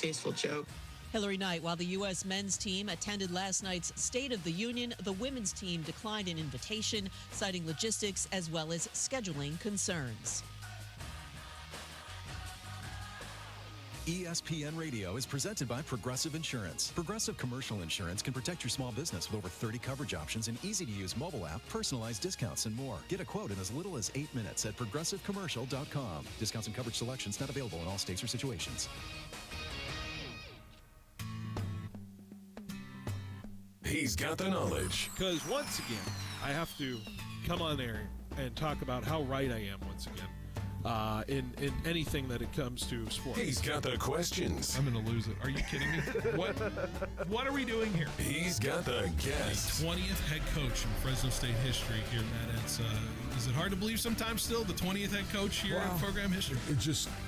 distasteful joke. Hillary Knight, while the U.S. men's team attended last night's State of the Union, the women's team declined an invitation, citing logistics as well as scheduling concerns. ESPN Radio is presented by Progressive Insurance. Progressive Commercial Insurance can protect your small business with over 30 coverage options, an easy-to-use mobile app, personalized discounts, and more. Get a quote in as little as 8 minutes at progressivecommercial.com. Discounts and coverage selections not available in all states or situations. He's got the knowledge. Because once again, I have to come on there and talk about how right I am once again. In anything that it comes to sports. He's got the questions. I'm going to lose it. Are you kidding me? What are we doing here? He's got the guests. 20th head coach in Fresno State history here, Matt. Is it hard to believe sometimes still, the 20th head coach here in program history?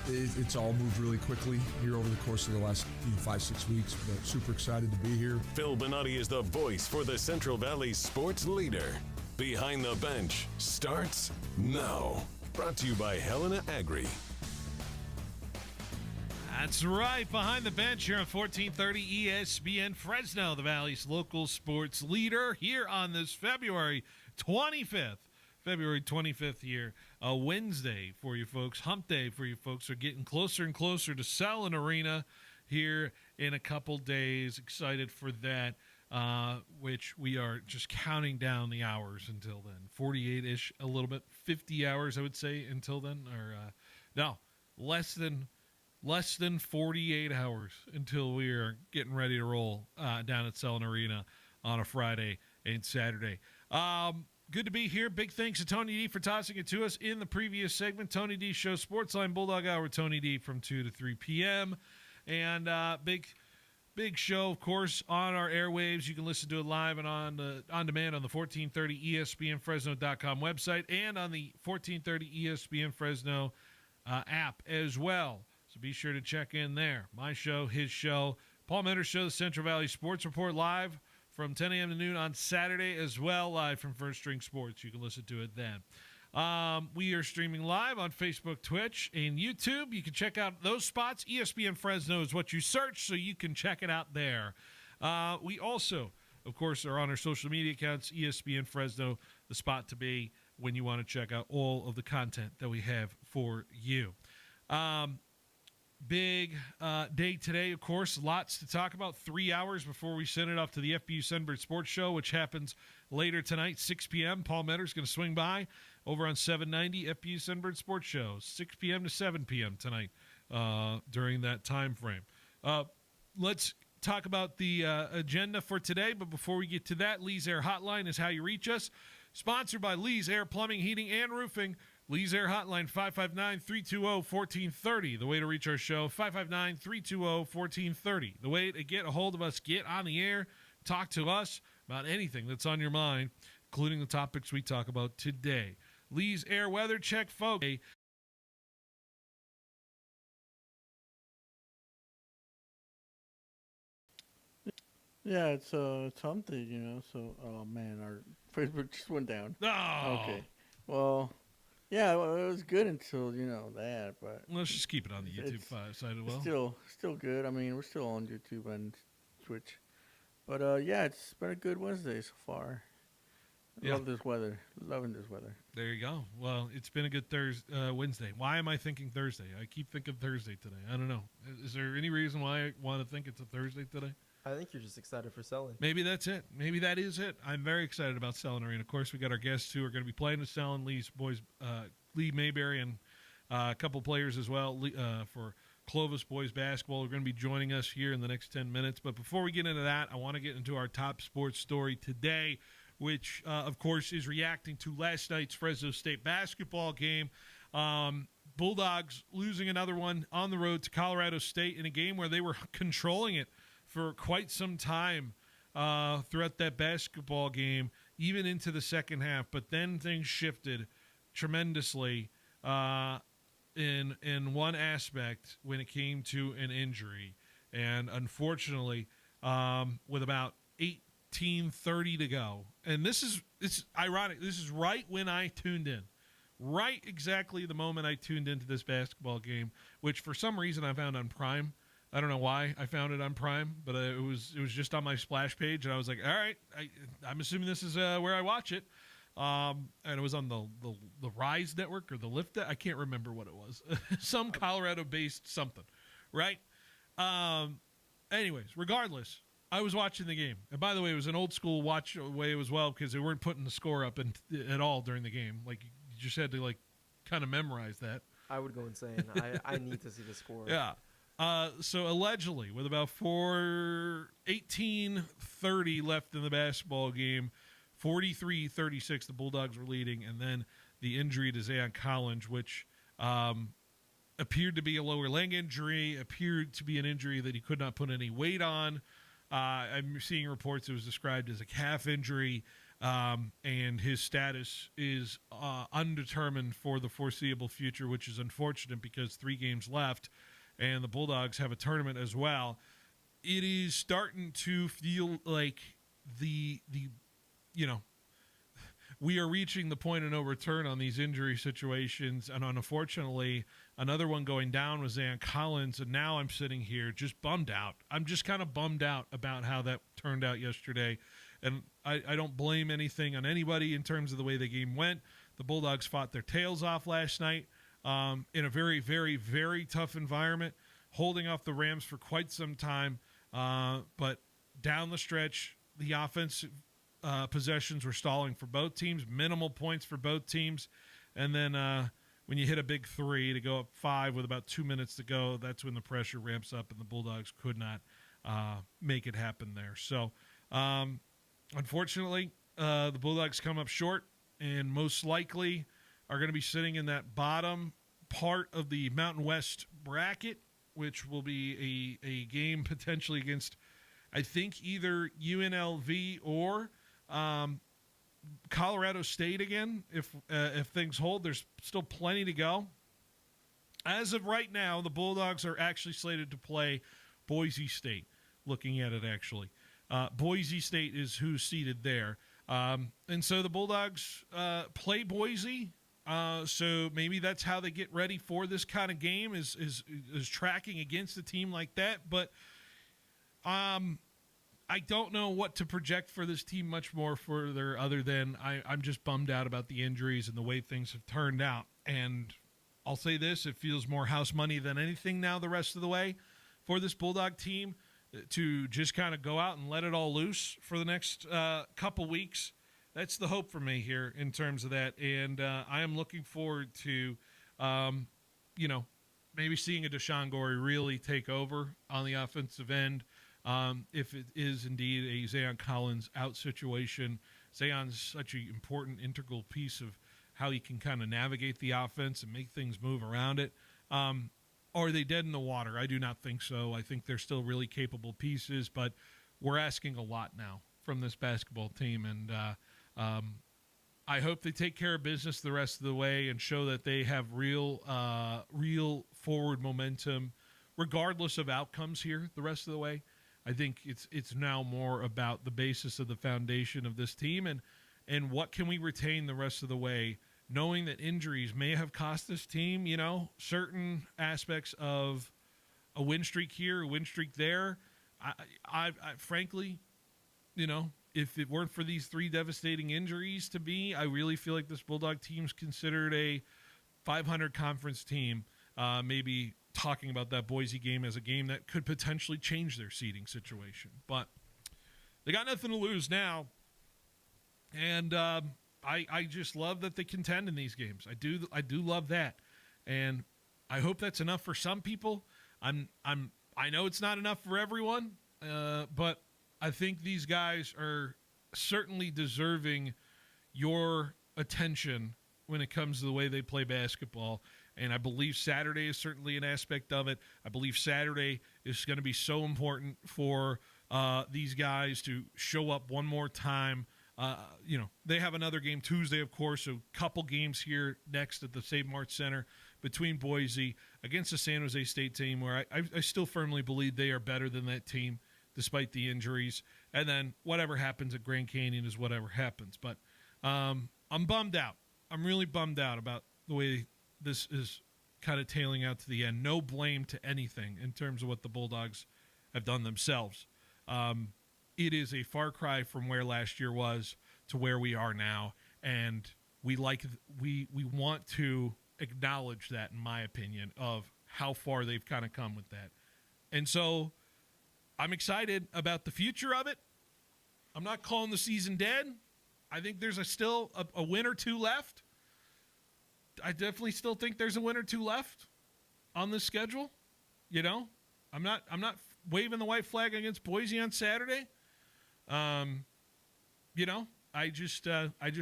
It's all moved really quickly here over the course of the last 5-6 weeks, but super excited to be here. Phil Bonatti is the voice for the Central Valley sports leader. Behind the Bench starts now. Brought to you by Helena Agri. That's right. Behind the Bench here on 1430 ESPN Fresno, the Valley's local sports leader, here on this February 25th year, a Wednesday for you folks, hump day for you folks. We're getting closer and closer to Selland Arena here in a couple days. Excited for that. Which we are just counting down the hours until then. 48-ish, a little bit, 50 hours, I would say, until then. Or no, less than 48 hours until we are getting ready to roll down at Selland Arena on a Friday and Saturday. Good to be here. Big thanks to Tony D for tossing it to us in the previous segment. Tony D Show Sportsline Bulldog Hour with Tony D from 2 to 3 p.m. And Big show, of course, on our airwaves. You can listen to it live and on demand on the 1430 ESPNFresno.com website and on the 1430 ESPN Fresno app as well. So be sure to check in there. My show, his show, Paul Mender's show, the Central Valley Sports Report, live from 10 a.m. to noon on Saturday as well, live from First String Sports. You can listen to it then. We are streaming live on Facebook, Twitch, and YouTube. You can check out those spots. ESPN Fresno is what you search, so you can check it out there. We also, of course, are on our social media accounts, ESPN Fresno, the spot to be when you want to check out all of the content that we have for you. Big day today, of course. Lots to talk about. 3 hours before we send it off to the FBU Sunbird Sports Show, which happens later tonight, 6 p.m. Paul Mender's going to swing by over on 790 FBU Sunbird Sports Show, 6 p.m. to 7 p.m. tonight during that time frame. Let's talk about the agenda for today, but before we get to that, Lee's Air Hotline is how you reach us. Sponsored by Lee's Air Plumbing, Heating, and Roofing. Lee's Air Hotline, 559-320-1430. The way to reach our show, 559-320-1430. The way to get a hold of us, get on the air, talk to us about anything that's on your mind, including the topics we talk about today. Lee's Air Weather Check, folks. Yeah, it's something, so, oh man, our Facebook just went down. Oh. Okay. Well, yeah, well, it was good until, that, but. Let's just keep it on the YouTube side as well. Still good. I mean, we're still on YouTube and Twitch. But, yeah, it's been a good Wednesday so far. Love this weather. Loving this weather. There you go. Well, it's been a good Wednesday. Why am I thinking Thursday? I keep thinking Thursday today. I don't know. Is there any reason why I want to think it's a Thursday today? I think you're just excited for Selland. Maybe that's it. Maybe that is it. I'm very excited about Selland Arena. Of course, we got our guests who are going to be playing with Selland, Lee's boys, Lee Mayberry, and a couple players as well for Clovis boys basketball. Are going to be joining us here in the next 10 minutes. But before we get into that, I want to get into our top sports story today, which, of course, is reacting to last night's Fresno State basketball game. Bulldogs losing another one on the road to Colorado State in a game where they were controlling it for quite some time throughout that basketball game, even into the second half. But then things shifted tremendously in one aspect when it came to an injury. And unfortunately, with about 18:30 to go, and it's ironic, this is right when I tuned in. Right exactly the moment I tuned into this basketball game, which for some reason I found on Prime I don't know why I found it on Prime, but it was just on my splash page, and I was like, all right, I'm assuming this is where I watch it. And it was on the Rise Network or the Lift. I can't remember what it was. Some Colorado-based something, right? Anyways, regardless, I was watching the game. And by the way, it was an old school watch way as well because they weren't putting the score up at all during the game. Like, you just had to, like, kind of memorize that. I would go insane. I need to see the score. Yeah. So allegedly, with about 18:30 left in the basketball game, 43-36, the Bulldogs were leading, and then the injury to Zayon Collins, which appeared to be a lower leg injury, appeared to be an injury that he could not put any weight on. I'm seeing reports it was described as a calf injury, and his status is undetermined for the foreseeable future, which is unfortunate because 3 games left, and the Bulldogs have a tournament as well. It is starting to feel like we are reaching the point of no return on these injury situations, and unfortunately, another one going down was Zayon Collins, and now I'm sitting here just bummed out. I'm just kind of bummed out about how that turned out yesterday, and I don't blame anything on anybody in terms of the way the game went. The Bulldogs fought their tails off last night in a very, very, very tough environment, holding off the Rams for quite some time, but down the stretch, the offensive possessions were stalling for both teams, minimal points for both teams. And then when you hit a big 3 to go up 5 with about 2 minutes to go, that's when the pressure ramps up and the Bulldogs could not make it happen there. So unfortunately, the Bulldogs come up short and most likely are going to be sitting in that bottom part of the Mountain West bracket, which will be a game potentially against, I think, either UNLV or Colorado State again. If things hold, there's still plenty to go. As of right now, the Bulldogs are actually slated to play Boise State. Looking at it, actually, Boise State is who's seated there, and so the Bulldogs play Boise. So maybe that's how they get ready for this kind of game is tracking against a team like that, but I don't know what to project for this team much more further other than I'm just bummed out about the injuries and the way things have turned out. And I'll say this, it feels more house money than anything now the rest of the way for this Bulldog team to just kind of go out and let it all loose for the next couple weeks. That's the hope for me here in terms of that. And I am looking forward to, maybe seeing a Deshaun Gorey really take over on the offensive end. If it is indeed a Zayon Collins out situation. Zayon's such an important, integral piece of how he can kind of navigate the offense and make things move around it. Are they dead in the water? I do not think so. I think they're still really capable pieces, but we're asking a lot now from this basketball team, and I hope they take care of business the rest of the way and show that they have real forward momentum, regardless of outcomes here the rest of the way. I think it's now more about the basis of the foundation of this team and what can we retain the rest of the way, knowing that injuries may have cost this team, certain aspects of a win streak here, a win streak there. I frankly, if it weren't for these 3 devastating injuries to me, I really feel like this Bulldog team's considered a 500 conference team, maybe talking about that Boise game as a game that could potentially change their seeding situation. But they got nothing to lose now. And I just love that they contend in these games. I do love that. And I hope that's enough for some people. I know it's not enough for everyone, but I think these guys are certainly deserving your attention when it comes to the way they play basketball. And I believe Saturday is certainly an aspect of it. I believe Saturday is going to be so important for these guys to show up one more time. They have another game Tuesday, of course, so a couple games here next at the Save Mart Center between Boise against the San Jose State team, where I still firmly believe they are better than that team despite the injuries. And then whatever happens at Grand Canyon is whatever happens. But I'm bummed out. I'm really bummed out about the way this is kind of tailing out to the end. No blame to anything in terms of what the Bulldogs have done themselves. It is a far cry from where last year was to where we are now, and we want to acknowledge that, in my opinion, of how far they've kind of come with that. And so I'm excited about the future of it. I'm not calling the season dead. I think there's still a win or two left. I definitely still think there's a win or two left on this schedule. You know, I'm not waving the white flag against Boise on Saturday. You know, I just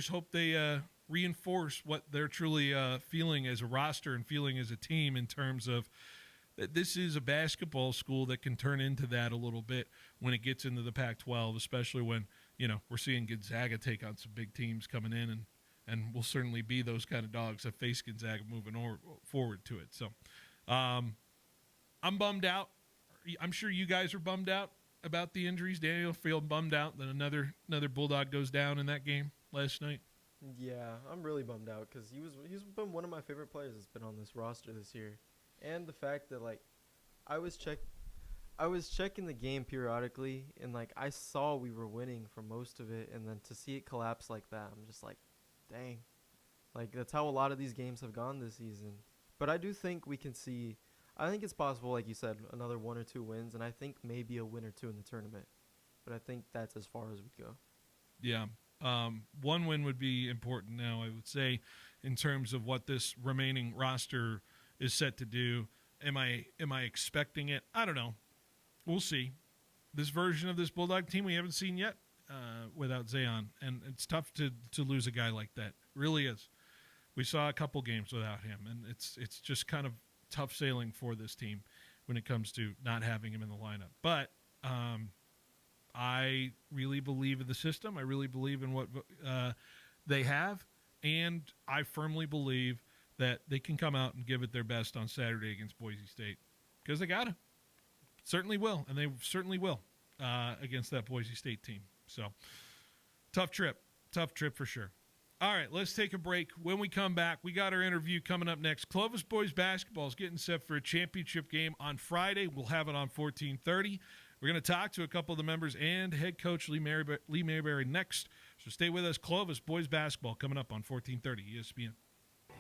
hope they reinforce what they're truly feeling as a roster and feeling as a team in terms of that this is a basketball school that can turn into that a little bit when it gets into the Pac-12, especially when, you know, we're seeing Gonzaga take on some big teams coming in, and we'll certainly be those kind of dogs that face Gonzaga moving forward to it. So I'm bummed out. I'm sure you guys are bummed out about the injuries. Daniel, feel bummed out that another Bulldog goes down in that game last night? Yeah, I'm really bummed out because he's been one of my favorite players that's been on this roster this year. And the fact that, like, I was checking the game periodically, and, like, I saw we were winning for most of it, and then to see it collapse like that, I'm just like, dang. Like, that's how a lot of these games have gone this season. But I do think we can see, I think it's possible, like you said, another 1 or 2 wins, and I think maybe a win or 2 in the tournament. But I think that's as far as we go. Yeah. 1 win would be important now, I would say, in terms of what this remaining roster is set to do. Am I expecting it? I don't know. We'll see. This version of this Bulldog team we haven't seen yet without Zayon, and it's tough to lose a guy like that. It really is. We saw a couple games without him, and it's just kind of tough sailing for this team when it comes to not having him in the lineup. But I really believe in the system. I really believe in what they have, and I firmly believe that they can come out and give it their best on Saturday against Boise State, because they got to. Certainly will, and they certainly will against that Boise State team. So, tough trip for sure. All right, let's take a break. When we come back, we got our interview coming up next. Clovis boys basketball is getting set for a championship game on Friday. We'll have it on 1430. We're going to talk to a couple of the members and head coach Lee Mayberry next. So stay with us. Clovis boys basketball coming up on 1430 ESPN.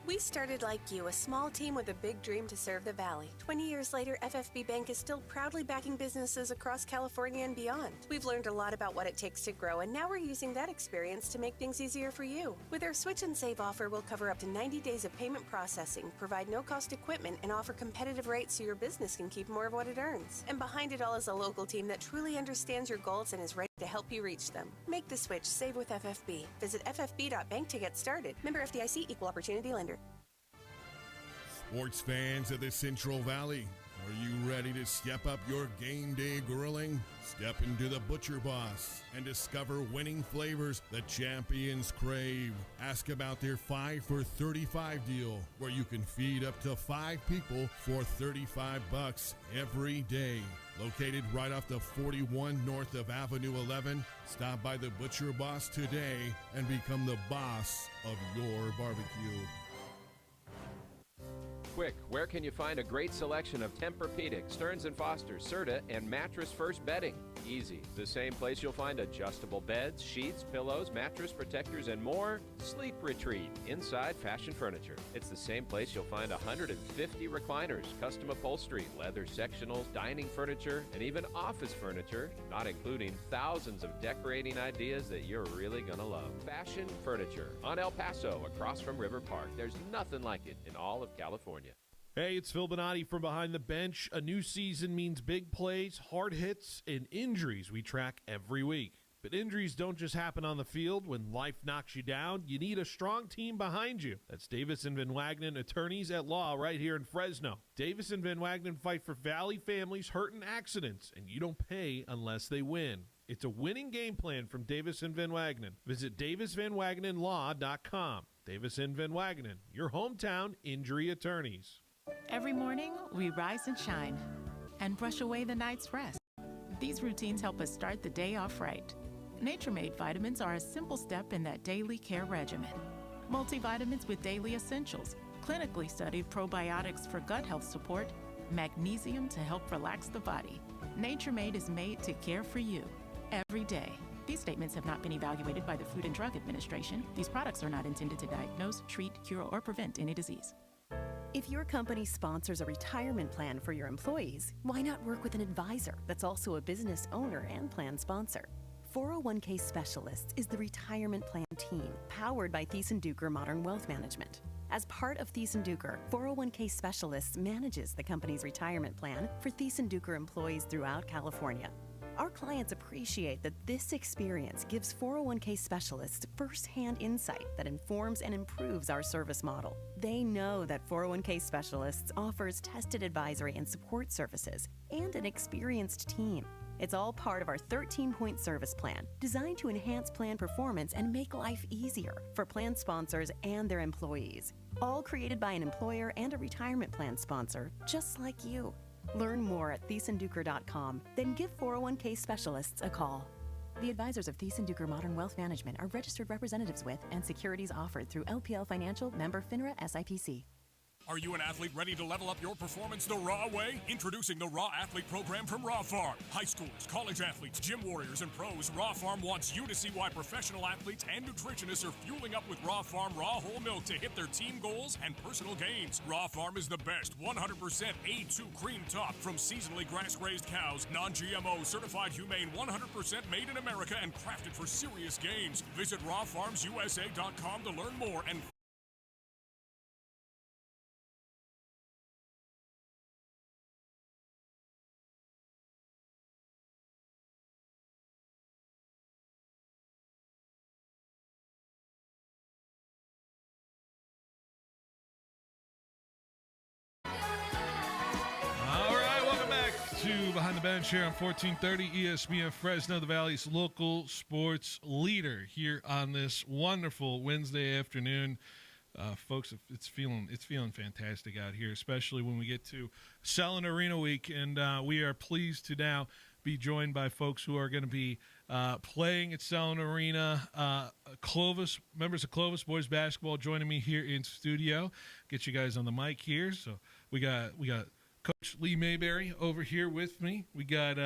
We started like you, a small team with a big dream to serve the Valley. 20 years later, FFB Bank is still proudly backing businesses across California and beyond. We've learned a lot about what it takes to grow, and now we're using that experience to make things easier for you. With our Switch and Save offer, we'll cover up to 90 days of payment processing, provide no-cost equipment, and offer competitive rates so your business can keep more of what it earns. And behind it all is a local team that truly understands your goals and is ready to help you reach them. Make the switch. Save with FFB. Visit ffb.bank to get started. Member FDIC, Equal Opportunity Lender. Sports fans of the Central Valley, are you ready to step up your game day grilling? Step into the Butcher Boss and discover winning flavors the champions crave. Ask about their 5 for $35 deal, where you can feed up to 5 people for $35 every day. Located right off the 41 north of Avenue 11, stop by the Butcher Boss today and become the boss of your barbecue. Quick, where can you find a great selection of Tempur-Pedic, Stearns & Foster, Serta, and Mattress First bedding? Easy. The same place you'll find adjustable beds, sheets, pillows, mattress protectors, and more. Sleep Retreat, Inside Fashion Furniture. It's the same place you'll find 150 recliners, custom upholstery, leather sectionals, dining furniture, and even office furniture, not including thousands of decorating ideas that you're really gonna love. Fashion Furniture on El Paso, across from River Park. There's nothing like it in all of California. Hey, it's Phil Bonatti from Behind the Bench. A new season means big plays, hard hits, and injuries we track every week. But injuries don't just happen on the field. When life knocks you down, you need a strong team behind you. That's Davis & Van Wagenen, attorneys at law right here in Fresno. Davis & Van Wagenen fight for Valley families hurt in accidents, and you don't pay unless they win. It's a winning game plan from Davis & Van Wagenen. Visit DavisVanWagenenLaw.com. Davis & Van Wagenen, your hometown injury attorneys. Every morning, we rise and shine and brush away the night's rest. These routines help us start the day off right. Nature Made vitamins are a simple step in that daily care regimen. Multivitamins with daily essentials clinically studied probiotics for gut health support, magnesium to help relax the body. Nature Made is made to care for you every day. These statements have not been evaluated by the Food and Drug Administration. These products are not intended to diagnose, treat, cure, or prevent any disease. If your company sponsors a retirement plan for your employees, why not work with an advisor that's also a business owner and plan sponsor? 401k Specialists is the retirement plan team powered by Thiessen-Duker Modern Wealth Management. As part of Thiessen-Duker, 401k Specialists manages the company's retirement plan for Thiessen-Duker employees throughout California. Our clients appreciate that this experience gives 401k Specialists first-hand insight that informs and improves our service model. They know that 401k Specialists offers tested advisory and support services and an experienced team. It's all part of our 13-point service plan, designed to enhance plan performance and make life easier for plan sponsors and their employees. All created by an employer and a retirement plan sponsor, just like you. Learn more at thiessen-duker.com, then give 401k Specialists a call. The advisors of Thiessen-Duker Modern Wealth Management are registered representatives with and securities offered through LPL Financial, member FINRA SIPC. Are you an athlete ready to level up your performance the raw way? Introducing the Raw Athlete Program from Raw Farm. High schoolers, college athletes, gym warriors, and pros, Raw Farm wants you to see why professional athletes and nutritionists are fueling up with Raw Farm raw whole milk to hit their team goals and personal gains. Raw Farm is the best 100% A2 cream top from seasonally grass-raised cows, non-GMO, certified humane, 100% made in America, and crafted for serious gains. Visit rawfarmsusa.com to learn more and Behind the Bench here on 1430 ESPN Fresno, the Valley's local sports leader here on this wonderful Wednesday afternoon. Folks, it's feeling fantastic out here, especially when we get to Selland Arena Week, and we are pleased to now be joined by folks who are going to be playing at Selland Arena. Clovis, members of Clovis boys basketball, joining me here in studio. Get you guys on the mic here. So we got Coach Lee Mayberry over here with me. We got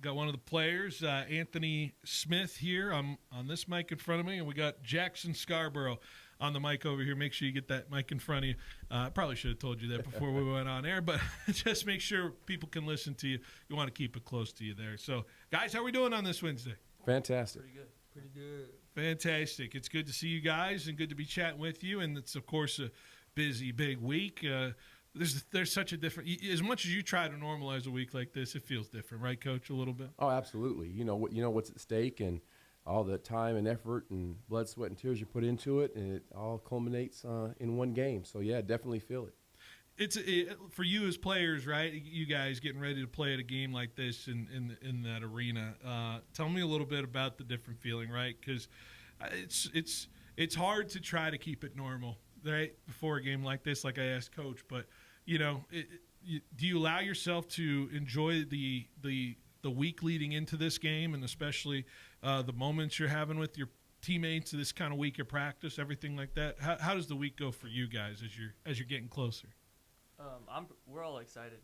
one of the players, Anthony Smith, here on this mic in front of me, and we got Jackson Scarborough on the mic over here. Make sure you get that mic in front of you. Probably should have told you that before we went on air, but just make sure people can listen to you. You want to keep it close to you there. So, guys, how are we doing on this Wednesday? Fantastic. Pretty good. Fantastic. It's good to see you guys and good to be chatting with you, and it's, of course, a busy, big week. There's such a different – as much as you try to normalize a week like this, it feels different, right, Coach, a little bit? Oh, absolutely. You know what's at stake and all the time and effort and blood, sweat, and tears you put into it, and it all culminates in one game. So, yeah, definitely feel it. It's for you as players, right, you guys getting ready to play at a game like this in that arena. Tell me a little bit about the different feeling, right, because it's hard to try to keep it normal, right, before a game like this, like I asked Coach, but – do you allow yourself to enjoy the week leading into this game, and especially the moments you're having with your teammates, this kind of week of practice, everything like that? How does the week go for you guys as you're getting closer? We're all excited.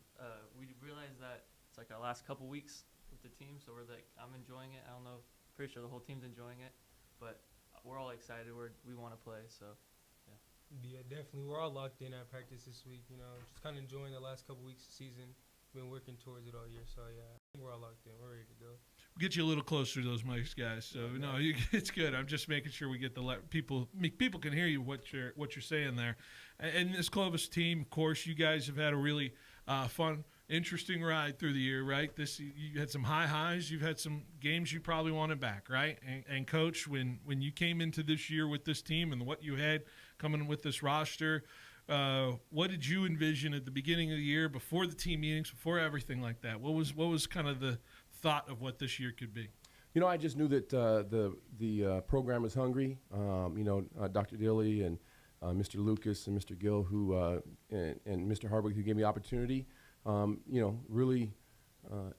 We realize that it's like our last couple weeks with the team, so I'm enjoying it. I don't know, pretty sure the whole team's enjoying it, but we're all excited. We want to play, so. Yeah, definitely. We're all locked in at practice this week, just kind of enjoying the last couple weeks of the season. Been working towards it all year, so yeah, I think we're all locked in. We're ready to go. We'll get you a little closer to those mics, guys. So it's good. I'm just making sure we get people can hear you what you're saying there. And this Clovis team, of course, you guys have had a really fun, interesting ride through the year, right? You had some high highs. You've had some games you probably wanted back, right? And Coach, when you came into this year with this team and what you had coming with this roster, what did you envision at the beginning of the year, before the team meetings, before everything like that? What was kind of the thought of what this year could be? I just knew that the program was hungry. Dr. Dilly and Mr. Lucas and Mr. Gill, and Mr. Hardwick, who gave me the opportunity, really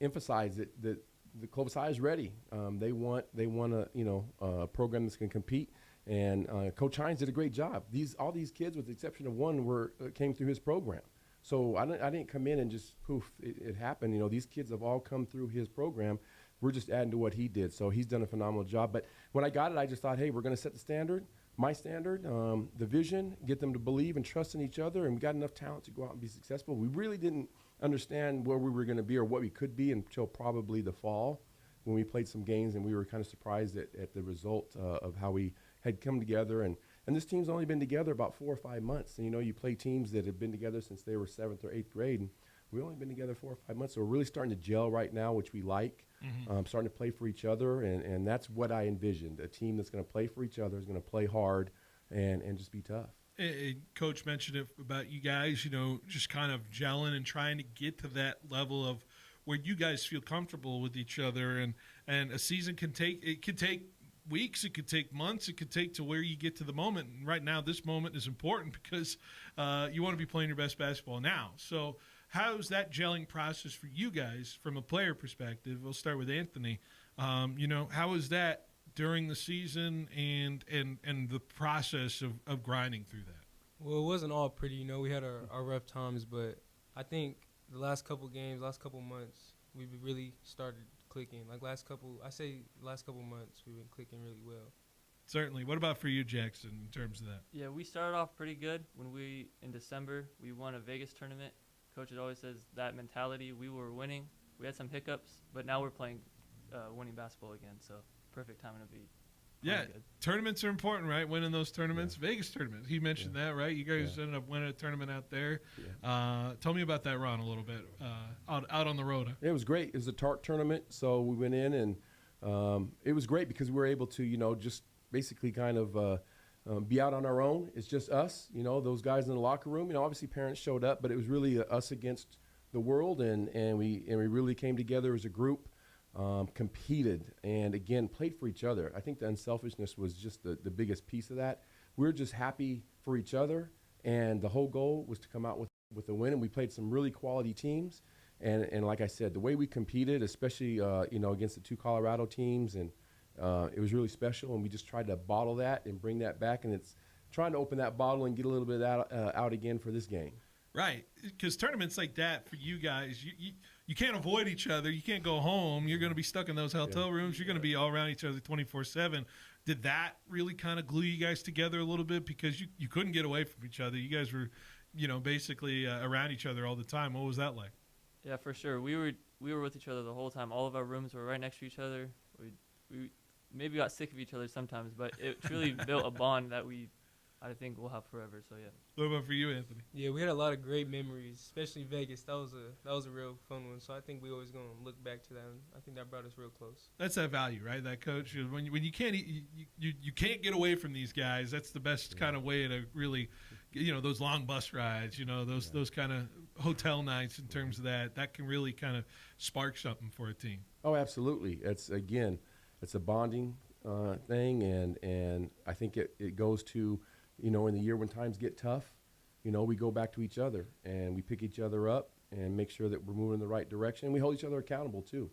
emphasized that the Clovis High is ready. They want a program that's going to compete And Coach Hines did a great job. All these kids, with the exception of one, came through his program. So I didn't come in and just poof, it happened. You know, these kids have all come through his program. We're just adding to what he did. So he's done a phenomenal job. But when I got it, I just thought, hey, we're going to set the standard, my standard, the vision, get them to believe and trust in each other, and we got enough talent to go out and be successful. We really didn't understand where we were going to be or what we could be until probably the fall when we played some games, and we were kind of surprised at the result of how we had come together. And this team's only been together about 4 or 5 months. And, you know, you play teams that have been together since they were 7th or 8th grade, and we've only been together 4 or 5 months. So we're really starting to gel right now, which we like, starting to play for each other. And that's what I envisioned, a team that's going to play for each other, is going to play hard and just be tough. And Coach mentioned it about you guys, you know, just kind of gelling and trying to get to that level of where you guys feel comfortable with each other. And a season could take weeks, it could take months, it could take to where you get to the moment. And right now, this moment is important because you want to be playing your best basketball now. So how's that gelling process for you guys from a player perspective? We'll start with Anthony. You know, how is that during the season and the process of grinding through that? Well, it wasn't all pretty. You know, we had our rough times, but I think the last couple games, last couple months, we really started clicking. Like last couple months, we've been clicking really well. Certainly. What about for you, Jackson, in terms of that? Yeah, we started off pretty good in December, we won a Vegas tournament. Coach always says that mentality. We were winning. We had some hiccups, but now we're playing winning basketball again, so perfect time to be. Yeah, tournaments are important, right? Winning those tournaments, Vegas tournaments. He mentioned that, right? You guys ended up winning a tournament out there. Tell me about that run a little bit out on the road. It was great. It was a TARC tournament, so we went in, and it was great because we were able to, you know, just basically kind of be out on our own. It's just us, you know, those guys in the locker room. You know, obviously parents showed up, but it was really us against the world, and we really came together as a group. Competed and again played for each other. I think the unselfishness was just the biggest piece of that. We were just happy for each other, and the whole goal was to come out with a win. And we played some really quality teams, and like I said, the way we competed, especially you know, against the 2 Colorado teams, and it was really special. And we just tried to bottle that and bring that back, and it's trying to open that bottle and get a little bit out again for this game. Right, because tournaments like that for you guys, you can't avoid each other. You can't go home. You're going to be stuck in those hotel rooms. You're going to be all around each other 24/7. Did that really kind of glue you guys together a little bit because you couldn't get away from each other? You guys were, you know, basically around each other all the time. What was that like? Yeah, for sure. We were with each other the whole time. All of our rooms were right next to each other. We maybe got sick of each other sometimes, but it truly built a bond that I think we'll have forever. So yeah. What about for you, Anthony? Yeah, we had a lot of great memories, especially Vegas. That was a real fun one. So I think we always gonna look back to that. And I think that brought us real close. That's that value, right? That coach, when you can't you can't get away from these guys. That's the best kind of way to really, you know, those long bus rides. You know, those kind of hotel nights. In terms of that can really kind of spark something for a team. Oh, absolutely. It's a bonding thing, and I think it goes to, you know, in the year when times get tough, you know, we go back to each other and we pick each other up and make sure that we're moving in the right direction. We hold each other accountable too,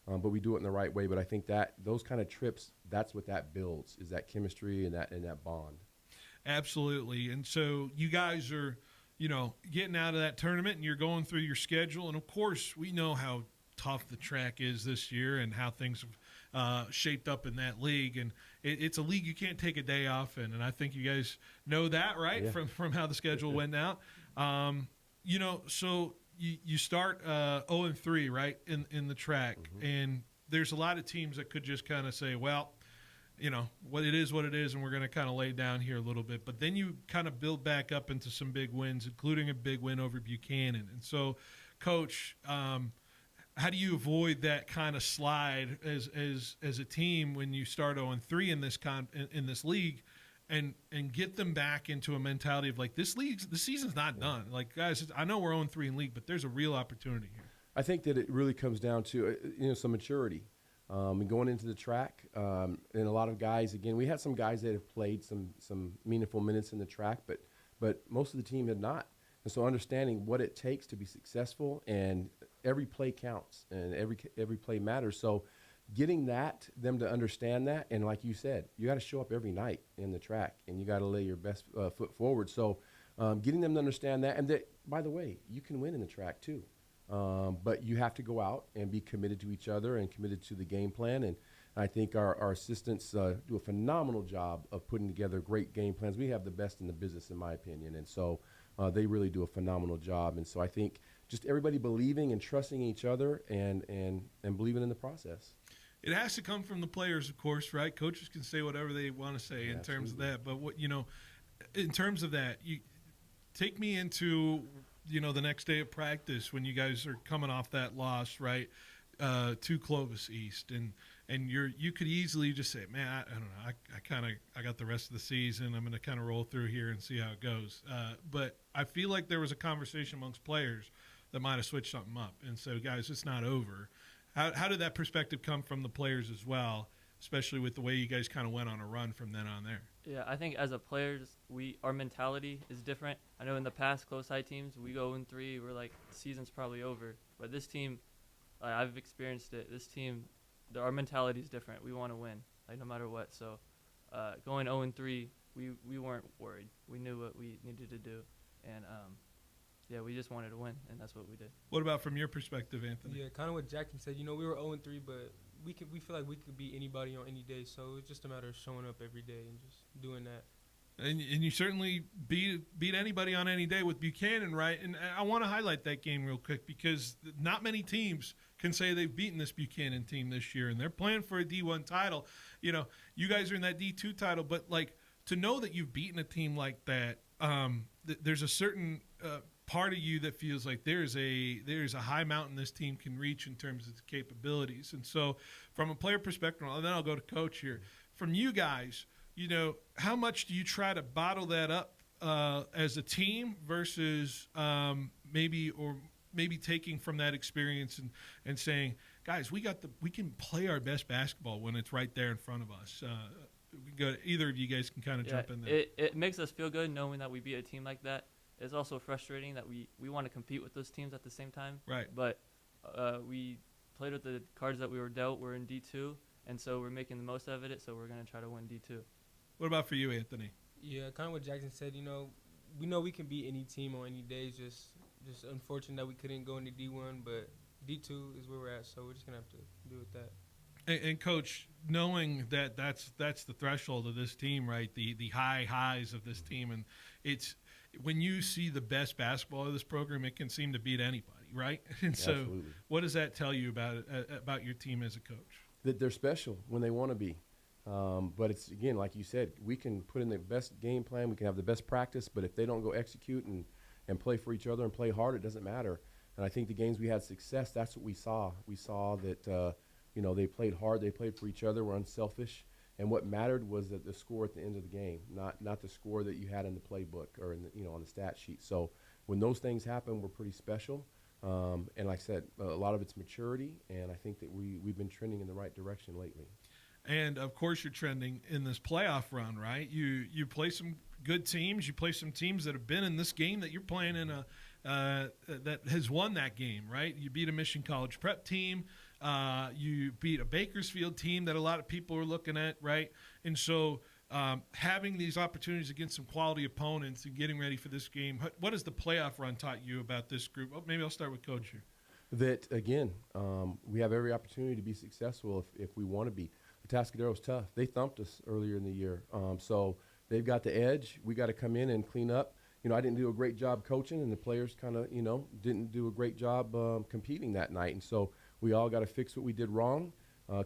but we do it in the right way. But I think that those kind of trips, that's what that builds, is that chemistry and that bond. Absolutely. And so you guys are, you know, getting out of that tournament and you're going through your schedule. And of course, we know how tough the track is this year and how things have shaped up in that league. And it's a league you can't take a day off in. And I think you guys know that, right? Yeah. From how the schedule went out. You know, so you start 0-3, right, in the track. Mm-hmm. And there's a lot of teams that could just kind of say, well, you know, what it is, and we're going to kind of lay down here a little bit. But then you kind of build back up into some big wins, including a big win over Buchanan. And so, Coach, how do you avoid that kind of slide as a team when you start 0-3 in this league, and get them back into a mentality of like, the season's not done. Like, guys, I know we're 0-3 in league, but there's a real opportunity here. I think that it really comes down to some maturity. And going into the track, and a lot of guys, again, we had some guys that have played some meaningful minutes in the track, but most of the team had not. And so understanding what it takes to be successful, and every play counts and every play matters. So, getting them to understand that, and like you said, you got to show up every night in the track, and you got to lay your best foot forward. So getting them to understand that, and that, by the way, you can win in the track too. But you have to go out and be committed to each other and committed to the game plan. And I think our assistants do a phenomenal job of putting together great game plans. We have the best in the business, in my opinion. And so they really do a phenomenal job. And so I think just everybody believing and trusting each other and believing in the process. It has to come from the players, of course, right? Coaches can say whatever they want to say in terms of that. But, in terms of that, you take me into – the next day of practice when you guys are coming off that loss, right, to Clovis East, and you could easily just say, man, I don't know, I got the rest of the season. I'm going to kind of roll through here and see how it goes. But I feel like there was a conversation amongst players that might have switched something up, and so guys, it's not over. How did that perspective come from the players as well, especially with the way you guys kind of went on a run from then on there? Yeah, I think as a players, our mentality is different. I know in the past, close-high teams, we go 0-3, we're like, the season's probably over. But this team, I've experienced it. This team, our mentality is different. We want to win, no matter what. So going 0-3, we weren't worried. We knew what we needed to do. And, we just wanted to win, and that's what we did. What about from your perspective, Anthony? Yeah, kind of what Jackson said. We were 0-3, but we feel like we could beat anybody on any day. So it's just a matter of showing up every day and just doing that. And you certainly beat anybody on any day with Buchanan, right? And I want to highlight that game real quick because not many teams can say they've beaten this Buchanan team this year, and they're playing for a D1 title. You guys are in that D2 title, but to know that you've beaten a team like that, there's a certain part of you that feels like there's a high mountain this team can reach in terms of its capabilities. And so from a player perspective, and then I'll go to coach here, from you guys, how much do you try to bottle that up as a team versus maybe taking from that experience and saying, guys, we can play our best basketball when it's right there in front of us. Either of you guys can kind of jump in there. It makes us feel good knowing that we beat a team like that. It's also frustrating that we want to compete with those teams at the same time. Right. But we played with the cards that we were dealt. We're in D2, and so we're making the most of it, so we're going to try to win D2. What about for you, Anthony? Yeah, kind of what Jackson said. We know we can beat any team on any day. Just unfortunate that we couldn't go into D1, but D2 is where we're at, so we're just going to have to deal with that. And Coach, knowing that that's the threshold of this team, right, the high highs of this team, and it's – when you see the best basketball of this program, it can seem to beat anybody, right? And so Absolutely. What does that tell you about your team as a coach? That they're special when they want to be. But it's, again, like you said, we can put in the best game plan, we can have the best practice, but if they don't go execute and play for each other and play hard, it doesn't matter. And I think the games we had success, that's what we saw. We saw that, they played hard, they played for each other, were unselfish. And what mattered was that the score at the end of the game, not the score that you had in the playbook or on the stat sheet. So when those things happen, we're pretty special. And like I said, a lot of it's maturity, and I think that we've been trending in the right direction lately. And of course, you're trending in this playoff run, right? You play some good teams. You play some teams that have been in this game that you're playing in that has won that game, right? You beat a Mission College Prep team. You beat a Bakersfield team that a lot of people are looking at, right? And so having these opportunities against some quality opponents and getting ready for this game, what has the playoff run taught you about this group? Oh, maybe I'll start with Coach here. That, again, we have every opportunity to be successful if we want to be. Atascadero's tough. They thumped us earlier in the year. So they've got the edge. We got to come in and clean up. I didn't do a great job coaching, and the players kind of, didn't do a great job competing that night. And so we all got to fix what we did wrong,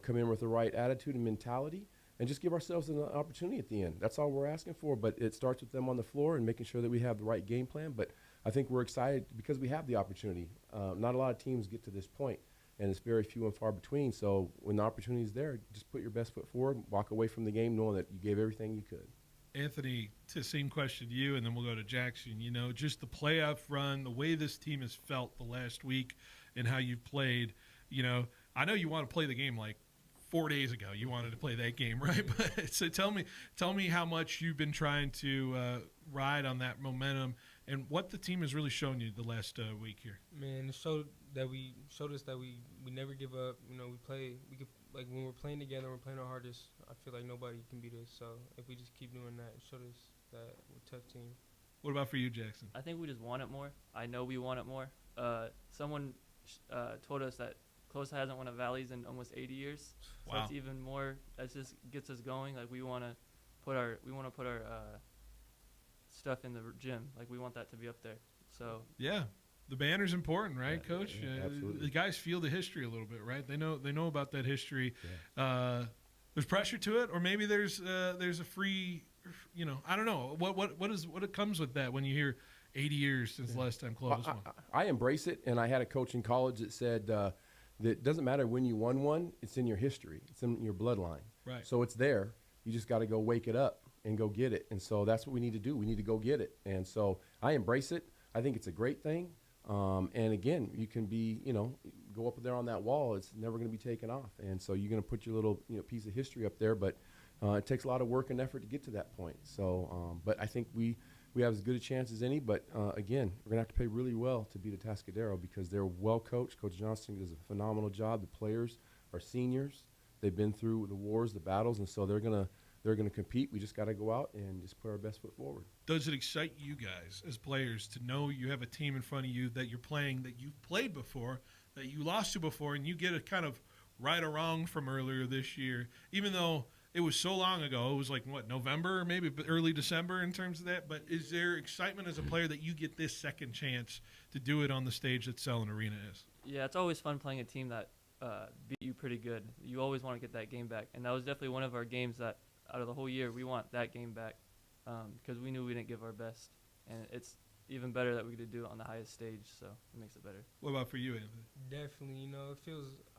come in with the right attitude and mentality, and just give ourselves an opportunity at the end. That's all we're asking for, but it starts with them on the floor and making sure that we have the right game plan. But I think we're excited because we have the opportunity. Not a lot of teams get to this point, and it's very few and far between. So when the opportunity is there, just put your best foot forward, walk away from the game knowing that you gave everything you could. Anthony, the same question to you, and then we'll go to Jackson. Just the playoff run, the way this team has felt the last week and how you've played. I know you want to play the game like 4 days ago. You wanted to play that game, right? But so tell me how much you've been trying to ride on that momentum and what the team has really shown you the last week here. Man, it showed that we never give up. You know, we could, like, when we're playing together, we're playing our hardest. I feel like nobody can beat us. So if we just keep doing that, it showed us that we're a tough team. What about for you, Jackson? I think we just want it more. I know we want it more. Someone told us that Close hasn't won a Valley's in almost 80 years. So Wow. that's even more. That just gets us going. Like, we want to put our stuff in the gym. Like, we want that to be up there. So Yeah, the banner's important, right, Yeah, Coach? yeah, absolutely. The guys feel the history a little bit, right? They know about that history. There's pressure to it, or maybe there's a free, you know, I don't know. What it comes with that when you hear 80 years since the last time Clovis won? I embrace it, and I had a coach in college that said that it doesn't matter when you won one; it's in your history, it's in your bloodline. Right. So it's there. You just got to go wake it up and go get it. And so that's what we need to do. We need to go get it. And so I embrace it. I think it's a great thing. And again, you can be, you know, go up there on that wall. It's never going to be taken off. And so you're going to put your little, you know, piece of history up there. But it takes a lot of work and effort to get to that point. So, but I think we have as good a chance as any. But again, we're going to have to play really well to beat Atascadero because they're well coached. Coach Johnston does a phenomenal job. The players are seniors. They've been through the wars, the battles, and so they're going to compete. We just got to go out and just put our best foot forward. Does it excite you guys as players to know you have a team in front of you that you're playing, that you've played before, that you lost to before, and you get a kind of right or wrong from earlier this year, even though it was so long ago? It was like, what, November or maybe early December in terms of that? But is there excitement as a player that you get this second chance to do it on the stage that Selland Arena is? Yeah, it's always fun playing a team that beat you pretty good. You always want to get that game back. And that was definitely one of our games that out of the whole year, we want that game back because we knew we didn't give our best. And it's even better that we get to do it on the highest stage, so it makes it better. What about for you, Anthony? Definitely, you know,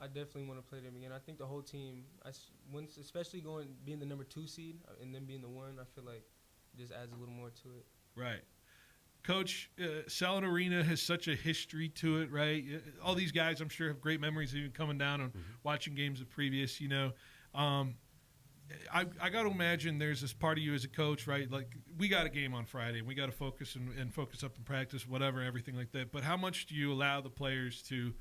I definitely want to play them again. I think the whole team, especially being the number 2 seed and then being the 1, I feel like it just adds a little more to it. Right. Coach, Selland Arena has such a history to it, right? All these guys, I'm sure, have great memories of even coming down and watching games of previous, you know. I got to imagine there's this part of you as a coach, right? Like, we got a game on Friday, and we got to focus and focus up in practice, whatever, everything like that. But how much do you allow the players to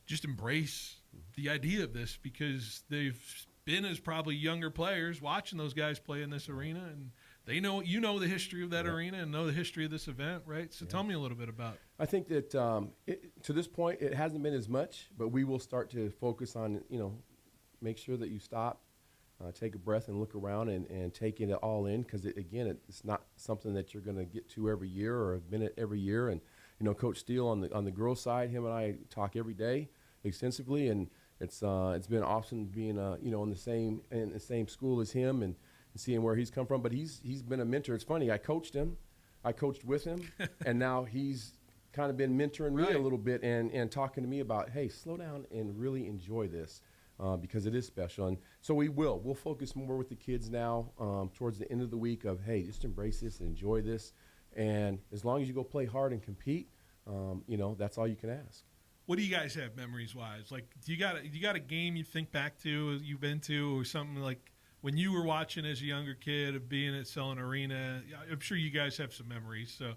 just embrace the idea of this? Because they've been as probably younger players watching those guys play in this arena, and they know, you know, the history of that arena and know the history of this event, right? So tell me a little bit about it. I think that to this point, it hasn't been as much, but we will start to focus on, you know, make sure that you stop, take a breath and look around and take it all in, because it's not something that you're going to get to every year or a minute every year. And you know, Coach Steele on the girls' side, him and I talk every day extensively, and it's been awesome being you know, in the same school as him and seeing where he's come from. But he's been a mentor. It's funny, I coached with him, and now he's kind of been mentoring me a little bit and talking to me about, hey, slow down and really enjoy this. Because it is special. And so we'll focus more with the kids now towards the end of the week of, hey, just embrace this and enjoy this. And as long as you go play hard and compete, you know, that's all you can ask. What do you guys have memories-wise? Like, do you got a game you think back to, you've been to, or something like when you were watching as a younger kid of being at Selland Arena? I'm sure you guys have some memories, so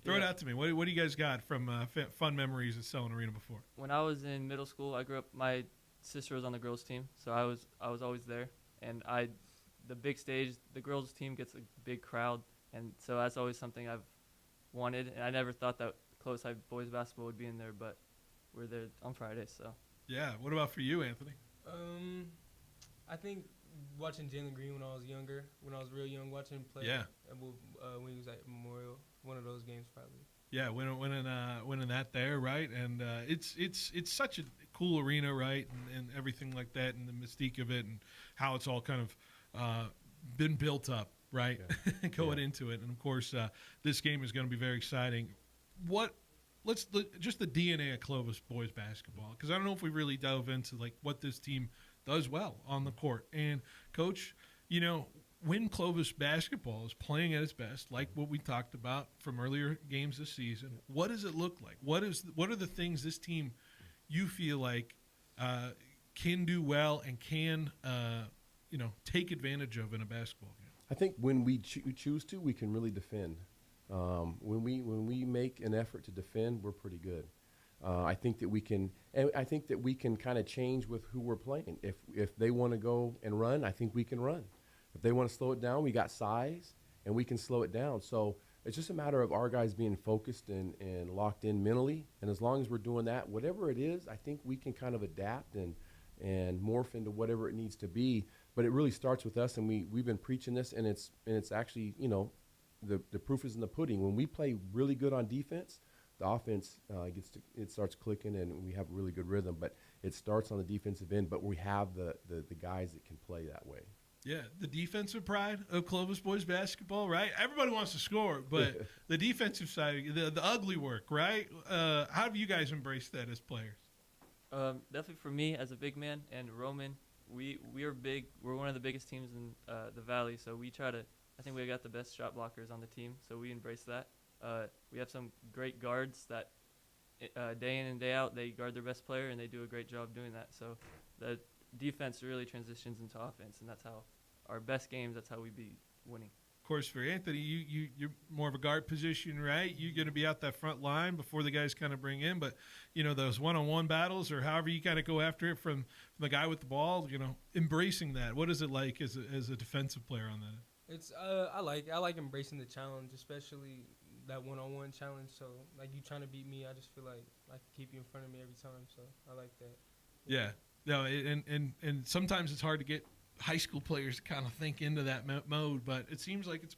throw it out to me. What do you guys got from fun memories at Selland Arena before? When I was in middle school, I grew up, my sister was on the girls team, so I was always there, and the big stage, the girls team gets a big crowd, and so that's always something I've wanted, and I never thought that Close High boys basketball would be in there, but we're there on Friday. So yeah. What about for you, Anthony? I think watching Jalen Green when I was younger, when I was real young, watching him play when he was at Memorial, one of those games probably. Yeah, winning that there, right? And it's such a cool arena, right? And everything like that, and the mystique of it, and how it's all kind of been built up, right? Yeah. Going into it, and of course, this game is going to be very exciting. Just the DNA of Clovis boys basketball, because I don't know if we really delve into like what this team does well on the court. And Coach, you know, when Clovis basketball is playing at its best, like what we talked about from earlier games this season, what does it look like? What are the things this team you feel like can do well and can take advantage of in a basketball game? I think when we choose to, we can really defend. When we make an effort to defend, we're pretty good. I think that we can, and I think that we can kind of change with who we're playing. If they want to go and run, I think we can run. If they want to slow it down, we got size, and we can slow it down. So it's just a matter of our guys being focused and locked in mentally. And as long as we're doing that, whatever it is, I think we can kind of adapt and morph into whatever it needs to be. But it really starts with us, and we've been preaching this, and it's actually, the proof is in the pudding. When we play really good on defense, the offense it starts clicking, and we have a really good rhythm. But it starts on the defensive end, but we have the guys that can play that way. Yeah, the defensive pride of Clovis boys basketball, right? Everybody wants to score, but the defensive side, the ugly work, right? How have you guys embraced that as players? Definitely for me as a big man and Roman, we are big. We're one of the biggest teams in the Valley, so we try to. I think we got the best shot blockers on the team, so we embrace that. We have some great guards that day in and day out they guard their best player, and they do a great job doing that. So the defense really transitions into offense, and that's how our best games. That's how we be winning. Of course, for Anthony, you're more of a guard position, right? You're going to be out that front line before the guys kind of bring in. But, those one-on-one battles or however you kind of go after it from the guy with the ball, embracing that. What is it like as a defensive player on that? It's I like embracing the challenge, especially that one-on-one challenge. So, like, you trying to beat me, I just feel like I can keep you in front of me every time. So, I like that. Yeah. No, and sometimes it's hard to get high school players to kind of think into that mode, but it seems like it's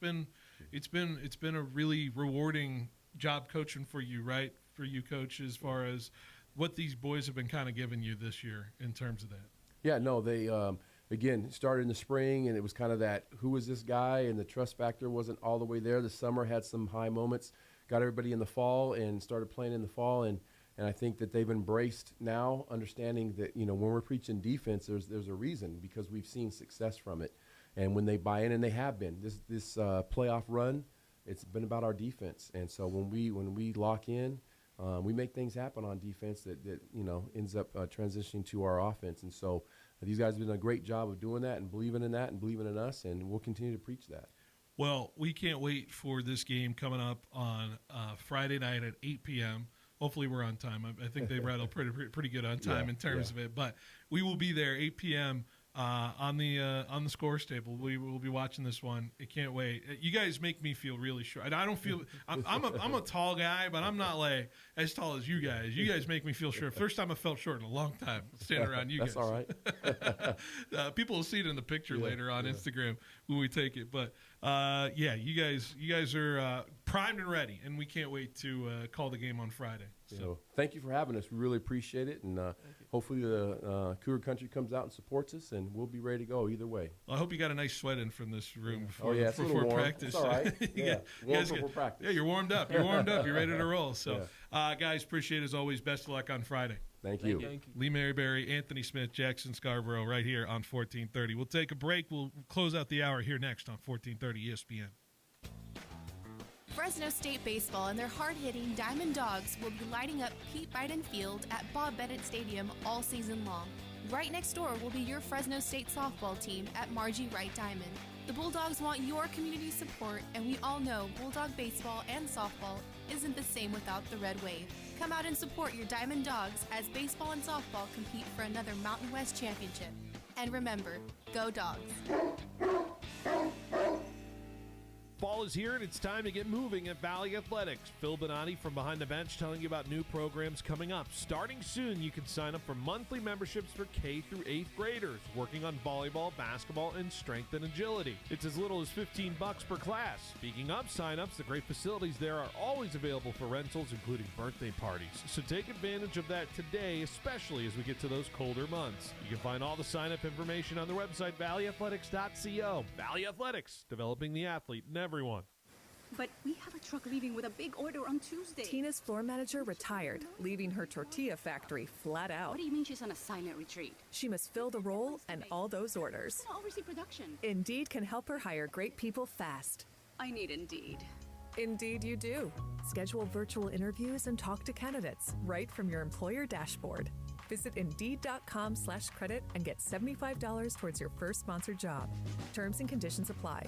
been a really rewarding job coaching for you, right? For you, coach, as far as what these boys have been kind of giving you this year in terms of that. Yeah, no, they again started in the spring, and it was kind of that who is this guy, and the trust factor wasn't all the way there. The summer had some high moments, got everybody in the fall and started playing in the fall, and I think that they've embraced now, understanding that, when we're preaching defense, there's a reason, because we've seen success from it. And when they buy in, and they have been, this playoff run, it's been about our defense. And so when we lock in, we make things happen on defense that ends up transitioning to our offense. And so these guys have done a great job of doing that and believing in that and believing in us, and we'll continue to preach that. Well, we can't wait for this game coming up on Friday night at 8 p.m., Hopefully we're on time. I think they rattled pretty good on time in terms of it. But we will be there 8 p.m. On the scores table. We will be watching this one. I can't wait. You guys make me feel really short. I don't feel I'm a tall guy, but I'm not like as tall as you guys. You guys make me feel short. First time I felt short in a long time standing around you guys. That's all right. People will see it in the picture later on Instagram when we take it. But you guys are primed and ready, and we can't wait to call the game on Friday. So thank you for having us. We really appreciate it, and hopefully the Cougar Country comes out and supports us, and we'll be ready to go either way. Well, I hope you got a nice sweat in from this room before, it's before practice. It's all right. Warm before practice. Yeah, you're warmed up. You're ready to roll. So, guys, appreciate it as always. Best of luck on Friday. Thank you. Lee Maryberry, Anthony Smith, Jackson Scarborough, right here on 1430. We'll take a break. We'll close out the hour here next on 1430 ESPN. Fresno State Baseball and their hard-hitting Diamond Dogs will be lighting up Pete Biden Field at Bob Bennett Stadium all season long. Right next door will be your Fresno State softball team at Margie Wright Diamond. The Bulldogs want your community support, and we all know Bulldog baseball and softball isn't the same without the Red Wave. Come out and support your Diamond Dogs as baseball and softball compete for another Mountain West championship. And remember, go Dogs. Fall is here, and it's time to get moving at Valley Athletics. Phil Bonatti from Behind the Bench telling you about new programs coming up. Starting soon, you can sign up for monthly memberships for K through 8th graders, working on volleyball, basketball, and strength and agility. It's as little as $15 per class. Speaking of sign-ups, the great facilities there are always available for rentals, including birthday parties. So take advantage of that today, especially as we get to those colder months. You can find all the sign-up information on the website, valleyathletics.co. Valley Athletics, developing the athlete in everyone. But we have a truck leaving with a big order on Tuesday. Tina's floor manager retired, leaving her tortilla factory flat out. What do you mean she's on a silent retreat? She must fill the role and all those orders. I'll oversee production. Indeed can help her hire great people fast. I need Indeed. Indeed you do. Schedule virtual interviews and talk to candidates right from your employer dashboard. Visit Indeed.com/credit and get $75 towards your first sponsored job. Terms and conditions apply.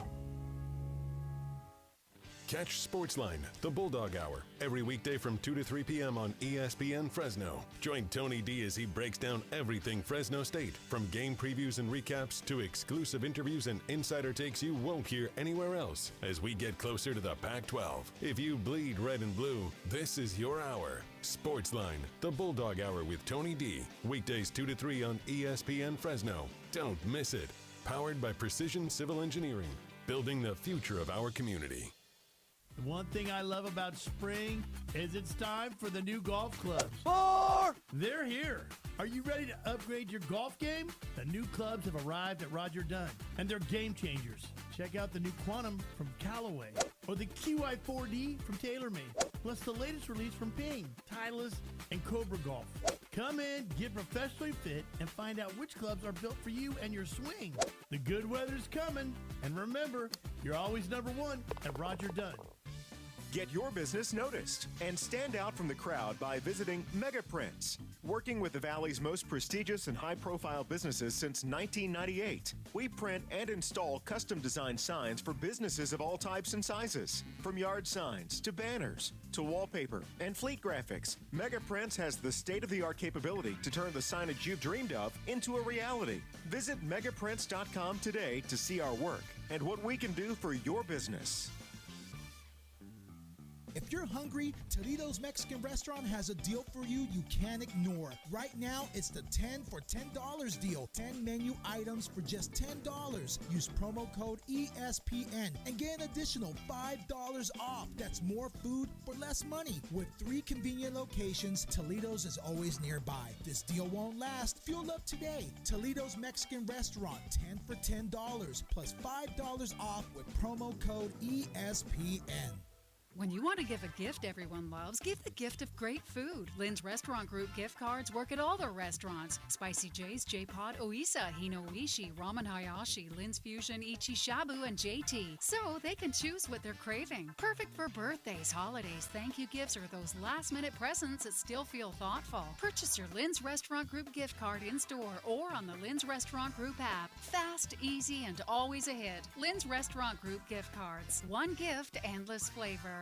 Catch Sportsline, the Bulldog Hour, every weekday from 2 to 3 p.m. on ESPN Fresno. Join Tony D as he breaks down everything Fresno State, from game previews and recaps to exclusive interviews and insider takes you won't hear anywhere else as we get closer to the Pac-12. If you bleed red and blue, this is your hour. Sportsline, the Bulldog Hour with Tony D. Weekdays 2 to 3 on ESPN Fresno. Don't miss it. Powered by Precision Civil Engineering, building the future of our community. The one thing I love about spring is it's time for the new golf clubs. They're here. Are you ready to upgrade your golf game? The new clubs have arrived at Roger Dunn, and they're game changers. Check out the new Quantum from Callaway, or the QI4D from TaylorMade, plus the latest release from Ping, Titleist, and Cobra Golf. Come in, get professionally fit, and find out which clubs are built for you and your swing. The good weather's coming, and remember, you're always number one at Roger Dunn. Get your business noticed and stand out from the crowd by visiting MegaPrints. Working with the Valley's most prestigious and high-profile businesses since 1998, we print and install custom-designed signs for businesses of all types and sizes. From yard signs to banners to wallpaper and fleet graphics, MegaPrints has the state-of-the-art capability to turn the signage you've dreamed of into a reality. Visit megaprints.com today to see our work and what we can do for your business. If you're hungry, Toledo's Mexican Restaurant has a deal for you can't ignore. Right now, it's the 10 for $10 deal. 10 menu items for just $10. Use promo code ESPN and get an additional $5 off. That's more food for less money. With 3 convenient locations, Toledo's is always nearby. This deal won't last. Fuel up today. Toledo's Mexican Restaurant, 10 for $10, plus $5 off with promo code ESPN. When you want to give a gift everyone loves, give the gift of great food. Lynn's Restaurant Group gift cards work at all their restaurants. Spicy J's, J-Pod, Oisa, Hinoishi, Ramen Hayashi, Lynn's Fusion, Ichi Shabu, and JT. So they can choose what they're craving. Perfect for birthdays, holidays, thank you gifts, or those last-minute presents that still feel thoughtful. Purchase your Lynn's Restaurant Group gift card in-store or on the Lynn's Restaurant Group app. Fast, easy, and always a hit. Lynn's Restaurant Group gift cards. One gift, endless flavor.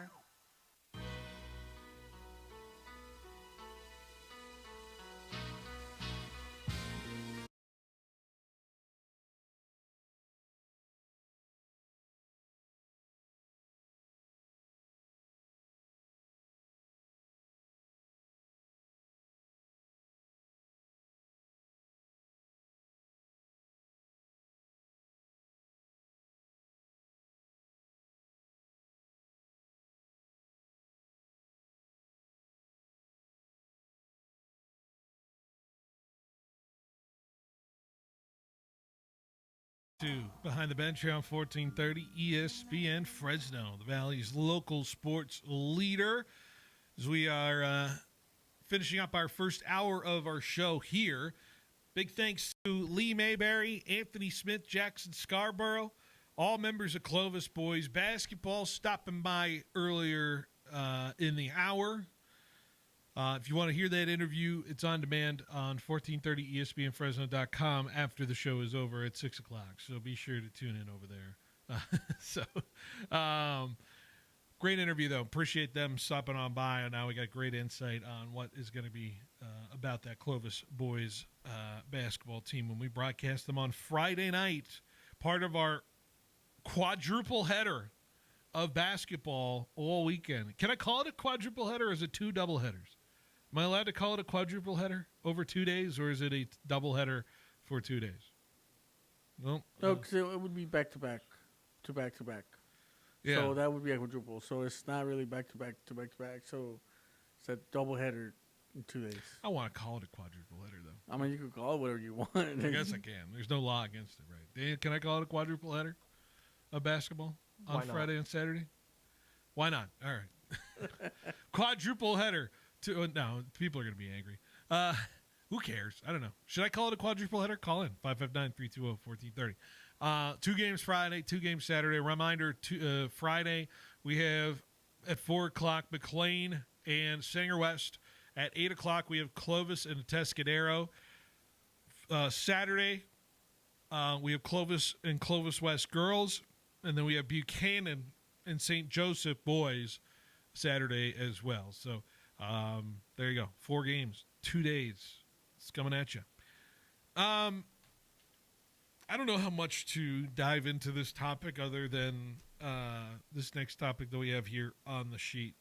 To Behind the Bench here on 1430 ESPN Fresno, the Valley's local sports leader. As we are finishing up our first hour of our show here, big thanks to Lee Mayberry, Anthony Smith, Jackson Scarborough, all members of Clovis Boys Basketball stopping by earlier in the hour. If you want to hear that interview, it's on demand on 1430ESPNFresno.com after the show is over at 6 o'clock. So be sure to tune in over there. Great interview, though. Appreciate them stopping on by. And now we got great insight on what is going to be about that Clovis boys basketball team when we broadcast them on Friday night, part of our quadruple header of basketball all weekend. Can I call it a quadruple header, or is it 2 double headers? Am I allowed to call it a quadruple header over 2 days, or is it a double header for 2 days? No, because it would be back-to-back, to back-to-back. Yeah. So that would be a quadruple. So it's not really back-to-back to back-to-back. So it's a double header in 2 days. I want to call it a quadruple header, though. I mean, you could call it whatever you want. I guess I can. There's no law against it, right? Dan, can I call it a quadruple header of basketball on Friday and Saturday? Why not? All right. Quadruple header. No, people are going to be angry. Who cares? I don't know. Should I call it a quadruple header? Call in 559-320-1430. 2 games Friday, 2 games Saturday. Reminder, Friday we have at 4 o'clock McLean and Sanger West. At 8 o'clock we have Clovis and Atascadero. Saturday we have Clovis and Clovis West girls. And then we have Buchanan and St. Joseph boys Saturday as well. So there you go. 4 games, 2 days. It's coming at you. I don't know how much to dive into this topic other than this next topic that we have here on the sheet.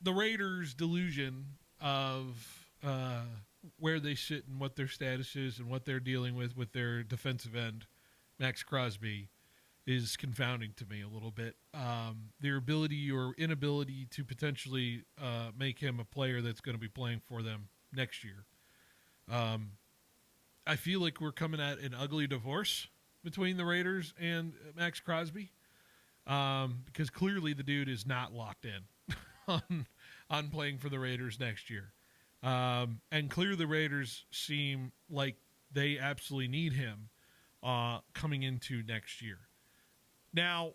The Raiders' delusion of where they sit and what their status is and what they're dealing with their defensive end, Max Crosby, is confounding to me a little bit. Their ability or inability to potentially make him a player that's going to be playing for them next year. I feel like we're coming at an ugly divorce between the Raiders and Max Crosby, because clearly the dude is not locked in on playing for the Raiders next year. And clearly the Raiders seem like they absolutely need him coming into next year. Now,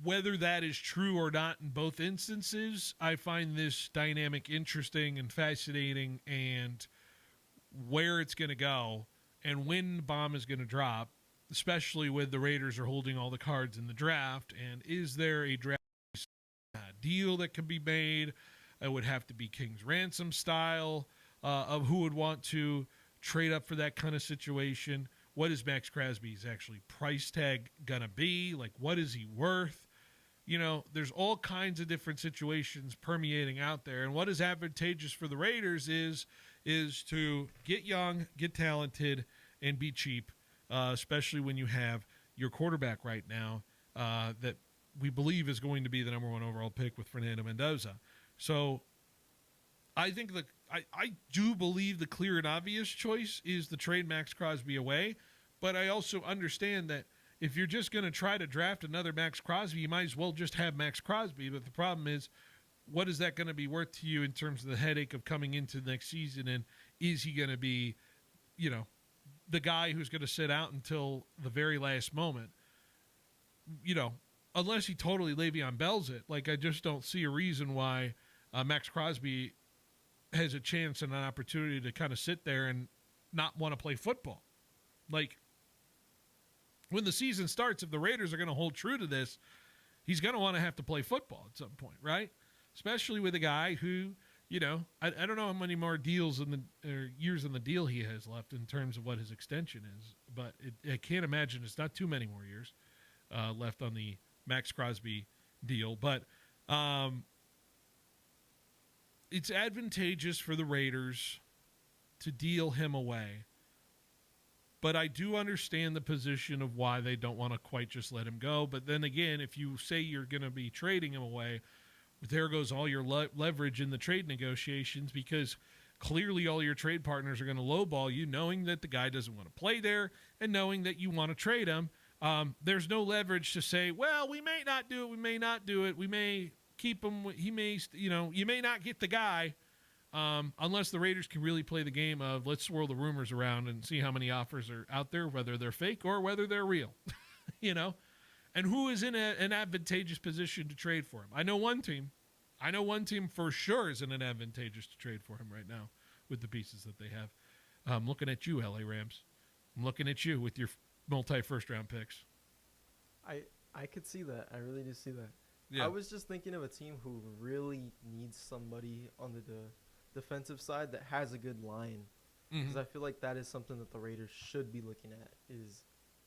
whether that is true or not in both instances, I find this dynamic interesting and fascinating, and where it's going to go and when the bomb is going to drop, especially with the Raiders are holding all the cards in the draft. And is there a draft deal that can be made? It would have to be King's Ransom style of who would want to trade up for that kind of situation. What is Max Crosby's actually price tag going to be? Like, what is he worth? There's all kinds of different situations permeating out there. And what is advantageous for the Raiders is to get young, get talented, and be cheap, especially when you have your quarterback right now that we believe is going to be the number 1 overall pick with Fernando Mendoza. So I think I do believe the clear and obvious choice is to trade Max Crosby away, but I also understand that if you're just going to try to draft another Max Crosby, you might as well just have Max Crosby. But the problem is, what is that going to be worth to you in terms of the headache of coming into the next season? And is he going to be, the guy who's going to sit out until the very last moment? Unless he totally Le'Veon Bell's it. Like, I just don't see a reason why Max Crosby has a chance and an opportunity to kind of sit there and not want to play football. Like, when the season starts, if the Raiders are going to hold true to this, he's going to want to have to play football at some point, right? Especially with a guy who, I don't know how many more deals or years in the deal he has left in terms of what his extension is, but I can't imagine it's not too many more years left on the Max Crosby deal. But it's advantageous for the Raiders to deal him away. But I do understand the position of why they don't want to quite just let him go. But then again, if you say you're going to be trading him away, there goes all your leverage in the trade negotiations, because clearly all your trade partners are going to lowball you, knowing that the guy doesn't want to play there and knowing that you want to trade him. There's no leverage to say, well, we may not do it, we may not do it, we may keep him, he may, you may not get the guy. Unless the Raiders can really play the game of let's swirl the rumors around and see how many offers are out there, whether they're fake or whether they're real, and who is in an advantageous position to trade for him. I know one team for sure is in an advantageous to trade for him right now with the pieces that they have. I'm looking at you, LA Rams. I'm looking at you with your multi-first round picks. I could see that. I really do see that. Yeah. I was just thinking of a team who really needs somebody on the defensive side that has a good line, because I feel like that is something that the Raiders should be looking at, is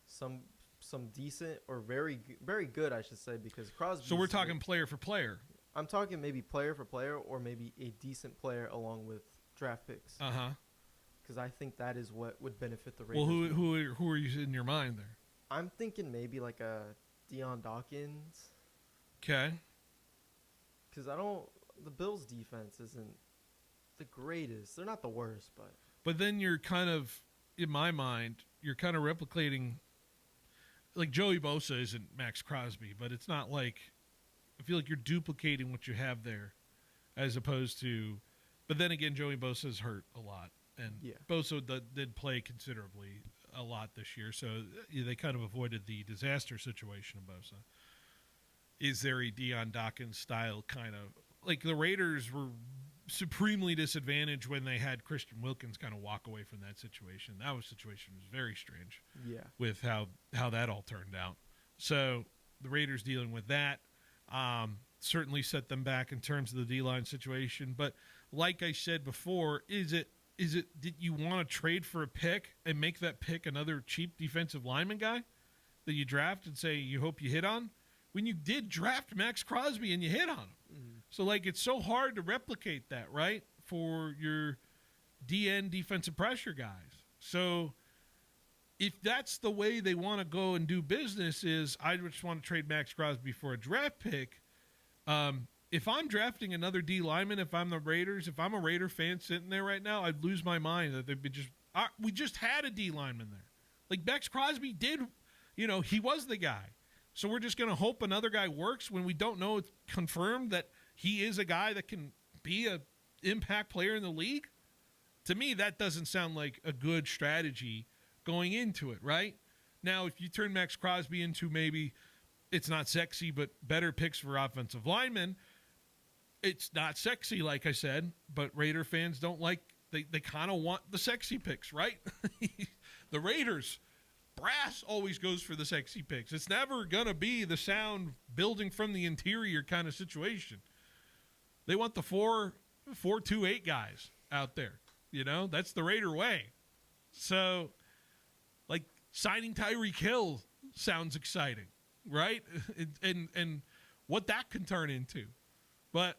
some decent or very good, I should say, because Crosby. So we're talking player for player. I'm talking maybe player for player, or maybe a decent player along with draft picks. Because I think that is what would benefit the Raiders. Well, who are you in your mind there? I'm thinking maybe like a Deion Dawkins. Okay. Because the Bills' defense isn't the greatest. They're not the worst, but. But then you're kind of, in my mind, you're kind of replicating. Like Joey Bosa isn't Max Crosby, but it's not like, I feel like you're duplicating what you have there, as opposed to. But then again, Joey Bosa's hurt a lot, and Bosa did play considerably a lot this year, so they kind of avoided the disaster situation of Bosa. Is there a Deion Dawkins style kind of, like the Raiders were supremely disadvantaged when they had Christian Wilkins kind of walk away from that situation. That situation was very strange. Yeah. With how that all turned out. So the Raiders dealing with that certainly set them back in terms of the D-line situation. But like I said before, did you want to trade for a pick and make that pick another cheap defensive lineman guy that you draft and say you hope you hit on? When you did draft Max Crosby and you hit on him. So, like, it's so hard to replicate that, right, for your DN defensive pressure guys. So if that's the way they want to go and do business is I just want to trade Max Crosby for a draft pick, if I'm drafting another D lineman, if I'm the Raiders, if I'm a Raider fan sitting there right now, I'd lose my mind that they've been we just had a D lineman there. Like Max Crosby did, he was the guy. So we're just going to hope another guy works when we don't know it's confirmed that he is a guy that can be an impact player in the league. To me, that doesn't sound like a good strategy going into it, right? Now, if you turn Max Crosby into maybe it's not sexy, but better picks for offensive linemen, it's not sexy, like I said, but Raider fans don't like, they kind of want the sexy picks, right? The Raiders, brass always goes for the sexy picks. It's never going to be the sound building from the interior kind of situation. They want the 4-2-8 guys out there. That's the Raider way. So, like, signing Tyreek Hill sounds exciting, right? And what that can turn into. But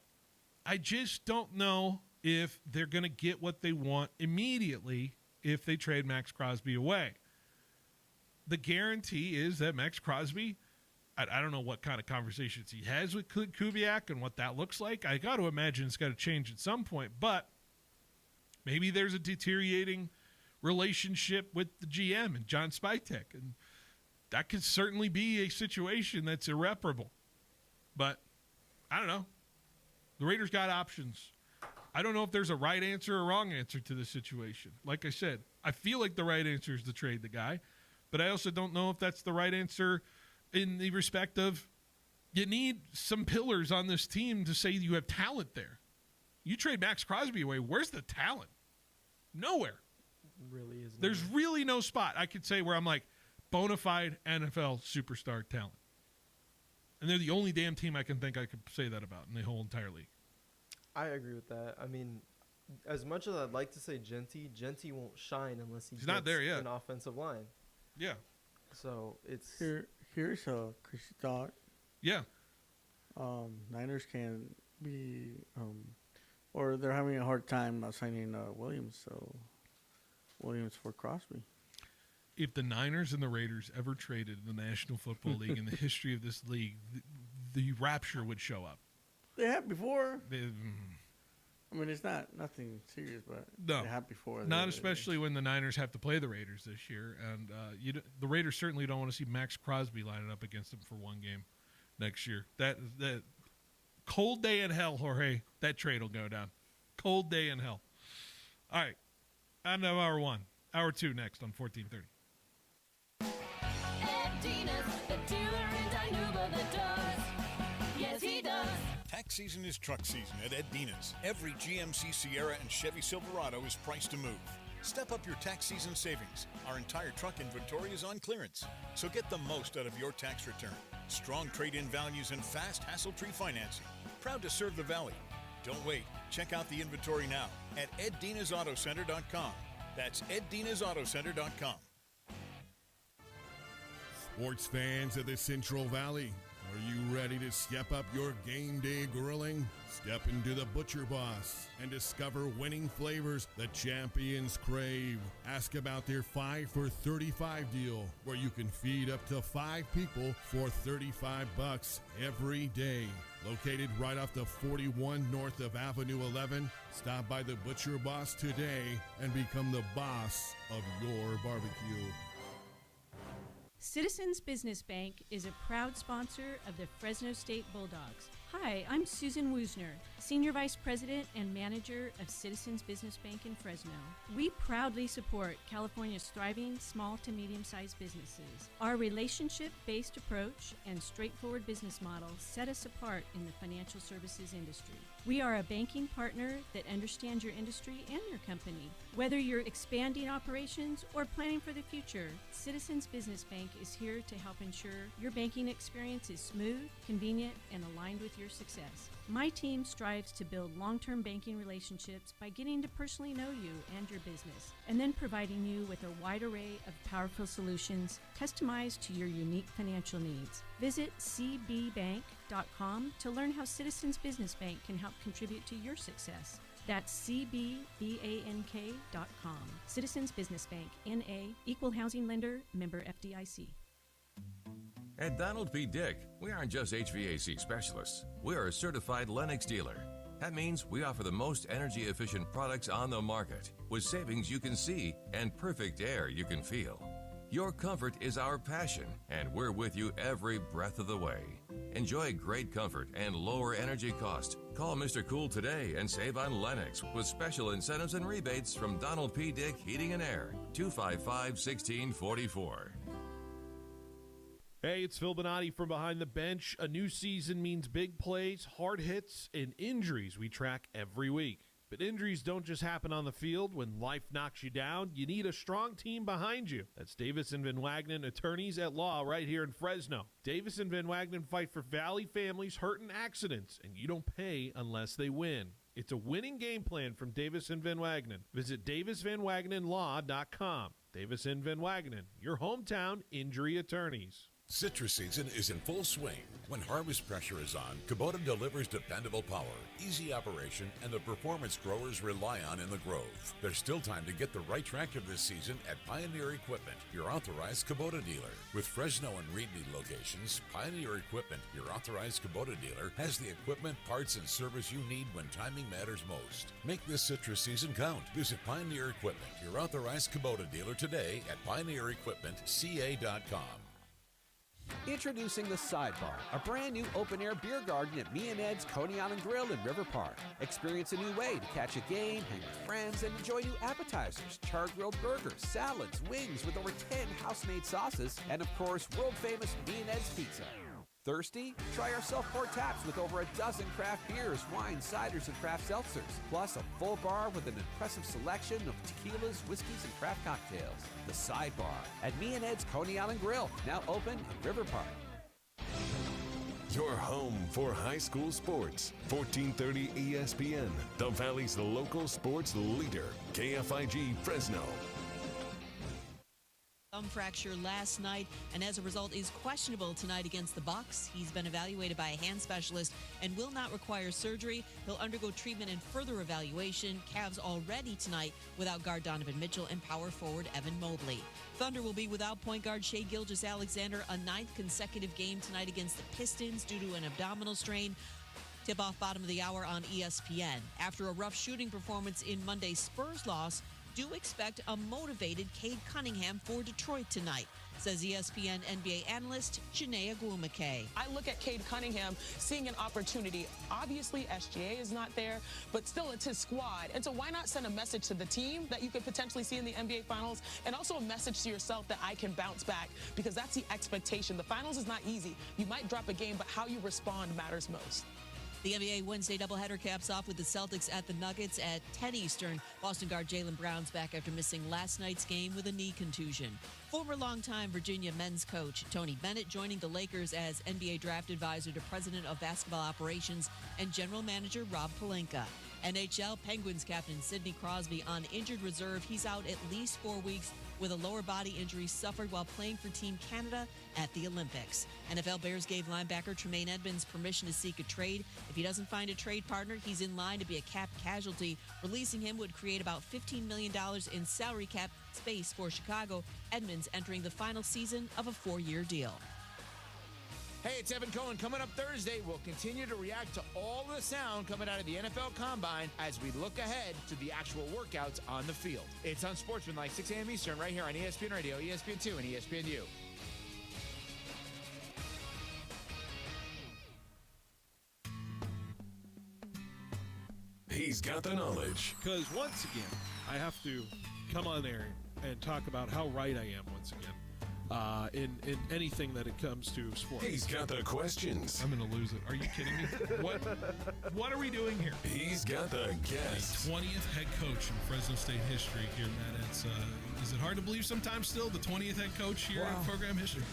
I just don't know if they're going to get what they want immediately if they trade Max Crosby away. The guarantee is that Max Crosby, I don't know what kind of conversations he has with Kubiak and what that looks like. I got to imagine it's got to change at some point, but maybe there's a deteriorating relationship with the GM and John Spytek, and that could certainly be a situation that's irreparable. But I don't know. The Raiders got options. I don't know if there's a right answer or wrong answer to this situation. Like I said, I feel like the right answer is to trade the guy, but I also don't know if that's the right answer in the respect of you need some pillars on this team to say you have talent there. You trade Max Crosby away, where's the talent? Nowhere. Really isn't. There's really no spot I could say where I'm like bona fide NFL superstar talent. And they're the only damn team I can think I could say that about in the whole entire league. I agree with that. I mean, as much as I'd like to say Genty won't shine unless he's not there yet. An offensive line. Yeah. So it's here's a crazy thought. Yeah. Niners can be, or they're having a hard time signing Williams. So Williams for Crosby. If the Niners and the Raiders ever traded in the National Football League in the history of this league, the rapture would show up. They have before. I mean, it's nothing serious, but no, they have before. Not especially when the Niners have to play the Raiders this year, and the Raiders certainly don't want to see Max Crosby lining up against them for one game next year. That cold day in hell, Jorge. That trade will go down. Cold day in hell. All right, on to hour one. Hour two next on 1430. Tax season is truck season at Ed Dina's. Every GMC Sierra and Chevy Silverado is priced to move. Step up your tax season savings. Our entire truck inventory is on clearance. So get the most out of your tax return. Strong trade-in values and fast, hassle-free financing. Proud to serve the Valley. Don't wait. Check out the inventory now at EdDinasAutoCenter.com. That's EdDinasAutoCenter.com. Sports fans of the Central Valley, are you ready to step up your game day grilling? Step into the Butcher Boss and discover winning flavors the champions crave. Ask about their 5 for $35 deal, where you can feed up to 5 people for $35 every day. Located right off the 41 north of Avenue 11, stop by the Butcher Boss today and become the boss of your barbecue. Citizens Business Bank is a proud sponsor of the Fresno State Bulldogs. Hi, I'm Susan Woosner, Senior Vice President and Manager of Citizens Business Bank in Fresno. We proudly support California's thriving small to medium-sized businesses. Our relationship-based approach and straightforward business model set us apart in the financial services industry. We are a banking partner that understands your industry and your company. Whether you're expanding operations or planning for the future, Citizens Business Bank is here to help ensure your banking experience is smooth, convenient, and aligned with your success. My team strives to build long-term banking relationships by getting to personally know you and your business, and then providing you with a wide array of powerful solutions customized to your unique financial needs. Visit cbbank.com to learn how Citizens Business Bank can help contribute to your success. That's cbbank.com. Citizens Business Bank, N.A., Equal Housing Lender, member FDIC. At Donald P. Dick, we aren't just HVAC specialists. We are a certified Lennox dealer. That means we offer the most energy-efficient products on the market, with savings you can see and perfect air you can feel. Your comfort is our passion, and we're with you every breath of the way. Enjoy great comfort and lower energy cost. Call Mr. Cool today and save on Lennox with special incentives and rebates from Donald P. Dick Heating and Air, 255-1644. Hey, it's Phil Bonatti from Behind the Bench. A new season means big plays, hard hits, and injuries we track every week. But injuries don't just happen on the field. When life knocks you down, you need a strong team behind you. That's Davis & Van Wagenen, attorneys at law right here in Fresno. Davis & Van Wagenen fight for Valley families hurt in accidents, and you don't pay unless they win. It's a winning game plan from Davis & Van Wagenen. Visit davisvanwagenenlaw.com. Davis & Van Wagenen, your hometown injury attorneys. Citrus season is in full swing. When harvest pressure is on, Kubota delivers dependable power, easy operation, and the performance growers rely on in the grove. There's still time to get the right tractor this season at Pioneer Equipment, your authorized Kubota dealer. With Fresno and Reedley locations, Pioneer Equipment, your authorized Kubota dealer, has the equipment, parts, and service you need when timing matters most. Make this citrus season count. Visit Pioneer Equipment, your authorized Kubota dealer today at pioneerequipmentca.com. Introducing The Sidebar, a brand new open-air beer garden at Me and Ed's Coney Island Grill in River Park. Experience a new way to catch a game, hang with friends, and enjoy new appetizers, char-grilled burgers, salads, wings with over 10 house-made sauces, and of course, world-famous Me and Ed's pizza. Thirsty? Try our self-poured taps with over a dozen craft beers, wines, ciders, and craft seltzers. Plus a full bar with an impressive selection of tequilas, whiskeys, and craft cocktails. The Sidebar at Me and Ed's Coney Island Grill, now open in River Park. Your home for high school sports. 1430 ESPN, the Valley's local sports leader. KFIG Fresno. Thumb fracture last night, and as a result is questionable tonight against the Bucks. He's been evaluated by a hand specialist and will not require surgery. He'll undergo treatment and further evaluation. Cavs already tonight without guard Donovan Mitchell and power forward Evan Mobley. Thunder will be without point guard Shai Gilgeous-Alexander, a ninth consecutive game tonight against the Pistons due to an abdominal strain. Tip-off bottom of the hour on ESPN. After a rough shooting performance in Monday's Spurs loss, do expect a motivated Cade Cunningham for Detroit tonight, says ESPN NBA analyst Janae Aguamake. I look at Cade Cunningham seeing an opportunity. Obviously, SGA is not there, but still it's his squad. And so why not send a message to the team that you could potentially see in the NBA Finals, and also a message to yourself that I can bounce back, because that's the expectation. The Finals is not easy. You might drop a game, but how you respond matters most. The NBA Wednesday doubleheader caps off with the Celtics at the Nuggets at 10 Eastern. Boston guard Jaylen Brown's back after missing last night's game with a knee contusion. Former longtime Virginia men's coach Tony Bennett joining the Lakers as NBA draft advisor to President of Basketball Operations and General Manager Rob Pelinka. NHL Penguins captain Sidney Crosby on injured reserve. He's out at least 4 weeks with a lower body injury suffered while playing for Team Canada at the Olympics. NFL Bears gave linebacker Tremaine Edmonds permission to seek a trade. If he doesn't find a trade partner, he's in line to be a cap casualty. Releasing him would create about $15 million in salary cap space for Chicago. Edmonds entering the final season of a 4-year deal. Hey, it's Evan Cohen. Coming up Thursday, we'll continue to react to all the sound coming out of the NFL Combine as we look ahead to the actual workouts on the field. It's Unsportsmanlike, 6 a.m. Eastern, right here on ESPN Radio, ESPN2, and ESPNU. He's got the knowledge. Because once again, I have to come on there and talk about how right I am once again. in anything that it comes to sports. He's got the questions. I'm going to lose it. Are you kidding me? What are we doing here? He's got the guests. 20th head coach in Fresno State history here, Matt. Is it hard to believe sometimes still the 20th head coach here in program history?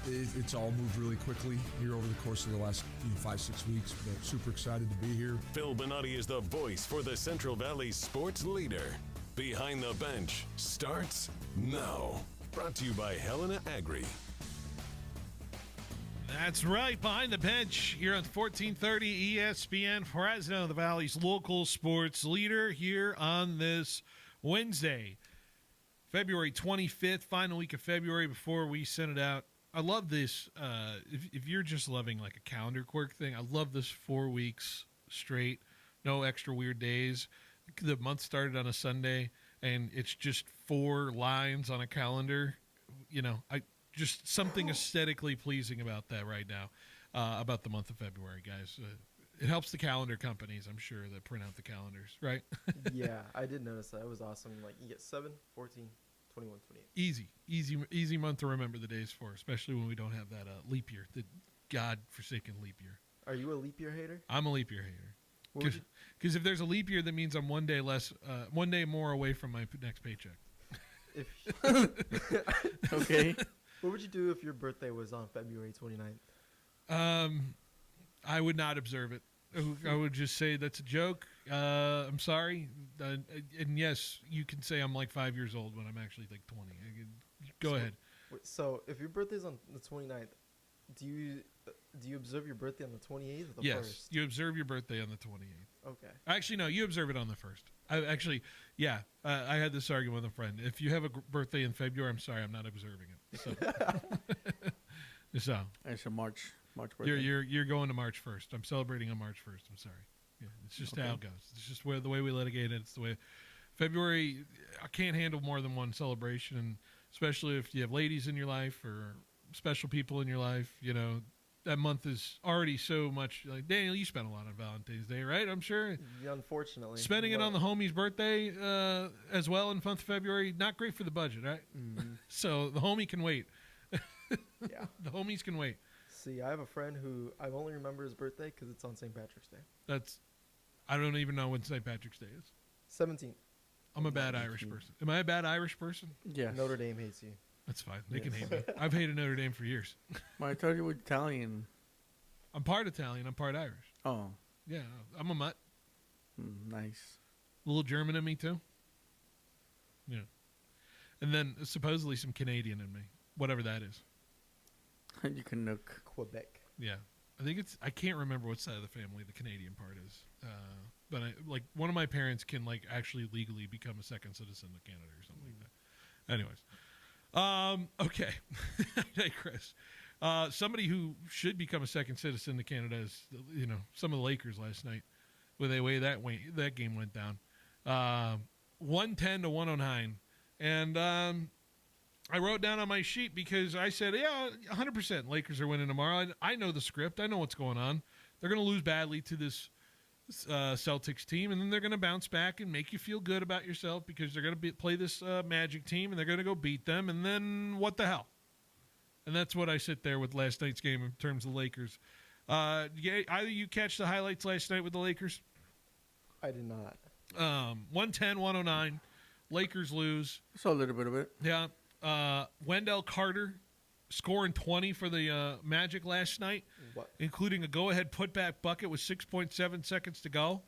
It's all moved really quickly here over the course of the last 5-6 weeks. But super excited to be here. Phil Bonatti is the voice for the Central Valley sports leader. Behind the Bench starts now. Brought to you by Helena Agri. That's right. Behind the Bench here on 1430 ESPN Fresno, the Valley's local sports leader, here on this Wednesday, February 25th, final week of February before we send it out. I love this. If you're just loving like a calendar quirk thing, I love this 4 weeks straight, no extra weird days. The month started on a Sunday, and it's just 4 lines on a calendar. Just something aesthetically pleasing about that right now, about the month of February, guys. It helps the calendar companies, I'm sure, that print out the calendars, right? Yeah, I did notice that. It was awesome. Like, you get 7, 14, 21, 28. Easy month to remember the days for, especially when we don't have that leap year, the God-forsaken leap year. Are you a leap year hater? I'm a leap year hater. Because if there's a leap year, that means I'm one day more away from my next paycheck. Okay. What would you do if your birthday was on February 29th? I would not observe it. I would just say that's a joke. I'm sorry. And yes, you can say I'm like 5 years old when I'm actually like 20. Go ahead. So if your birthday's on the 29th, do you observe your birthday on the 28th or the 1st? Yes, you observe your birthday on the 28th. Okay. Actually, no, you observe it on the 1st. I had this argument with a friend. If you have a birthday in February, I'm sorry, I'm not observing it. So it's a March birthday. You're going to March 1st. I'm celebrating on March 1st. I'm sorry. Yeah, it's just how it goes. It's just the way we litigate it. It's the way. February, I can't handle more than one celebration, and especially if you have ladies in your life or special people in your life. That month is already so much. Like, Daniel, you spent a lot on Valentine's Day, right? I'm sure. Yeah, unfortunately. Spending it on the homie's birthday as well in the month of February, not great for the budget, right? Mm-hmm. So the homie can wait. Yeah. The homies can wait. See, I have a friend who I only remember his birthday because it's on St. Patrick's Day. I don't even know when St. Patrick's Day is. 17th. I'm a bad Irish person. Am I a bad Irish person? Yes. Notre Dame hates you. That's fine. They can hate me. I've hated Notre Dame for years. Well, I told you we're Italian. I'm part Italian. I'm part Irish. Oh. Yeah, I'm a mutt. Nice. A little German in me, too. Yeah. And then supposedly some Canadian in me, whatever that is. You can look. Quebec. Yeah. I can't remember what side of the family the Canadian part is. But one of my parents can actually legally become a second citizen of Canada or something like that. Anyways. Okay. I digress. Somebody who should become a second citizen of Canada is, some of the Lakers last night, with the way that game went down. 110 to 109. And I wrote down on my sheet because I said, 100% Lakers are winning tomorrow. I know the script. I know what's going on. They're going to lose badly to this Celtics team, and then they're going to bounce back and make you feel good about yourself because they're going to play this Magic team, and they're going to go beat them, and then what the hell? And that's what I sit there with last night's game in terms of Lakers. Either you catch the highlights last night with the Lakers? I did not. 110, 109. Lakers lose. Saw a little bit of it. Yeah. Wendell Carter scoring 20 for the Magic last night, including a go-ahead putback bucket with 6.7 seconds to go.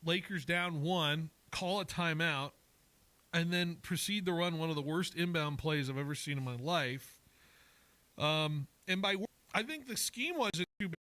Lakers down 1, call a timeout, and then proceed to run one of the worst inbound plays I've ever seen in my life. And I think the scheme wasn't too bad.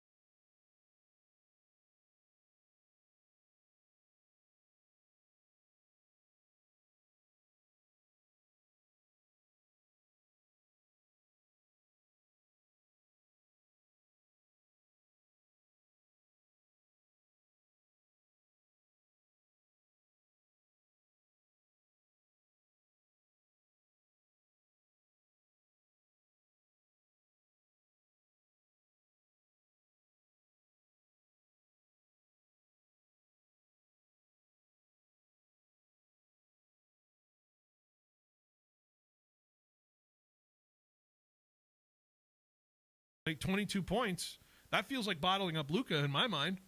Like 22 points. That feels like bottling up Luka in my mind.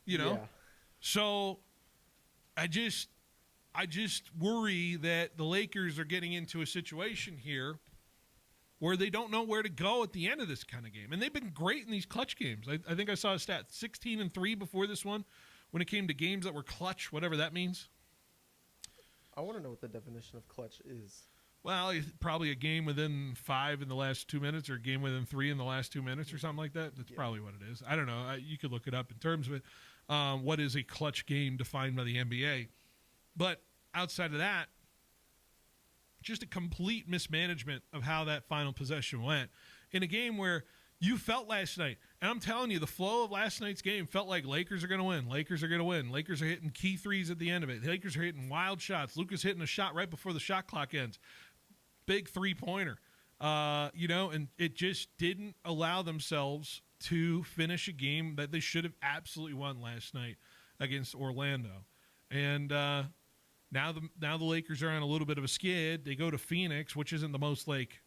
You know? Yeah. So I just worry that the Lakers are getting into a situation here where they don't know where to go at the end of this kind of game. And they've been great in these clutch games. I think I saw a stat, 16-3 before this one when it came to games that were clutch, whatever that means. I want to know what the definition of clutch is. Well, probably a game within 5 in the last 2 minutes or a game within 3 in the last 2 minutes or something like that. That's probably what it is. I don't know. You could look it up in terms of it. What is a clutch game defined by the NBA. But outside of that, just a complete mismanagement of how that final possession went in a game where you felt last night, and I'm telling you, the flow of last night's game felt like Lakers are going to win. Lakers are going to win. Lakers are hitting key threes at the end of it. The Lakers are hitting wild shots. Luka's hitting a shot right before the shot clock ends. Big three-pointer. And it just didn't allow themselves to finish a game that they should have absolutely won last night against Orlando. And now the Lakers are on a little bit of a skid. They go to Phoenix, which isn't the most locked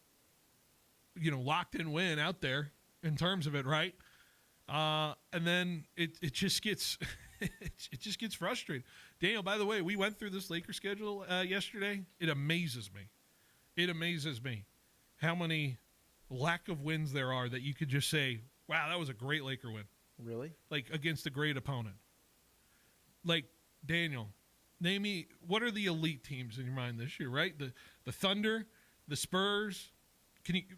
in win out there in terms of it, right? And then it just gets it just gets frustrating. Daniel, by the way, we went through this Lakers schedule yesterday. It amazes me. It amazes me how many lack of wins there are that you could just say, wow, that was a great Laker win. Really? Like against a great opponent. Like, Daniel, name me, what are the elite teams in your mind this year, right? The Thunder, the Spurs.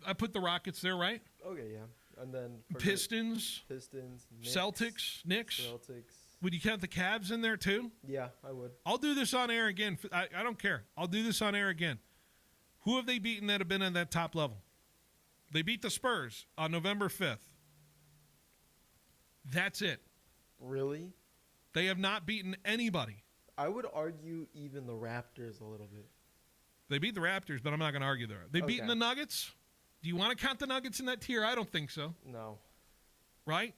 I put the Rockets there, right? Okay, yeah. And then Pistons, Knicks, Celtics, Knicks. Celtics. Would you count the Cavs in there too? Yeah, I would. I'll do this on air again. I don't care. I'll do this on air again. Who have they beaten that have been at that top level? They beat the Spurs on November 5th. That's it. Really? They have not beaten anybody. I would argue even the Raptors a little bit. They beat the Raptors, but I'm not going to argue there. They beaten the Nuggets? Do you want to count the Nuggets in that tier? I don't think so. No. Right?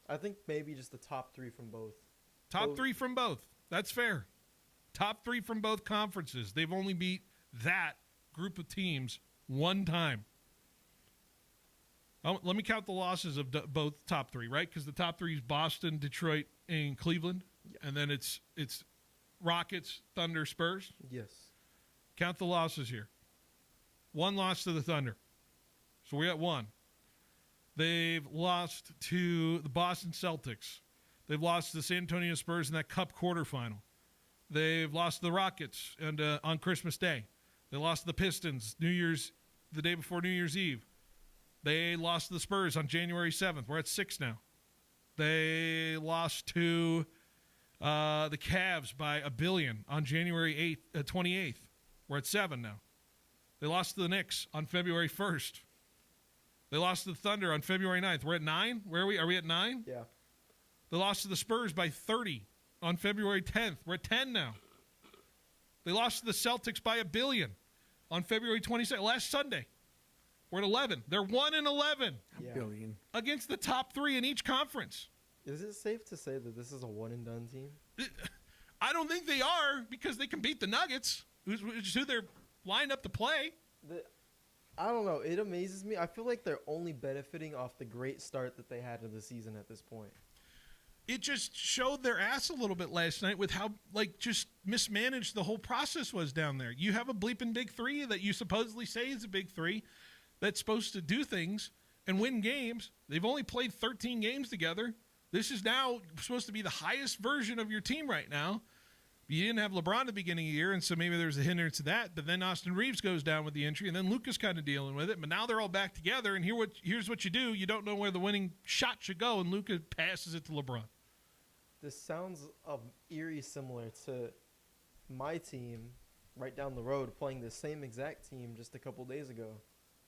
I think maybe just the top 3 from both. Top 3 from both. That's fair. Top 3 from both conferences. They've only beat that group of teams one time. Let me count the losses of both top 3, right? Because the top 3 is Boston, Detroit, and Cleveland. Yeah. And then it's Rockets, Thunder, Spurs. Yes. Count the losses here. 1 loss to the Thunder. So we're at 1. They've lost to the Boston Celtics. They've lost to the San Antonio Spurs in that Cup quarterfinal. They've lost to the Rockets on Christmas Day. They lost to the Pistons the day before New Year's Eve. They lost to the Spurs on January 7th. We're at 6 now. They lost to the Cavs by $1 billion on January 28th. We're at 7 now. They lost to the Knicks on February 1st. They lost to the Thunder on February 9th. We're at 9? Where are we? Are we at 9? Yeah. They lost to the Spurs by 30 on February 10th. We're at 10 now. They lost to the Celtics by $1 billion on February 22nd, last Sunday. We're at 11. They're 1-11 billion against the top 3 in each conference. Is it safe to say that this is a one-and-done team? I don't think they are because they can beat the Nuggets, which is who they're lined up to play. I don't know. It amazes me. I feel like they're only benefiting off the great start that they had in the season at this point. It just showed their ass a little bit last night with how, just mismanaged the whole process was down there. You have a bleeping big 3 that you supposedly say is a big 3 that's supposed to do things and win games. They've only played 13 games together. This is now supposed to be the highest version of your team right now. You didn't have LeBron at the beginning of the year, and so maybe there's a hindrance to that. But then Austin Reeves goes down with the injury, and then Luka's kind of dealing with it. But now they're all back together, and here's what you do. You don't know where the winning shot should go, and Luka passes it to LeBron. This sounds eerie similar to my team right down the road playing the same exact team just a couple days ago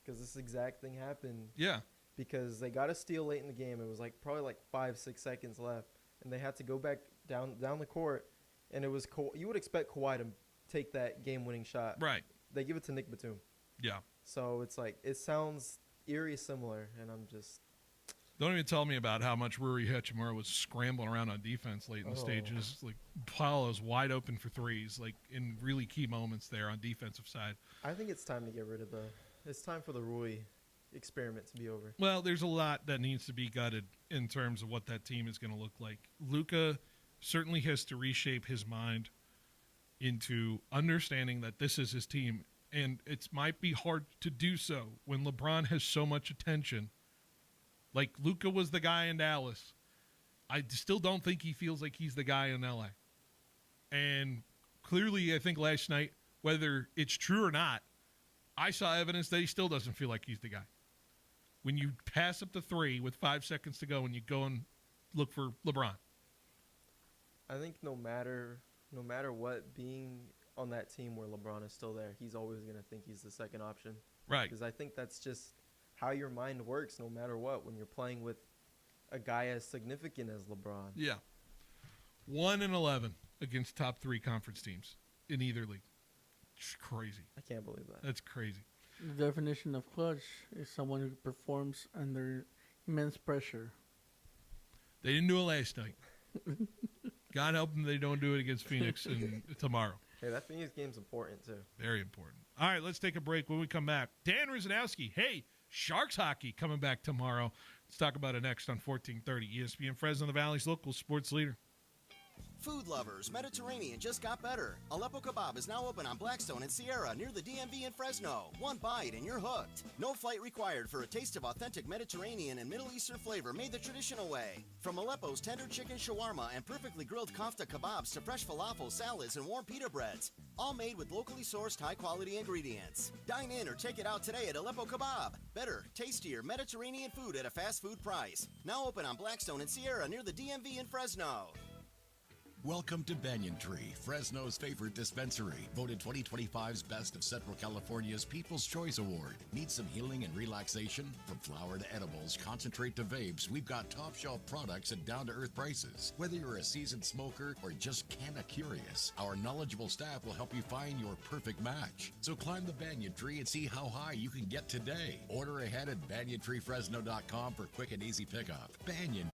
because this exact thing happened. Yeah. Because they got a steal late in the game. It was probably 5-6 seconds left, and they had to go back down the court. And it was you would expect Kawhi to take that game-winning shot. Right. They give it to Nick Batum. Yeah. So it's it sounds eerie similar, and I'm just... Don't even tell me about how much Rui Hachimura was scrambling around on defense late in the stages. Paolo's wide open for threes, in really key moments there on defensive side. I think it's time to get rid of it's time for the Rui. experiment to be over. Well, there's a lot that needs to be gutted in terms of what that team is going to look like. Luka certainly has to reshape his mind into understanding that this is his team, and it might be hard to do so when LeBron has so much attention. Like, Luka was the guy in Dallas. I still don't think he feels like he's the guy in LA. And clearly, I think last night, whether it's true or not, I saw evidence that he still doesn't feel like he's the guy. When you pass up the three with 5 seconds to go and you go and look for LeBron. I think no matter what, being on that team where LeBron is still there, he's always going to think he's the second option. Right. Because I think that's just how your mind works no matter what when you're playing with a guy as significant as LeBron. Yeah. 1-11 against top 3 conference teams in either league. It's crazy. I can't believe that. That's crazy. The definition of clutch is someone who performs under immense pressure. They didn't do it last night. God help them they don't do it against Phoenix tomorrow. Hey, that Phoenix game's important, too. Very important. All right, let's take a break. When we come back, Dan Rizanowski, hey, Sharks hockey coming back tomorrow. Let's talk about it next on 1430 ESPN Fresno, the Valley's local sports leader. Food lovers, Mediterranean just got better. Aleppo Kebab is now open on Blackstone and Sierra near the DMV in Fresno. One bite and you're hooked. No flight required for a taste of authentic Mediterranean and Middle Eastern flavor made the traditional way. From Aleppo's tender chicken shawarma and perfectly grilled kofta kebabs to fresh falafel, salads, and warm pita breads. All made with locally sourced high-quality ingredients. Dine in or take it out today at Aleppo Kebab. Better, tastier Mediterranean food at a fast food price. Now open on Blackstone and Sierra near the DMV in Fresno. Welcome to Banyan Tree, Fresno's favorite dispensary. Voted 2025's Best of Central California's People's Choice Award. Need some healing and relaxation? From flower to edibles, concentrate to vapes, we've got top shelf products at down-to-earth prices. Whether you're a seasoned smoker or just kinda curious, our knowledgeable staff will help you find your perfect match. So climb the Banyan Tree and see how high you can get today. Order ahead at banyantreefresno.com for quick and easy pickup. Banyan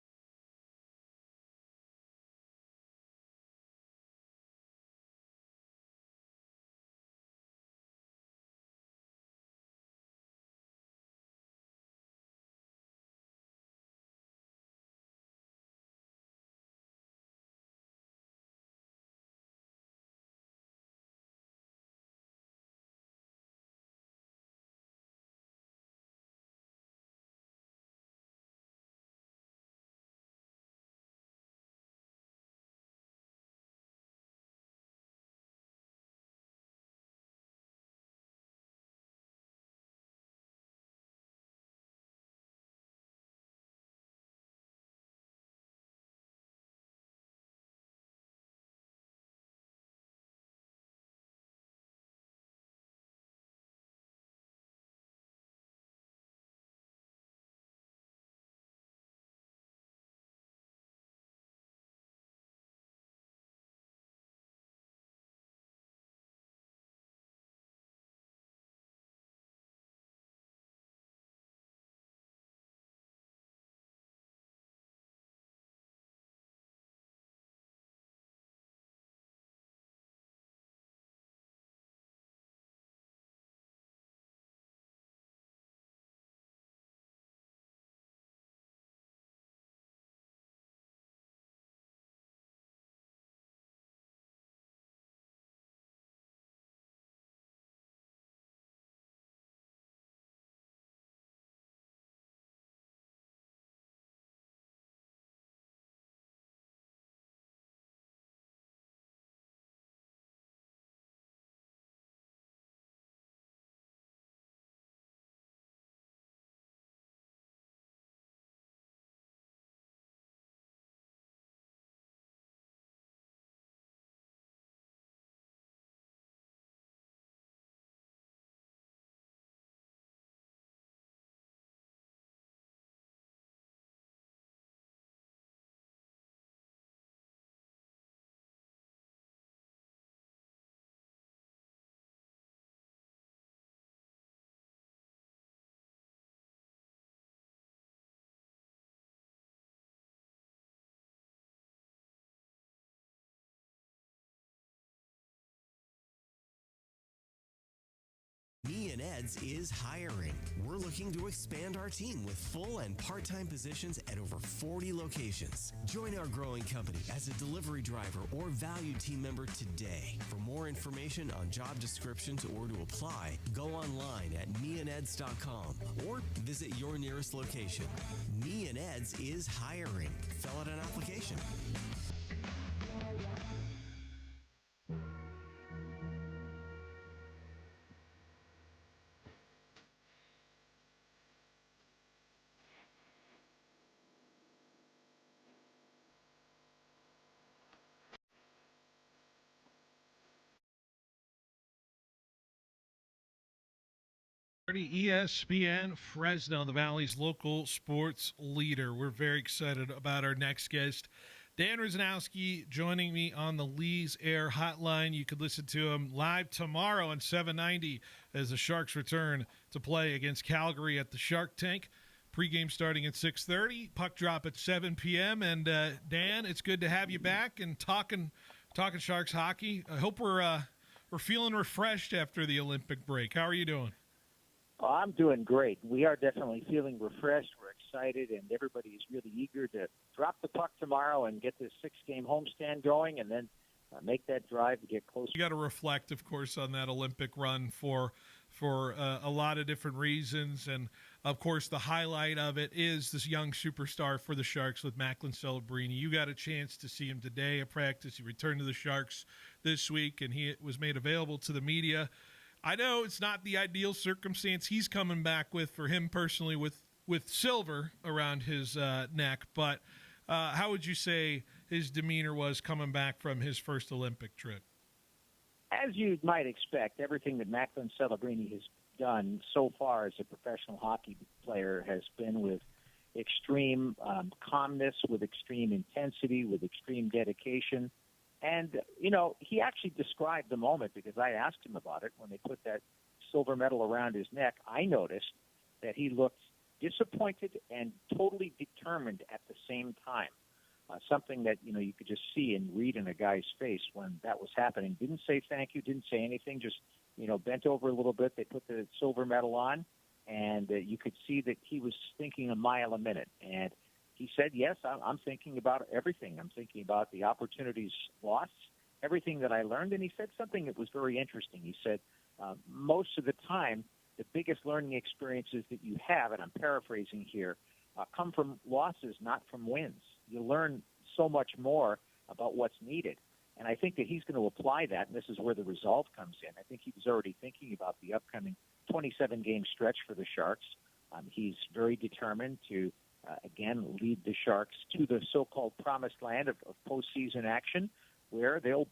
Me and Ed's is hiring. We're looking to expand our team with full and part-time positions at over 40 locations. Join our growing company as a delivery driver or valued team member today. For more information on job descriptions or to apply, go online at meandeds.com or visit your nearest location. Me and Ed's is hiring. Fill out an application. ESPN Fresno, the Valley's local sports leader. We're very excited about our next guest, Dan Rusanowsky, joining me on the Lee's Air Hotline. You could listen to him live tomorrow on 790 as the Sharks return to play against Calgary at the Shark Tank. Pregame starting at 6:30, puck drop at 7 p.m. And Dan, it's good to have you back and talking Sharks hockey. I hope we're feeling refreshed after the Olympic break. How are you doing? Oh, I'm doing great. We are definitely feeling refreshed. We're excited, and everybody is really eager to drop the puck tomorrow and get this 6-game homestand going, and then make that drive to get closer. You got to reflect, of course, on that Olympic run for a lot of different reasons, and of course, the highlight of it is this young superstar for the Sharks with Macklin Celebrini. You got a chance to see him today at practice. He returned to the Sharks this week, and he was made available to the media. I know it's not the ideal circumstance he's coming back with for him personally with silver around his neck, but how would you say his demeanor was coming back from his first Olympic trip? As you might expect, everything that Macklin Celebrini has done so far as a professional hockey player has been with extreme calmness, with extreme intensity, with extreme dedication. And, he actually described the moment because I asked him about it when they put that silver medal around his neck. I noticed that he looked disappointed and totally determined at the same time. Something that, you could just see and read in a guy's face when that was happening. Didn't say thank you, didn't say anything, just, bent over a little bit. They put the silver medal on, and you could see that he was thinking a mile a minute. And he said, yes, I'm thinking about everything. I'm thinking about the opportunities lost, everything that I learned. And he said something that was very interesting. He said, most of the time, the biggest learning experiences that you have, and I'm paraphrasing here, come from losses, not from wins. You learn so much more about what's needed. And I think that he's going to apply that, and this is where the resolve comes in. I think he was already thinking about the upcoming 27-game stretch for the Sharks. He's very determined to again, lead the Sharks to the so-called promised land of postseason action, where they'll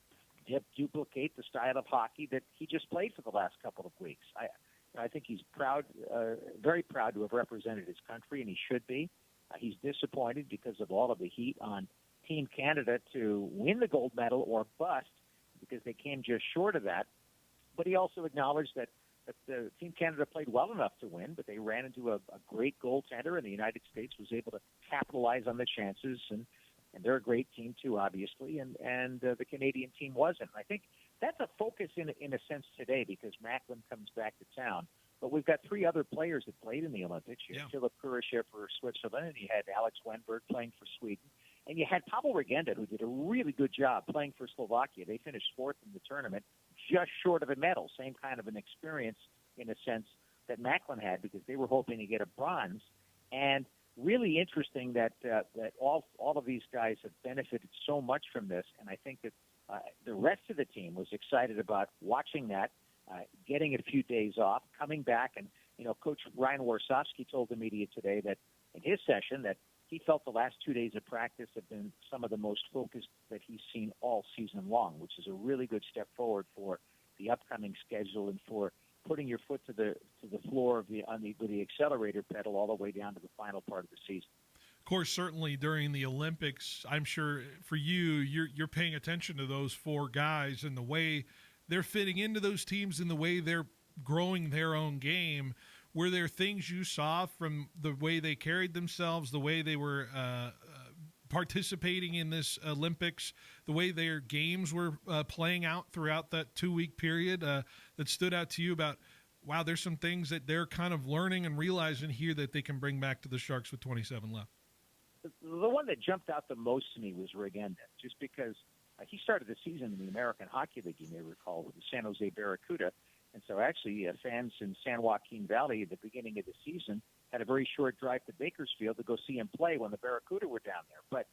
duplicate the style of hockey that he just played for the last couple of weeks. I think he's proud, very proud to have represented his country, and he should be. He's disappointed because of all of the heat on Team Canada to win the gold medal or bust, because they came just short of that. But he also acknowledged that the Team Canada played well enough to win, but they ran into a great goaltender, and the United States was able to capitalize on the chances, and they're a great team too, obviously, and the Canadian team wasn't. I think that's a focus in a sense today because Macklin comes back to town. But we've got three other players that played in the Olympics. You had Philip Kurashev for Switzerland, and you had Alex Wenberg playing for Sweden. And you had Pavel Regenda, who did a really good job playing for Slovakia. They finished fourth in the tournament, just short of a medal. Same kind of an experience, in a sense, that Macklin had because they were hoping to get a bronze. And really interesting that all of these guys have benefited so much from this. And I think that the rest of the team was excited about watching that, getting a few days off, coming back. And, Coach Ryan Warsofsky told the media today that in his session that he felt the last 2 days of practice have been some of the most focused that he's seen all season long, which is a really good step forward for the upcoming schedule and for putting your foot to the floor with the accelerator pedal all the way down to the final part of the season. Of course, certainly during the Olympics, I'm sure for you're paying attention to those four guys and the way they're fitting into those teams and the way they're growing their own game. Were there things you saw from the way they carried themselves, the way they were participating in this Olympics, the way their games were playing out throughout that 2-week period that stood out to you about wow, there's some things that they're kind of learning and realizing here that they can bring back to the Sharks with 27 left. The one that jumped out the most to me was Regenda, just because he started the season in the American Hockey League, you may recall, with the San Jose Barracuda. And so actually fans in San Joaquin Valley at the beginning of the season had a very short drive to Bakersfield to go see him play when the Barracuda were down there. But,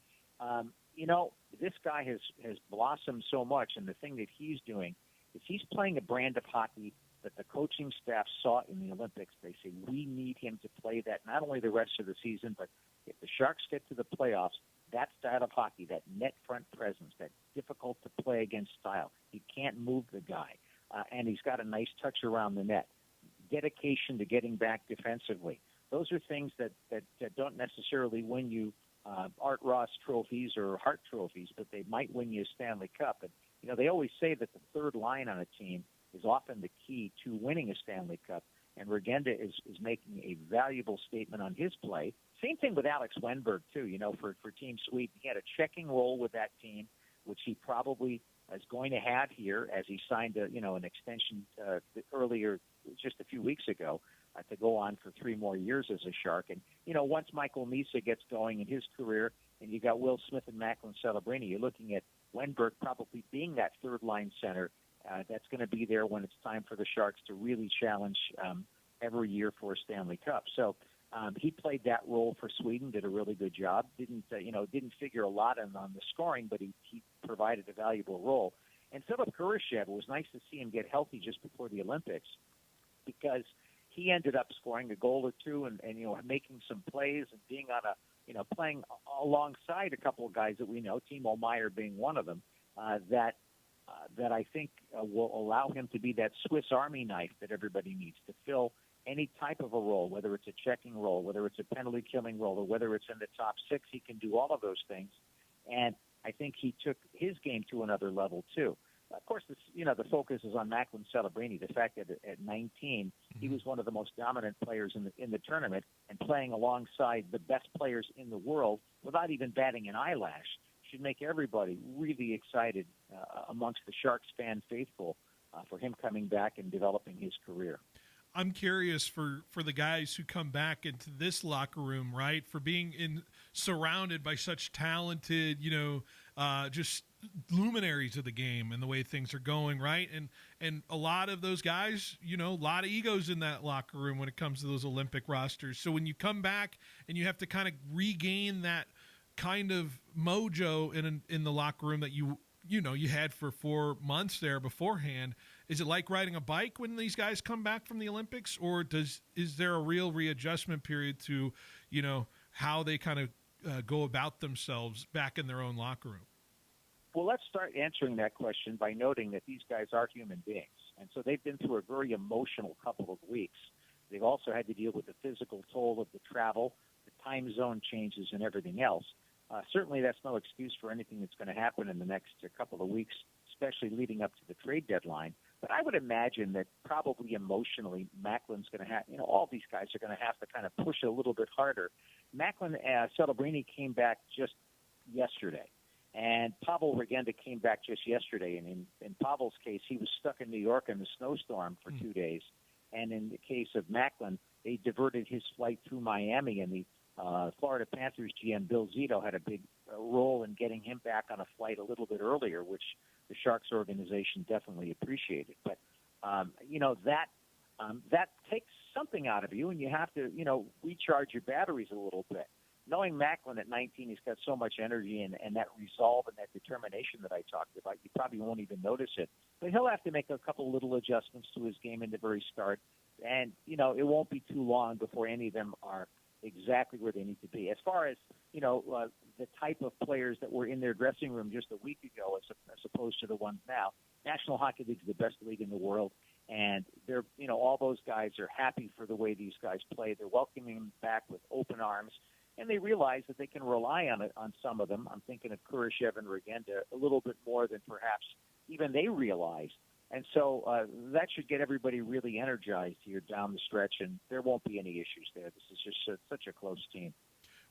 this guy has blossomed so much, and the thing that he's doing is he's playing a brand of hockey that the coaching staff saw in the Olympics. They say, we need him to play that not only the rest of the season, but if the Sharks get to the playoffs, that style of hockey, that net front presence, that difficult to play against style, you can't move the guy. And he's got a nice touch around the net. Dedication to getting back defensively. Those are things that don't necessarily win you Art Ross trophies or Hart trophies, but they might win you a Stanley Cup. And, they always say that the third line on a team is often the key to winning a Stanley Cup. And Regenda is making a valuable statement on his play. Same thing with Alex Wenberg, too, for Team Sweden. He had a checking role with that team, which he probably is going to have here as he signed an extension earlier, just a few weeks ago, to go on for 3 more years as a Shark. And, once Michael Misa gets going in his career and you got Will Smith and Macklin Celebrini, you're looking at Wenberg probably being that third-line center that's going to be there when it's time for the Sharks to really challenge every year for a Stanley Cup. So he played that role for Sweden, did a really good job. Didn't figure a lot on the scoring, but he provided a valuable role. And Philip Kurashev, it was nice to see him get healthy just before the Olympics, because he ended up scoring a goal or two and making some plays and being on playing alongside a couple of guys that we know, Timo Meier being one of them, that I think will allow him to be that Swiss Army knife that everybody needs to fill any type of a role, whether it's a checking role, whether it's a penalty killing role, or whether it's in the top 6. He can do all of those things. And I think he took his game to another level, too. Of course, the focus is on Macklin Celebrini. The fact that at 19, he was one of the most dominant players in the tournament and playing alongside the best players in the world without even batting an eyelash should make everybody really excited amongst the Sharks fan faithful for him coming back and developing his career. I'm curious for the guys who come back into this locker room, right, for being surrounded by such talented, just luminaries of the game and the way things are going, right? And a lot of those guys, a lot of egos in that locker room when it comes to those Olympic rosters. So when you come back and you have to kind of regain that kind of mojo in the locker room that you had for 4 months there beforehand, is it like riding a bike when these guys come back from the Olympics, or is there a real readjustment period to, how they kind of go about themselves back in their own locker room? Well, let's start answering that question by noting that these guys are human beings. And so they've been through a very emotional couple of weeks. They've also had to deal with the physical toll of the travel, the time zone changes, and everything else. Certainly that's no excuse for anything that's going to happen in the next couple of weeks, especially leading up to the trade deadline. But I would imagine that probably emotionally, Macklin's going to have, all these guys are going to have to kind of push a little bit harder. Macklin Celebrini came back just yesterday. And Pavel Regenda came back just yesterday. And in Pavel's case, he was stuck in New York in the snowstorm for 2 days. And in the case of Macklin, they diverted his flight through Miami. And the Florida Panthers GM Bill Zito had a big role in getting him back on a flight a little bit earlier, which the Sharks organization definitely appreciated. But, that takes something out of you, and you have to, recharge your batteries a little bit. Knowing Macklin at 19, he's got so much energy and that resolve and that determination that I talked about, you probably won't even notice it. But he'll have to make a couple little adjustments to his game in the very start. And, it won't be too long before any of them are exactly where they need to be. As far as, the type of players that were in their dressing room just a week ago as opposed to the ones now, National Hockey League is the best league in the world. And they're, all those guys are happy for the way these guys play. They're welcoming them back with open arms. And they realize that they can rely on some of them. I'm thinking of Kurashev and Regenda a little bit more than perhaps even they realized. And so that should get everybody really energized here down the stretch, and there won't be any issues there. This is just such a close team.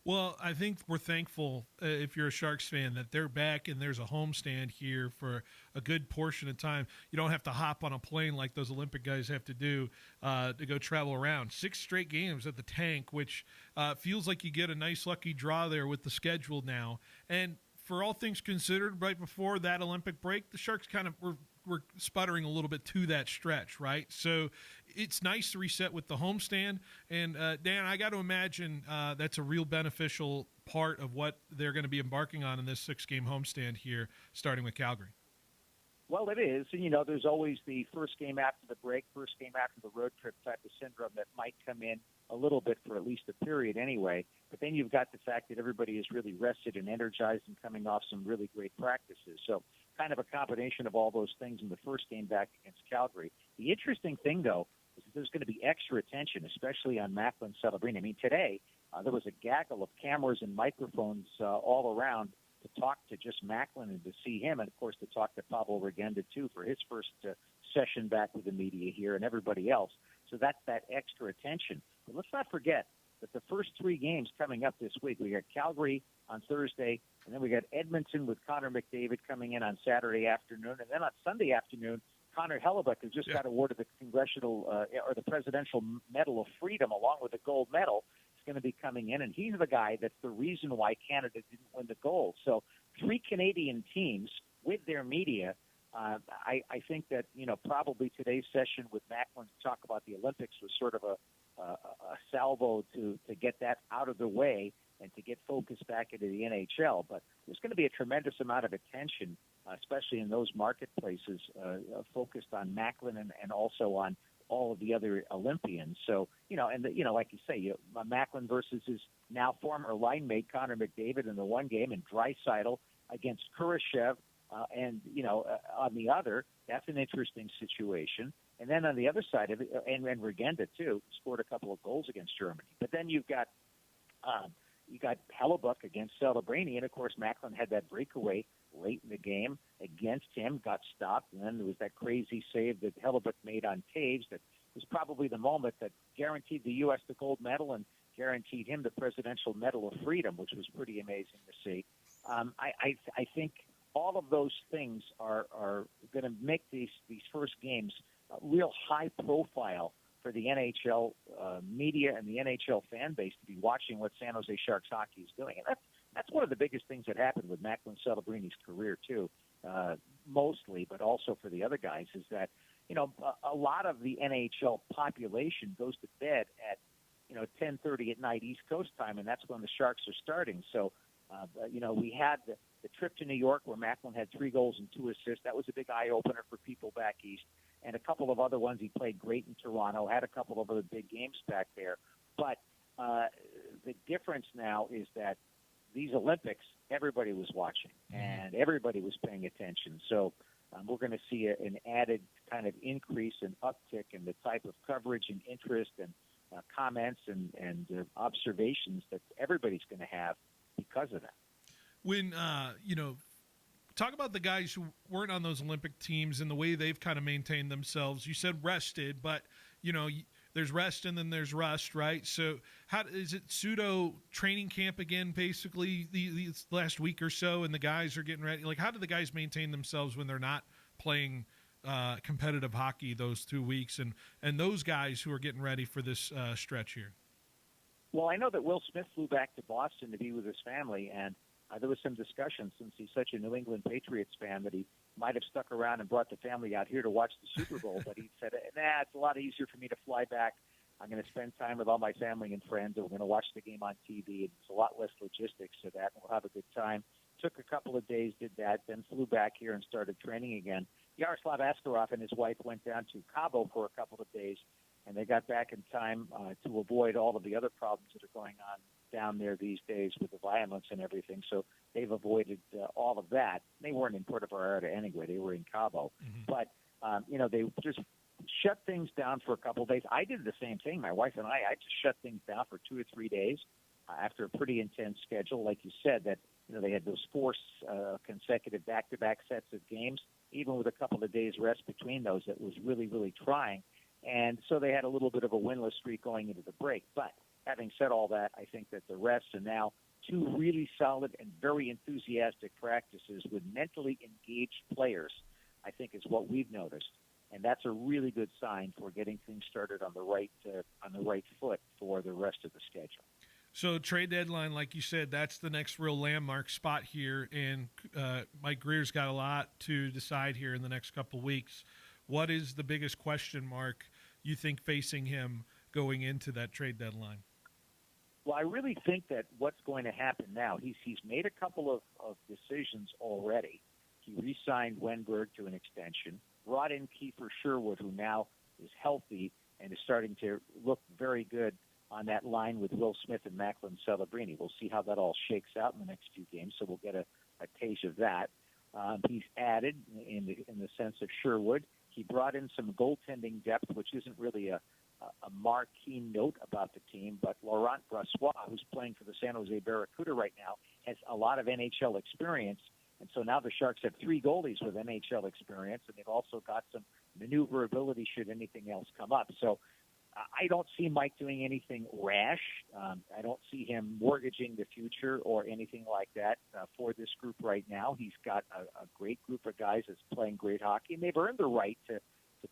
Well, I think we're thankful, if you're a Sharks fan, that they're back and there's a homestand here for a good portion of time. You don't have to hop on a plane like those Olympic guys have to do to go travel around. 6 straight games at the Tank, which feels like you get a nice lucky draw there with the schedule now. And for all things considered, right before that Olympic break, the Sharks kind of were sputtering a little bit to that stretch, right? So it's nice to reset with the homestand. And, Dan, I got to imagine that's a real beneficial part of what they're going to be embarking on in this 6-game homestand here, starting with Calgary. Well, it is. And, there's always the first game after the break, first game after the road trip type of syndrome that might come in a little bit for at least a period anyway. But then you've got the fact that everybody is really rested and energized and coming off some really great practices. So kind of a combination of all those things in the first game back against Calgary. The interesting thing, though, is that there's going to be extra attention, especially on Macklin Celebrini. I mean, today there was a gaggle of cameras and microphones all around to talk to just Macklin and to see him, and, of course, to talk to Pablo Regenda, too, for his first session back with the media here and everybody else. So that's that extra attention. But let's not forget that the first 3 games coming up this week, we got Calgary on Thursday, and then we got Edmonton with Connor McDavid coming in on Saturday afternoon, and then on Sunday afternoon, Connor Hellebuyck, who just got awarded the congressional or the Presidential Medal of Freedom along with the gold medal, is going to be coming in, and he's the guy that's the reason why Canada didn't win the gold. So 3 Canadian teams with their media. I think that, probably today's session with Macklin to talk about the Olympics was sort of a salvo to get that out of the way and to get focused back into the NHL. But there's going to be a tremendous amount of attention, especially in those marketplaces, focused on Macklin and also on all of the other Olympians. So, like you say, Macklin versus his now former line mate, Connor McDavid, in the one game, and Draisaitl against Kurashev. On the other, that's an interesting situation. And then on the other side of it, and Regenda, too, scored a couple of goals against Germany. But then you've got Hellebuyck against Celebrini, and, of course, Macklin had that breakaway late in the game against him, got stopped, and then there was that crazy save that Hellebuyck made on Taves that was probably the moment that guaranteed the U.S. the gold medal and guaranteed him the Presidential Medal of Freedom, which was pretty amazing to see. I think all of those things are going to make these first games real high profile for the NHL media and the NHL fan base to be watching what San Jose Sharks hockey is doing. And that's one of the biggest things that happened with Macklin Celebrini's career, too, mostly, but also for the other guys, is that, a lot of the NHL population goes to bed at, 10:30 at night East Coast time, and that's when the Sharks are starting. So, we had the trip to New York where Macklin had 3 goals and 2 assists. That was a big eye-opener for people back east. And a couple of other ones. He played great in Toronto, had a couple of other big games back there. But the difference now is that these Olympics, everybody was watching, and everybody was paying attention. So we're going to see an added kind of increase and uptick in the type of coverage and interest and comments and observations that everybody's going to have because of that. When, talk about the guys who weren't on those Olympic teams and the way they've kind of maintained themselves. You said rested, but, there's rest and then there's rust, right? So how is it pseudo training camp again, basically, these last week or so, and the guys are getting ready? Like, how do the guys maintain themselves when they're not playing competitive hockey those 2 weeks, and those guys who are getting ready for this stretch here? Well, I know that Will Smith flew back to Boston to be with his family, and there was some discussion, since he's such a New England Patriots fan, that he might have stuck around and brought the family out here to watch the Super Bowl. But he said, it's a lot easier for me to fly back. I'm going to spend time with all my family and friends, and we're going to watch the game on TV. And there's a lot less logistics to that, and we'll have a good time. Took a couple of days, did that, then flew back here and started training again. Yaroslav Askarov and his wife went down to Cabo for a couple of days, and they got back in time to avoid all of the other problems that are going on down there these days with the violence and everything. So they've avoided all of that. They weren't in Puerto Vallarta anyway. They were in Cabo. Mm-hmm. But, they just shut things down for a couple of days. I did the same thing. My wife and I just shut things down for 2 or 3 days after a pretty intense schedule. Like you said, that they had those 4 consecutive back-to-back sets of games, even with a couple of days rest between those. It was really, really trying. And so they had a little bit of a winless streak going into the break. But having said all that, I think that the rest are now two really solid and very enthusiastic practices with mentally engaged players, I think is what we've noticed. And that's a really good sign for getting things started on the right foot for the rest of the schedule. So trade deadline, like you said, that's the next real landmark spot here, and Mike Greer's got a lot to decide here in the next couple of weeks. What is the biggest question mark you think facing him going into that trade deadline? Well, I really think that what's going to happen now, he's made a couple of decisions already. He re-signed Wenberg to an extension, brought in Kiefer Sherwood, who now is healthy and is starting to look very good on that line with Will Smith and Macklin Celebrini. We'll see how that all shakes out in the next few games, so we'll get a taste of that. He's added, in the sense of Sherwood, he brought in some goaltending depth, which isn't really a marquee note about the team, but Laurent Brossoit, who's playing for the San Jose Barracuda right now, has a lot of NHL experience. And so now the Sharks have three goalies with NHL experience, and they've also got some maneuverability should anything else come up. So I don't see Mike doing anything rash. I don't see him mortgaging the future or anything like that for this group right now. He's got a great group of guys that's playing great hockey, and they've earned the right to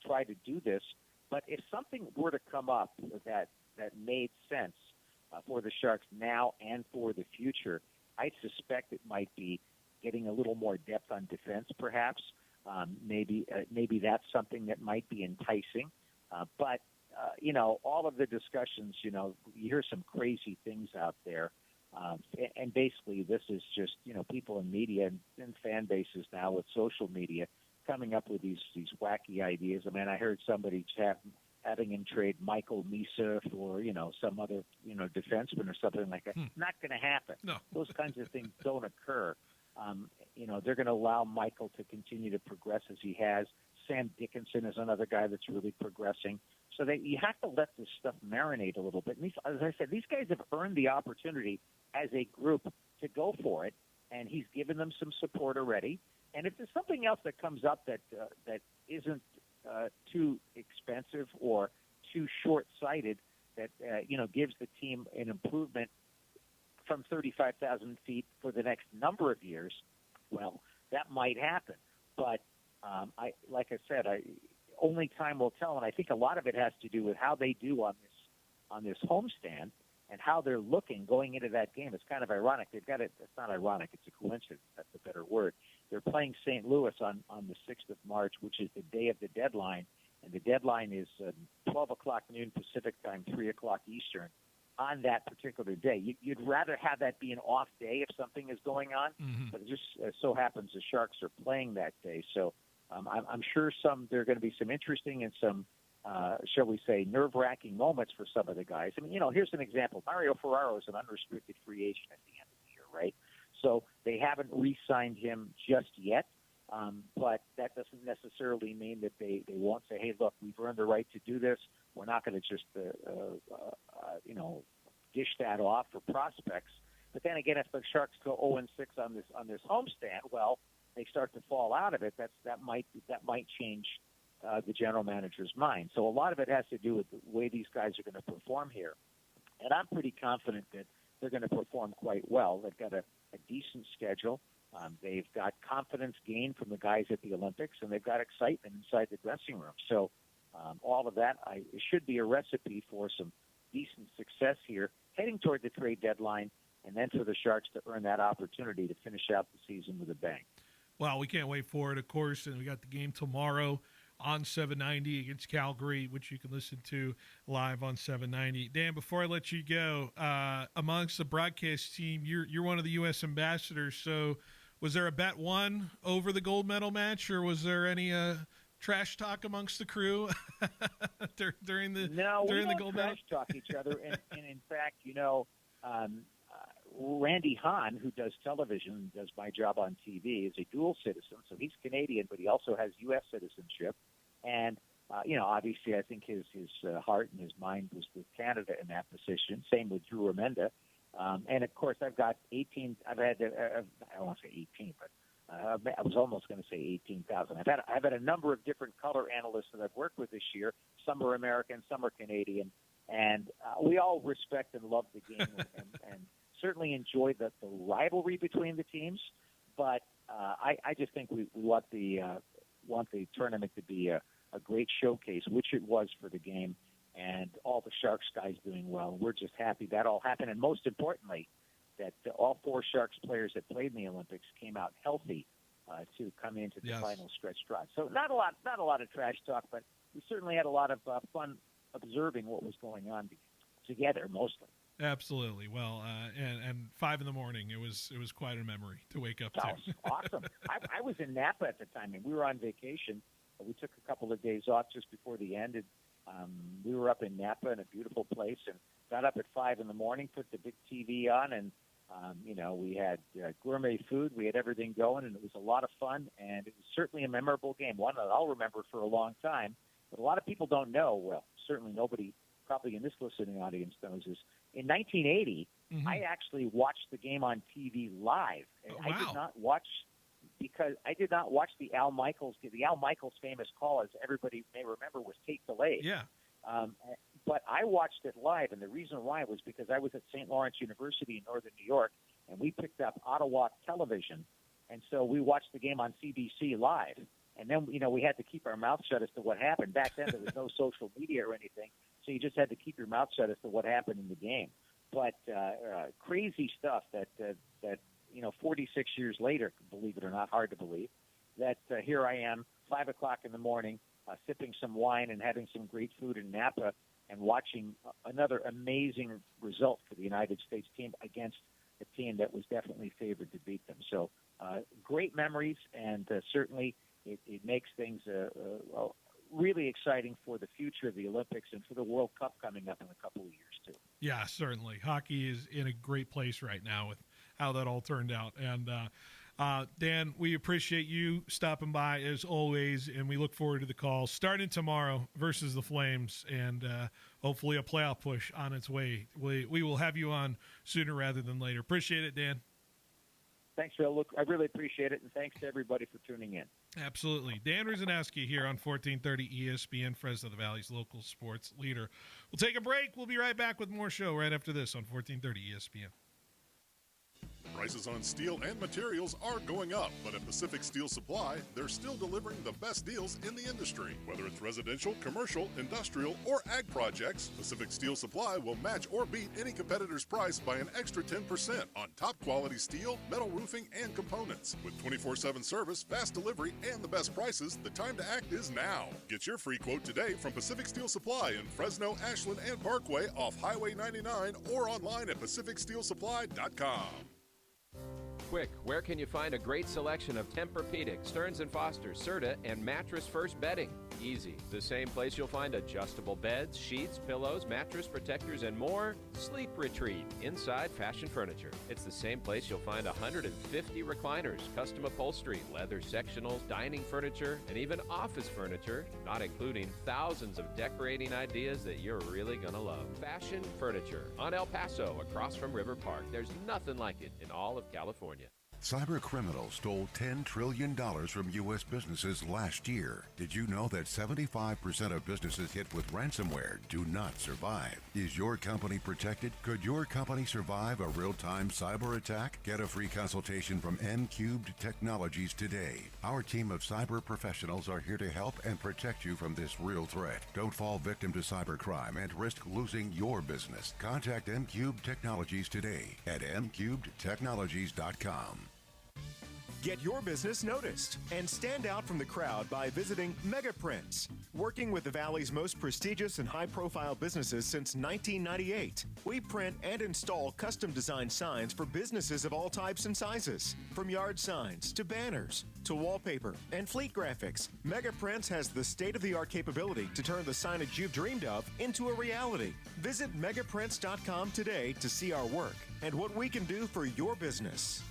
try to do this. But if something were to come up that made sense for the Sharks now and for the future, I suspect it might be getting a little more depth on defense, perhaps. Maybe that's something that might be enticing. But all of the discussions, you hear some crazy things out there. And basically this is just, people in media and fan bases now with social media coming up with these wacky ideas. I mean, I heard somebody having him trade Michael Misa for, some other, defenseman or something like that. Not going to happen. No. Those kinds of things don't occur. They're going to allow Michael to continue to progress as he has. Sam Dickinson is another guy that's really progressing. So that you have to let this stuff marinate a little bit. And as I said, these guys have earned the opportunity as a group to go for it, and he's given them some support already. And if there's something else that comes up that isn't too expensive or too short-sighted, that gives the team an improvement from 35,000 feet for the next number of years, well, that might happen. But like I said, only time will tell, and I think a lot of it has to do with how they do on this homestand and how they're looking going into that game. It's kind of ironic. They've got it. It's not ironic. It's a coincidence. That's a better word. They're playing St. Louis on the 6th of March, which is the day of the deadline, and the deadline is 12 o'clock noon Pacific time, 3 o'clock Eastern. On that particular day, you'd rather have that be an off day if something is going on, but it just so happens the Sharks are playing that day. So I'm sure there are going to be some interesting and some, shall we say, nerve-wracking moments for some of the guys. I mean, here's an example. Mario Ferraro is an unrestricted free agent at the end of the year, right? So they haven't re-signed him just yet, but that doesn't necessarily mean that they won't say, hey, look, we've earned the right to do this. We're not going to just, dish that off for prospects. But then again, if the Sharks go 0-6 on this homestand, well, they start to fall out of it. That might change the general manager's mind. So a lot of it has to do with the way these guys are going to perform here. And I'm pretty confident that they're going to perform quite well. They've got a decent schedule. They've got confidence gained from the guys at the Olympics, and they've got excitement inside the dressing room. So all of that should be a recipe for some decent success here, heading toward the trade deadline, and then for the Sharks to earn that opportunity to finish out the season with a bang. Well, we can't wait for it, of course, and we got the game tomorrow on 790 against Calgary, which you can listen to live on 790. Dan, before I let you go, amongst the broadcast team, you're one of the U.S. ambassadors, so was there a bet won over the gold medal match, or was there any trash talk amongst the crew during the gold medal? Trash talk each other, and in fact, Randy Hahn, who does television, does my job on TV, is a dual citizen, so he's Canadian, but he also has U.S. citizenship. And obviously, I think his heart and his mind was with Canada in that position. Same with Drew Remenda. And of course, I've got 18. I've had I don't want to say 18, but I was almost going to say 18,000. I've had a number of different color analysts that I've worked with this year. Some are American, some are Canadian. And we all respect and love the game and certainly enjoy the rivalry between the teams. But I just think we want the tournament to be a great showcase, which it was for the game, and all the Sharks guys doing well. We're just happy that all happened, and most importantly, that all 4 Sharks players that played in the Olympics came out healthy to come into the final stretch drive. So not a lot of trash talk, but we certainly had a lot of fun observing what was going on together, mostly. Absolutely. Well, and 5 a.m, it was quite a memory to wake up to. Awesome. I was in Napa at the time, and we were on vacation. We took a couple of days off just before the end, and we were up in Napa in a beautiful place, and got up at 5 a.m, put the big TV on, and we had gourmet food. We had everything going, and it was a lot of fun, and it was certainly a memorable game, one that I'll remember for a long time. But a lot of people don't know, well, certainly nobody probably in this listening audience knows, is in 1980, I actually watched the game on TV live. Oh, wow. I did not watch the Al Michaels famous call, as everybody may remember, was tape delayed. Yeah. But I watched it live, and the reason why was because I was at St. Lawrence University in northern New York, and we picked up Ottawa television, and so we watched the game on CBC live. And then, we had to keep our mouth shut as to what happened. Back then, there was no social media or anything, so you just had to keep your mouth shut as to what happened in the game. But crazy stuff that 46 years later, believe it or not, hard to believe, that here I am, 5 o'clock in the morning, sipping some wine and having some great food in Napa and watching another amazing result for the United States team against a team that was definitely favored to beat them. So great memories, and certainly it makes things really exciting for the future of the Olympics and for the World Cup coming up in a couple of years, too. Yeah, certainly. Hockey is in a great place right now with how that all turned out. And, Dan, we appreciate you stopping by as always, and we look forward to the call starting tomorrow versus the Flames, and hopefully a playoff push on its way. We will have you on sooner rather than later. Appreciate it, Dan. Thanks, Phil. Look, I really appreciate it, and thanks to everybody for tuning in. Absolutely. Dan Rusanowsky here on 1430 ESPN, Fresno, the Valley's local sports leader. We'll take a break. We'll be right back with more show right after this on 1430 ESPN. Prices on steel and materials are going up, but at Pacific Steel Supply, they're still delivering the best deals in the industry. Whether it's residential, commercial, industrial, or ag projects, Pacific Steel Supply will match or beat any competitor's price by an extra 10% on top quality steel, metal roofing, and components. With 24/7 service, fast delivery, and the best prices, the time to act is now. Get your free quote today from Pacific Steel Supply in Fresno, Ashland, and Parkway off Highway 99 or online at pacificsteelsupply.com. Quick, where can you find a great selection of Tempur-Pedic, Stearns & Foster, Serta, and Mattress First bedding? Easy. The same place you'll find adjustable beds, sheets, pillows, mattress protectors, and more. Sleep Retreat, Inside Fashion Furniture. It's the same place you'll find 150 recliners, custom upholstery, leather sectionals, dining furniture, and even office furniture, not including thousands of decorating ideas that you're really gonna love. Fashion Furniture on El Paso, across from River Park. There's nothing like it in all of California. Cyber criminals stole $10 trillion from U.S. businesses last year. Did you know that 75% of businesses hit with ransomware do not survive? Is your company protected? Could your company survive a real-time cyber attack? Get a free consultation from M-Cubed Technologies today. Our team of cyber professionals are here to help and protect you from this real threat. Don't fall victim to cybercrime and risk losing your business. Contact M-Cubed Technologies today at mcubedtechnologies.com. Get your business noticed and stand out from the crowd by visiting Megaprints. Working with the Valley's most prestigious and high-profile businesses since 1998, we print and install custom-designed signs for businesses of all types and sizes. From yard signs to banners to wallpaper and fleet graphics, Megaprints has the state-of-the-art capability to turn the signage you've dreamed of into a reality. Visit megaprints.com today to see our work and what we can do for your business.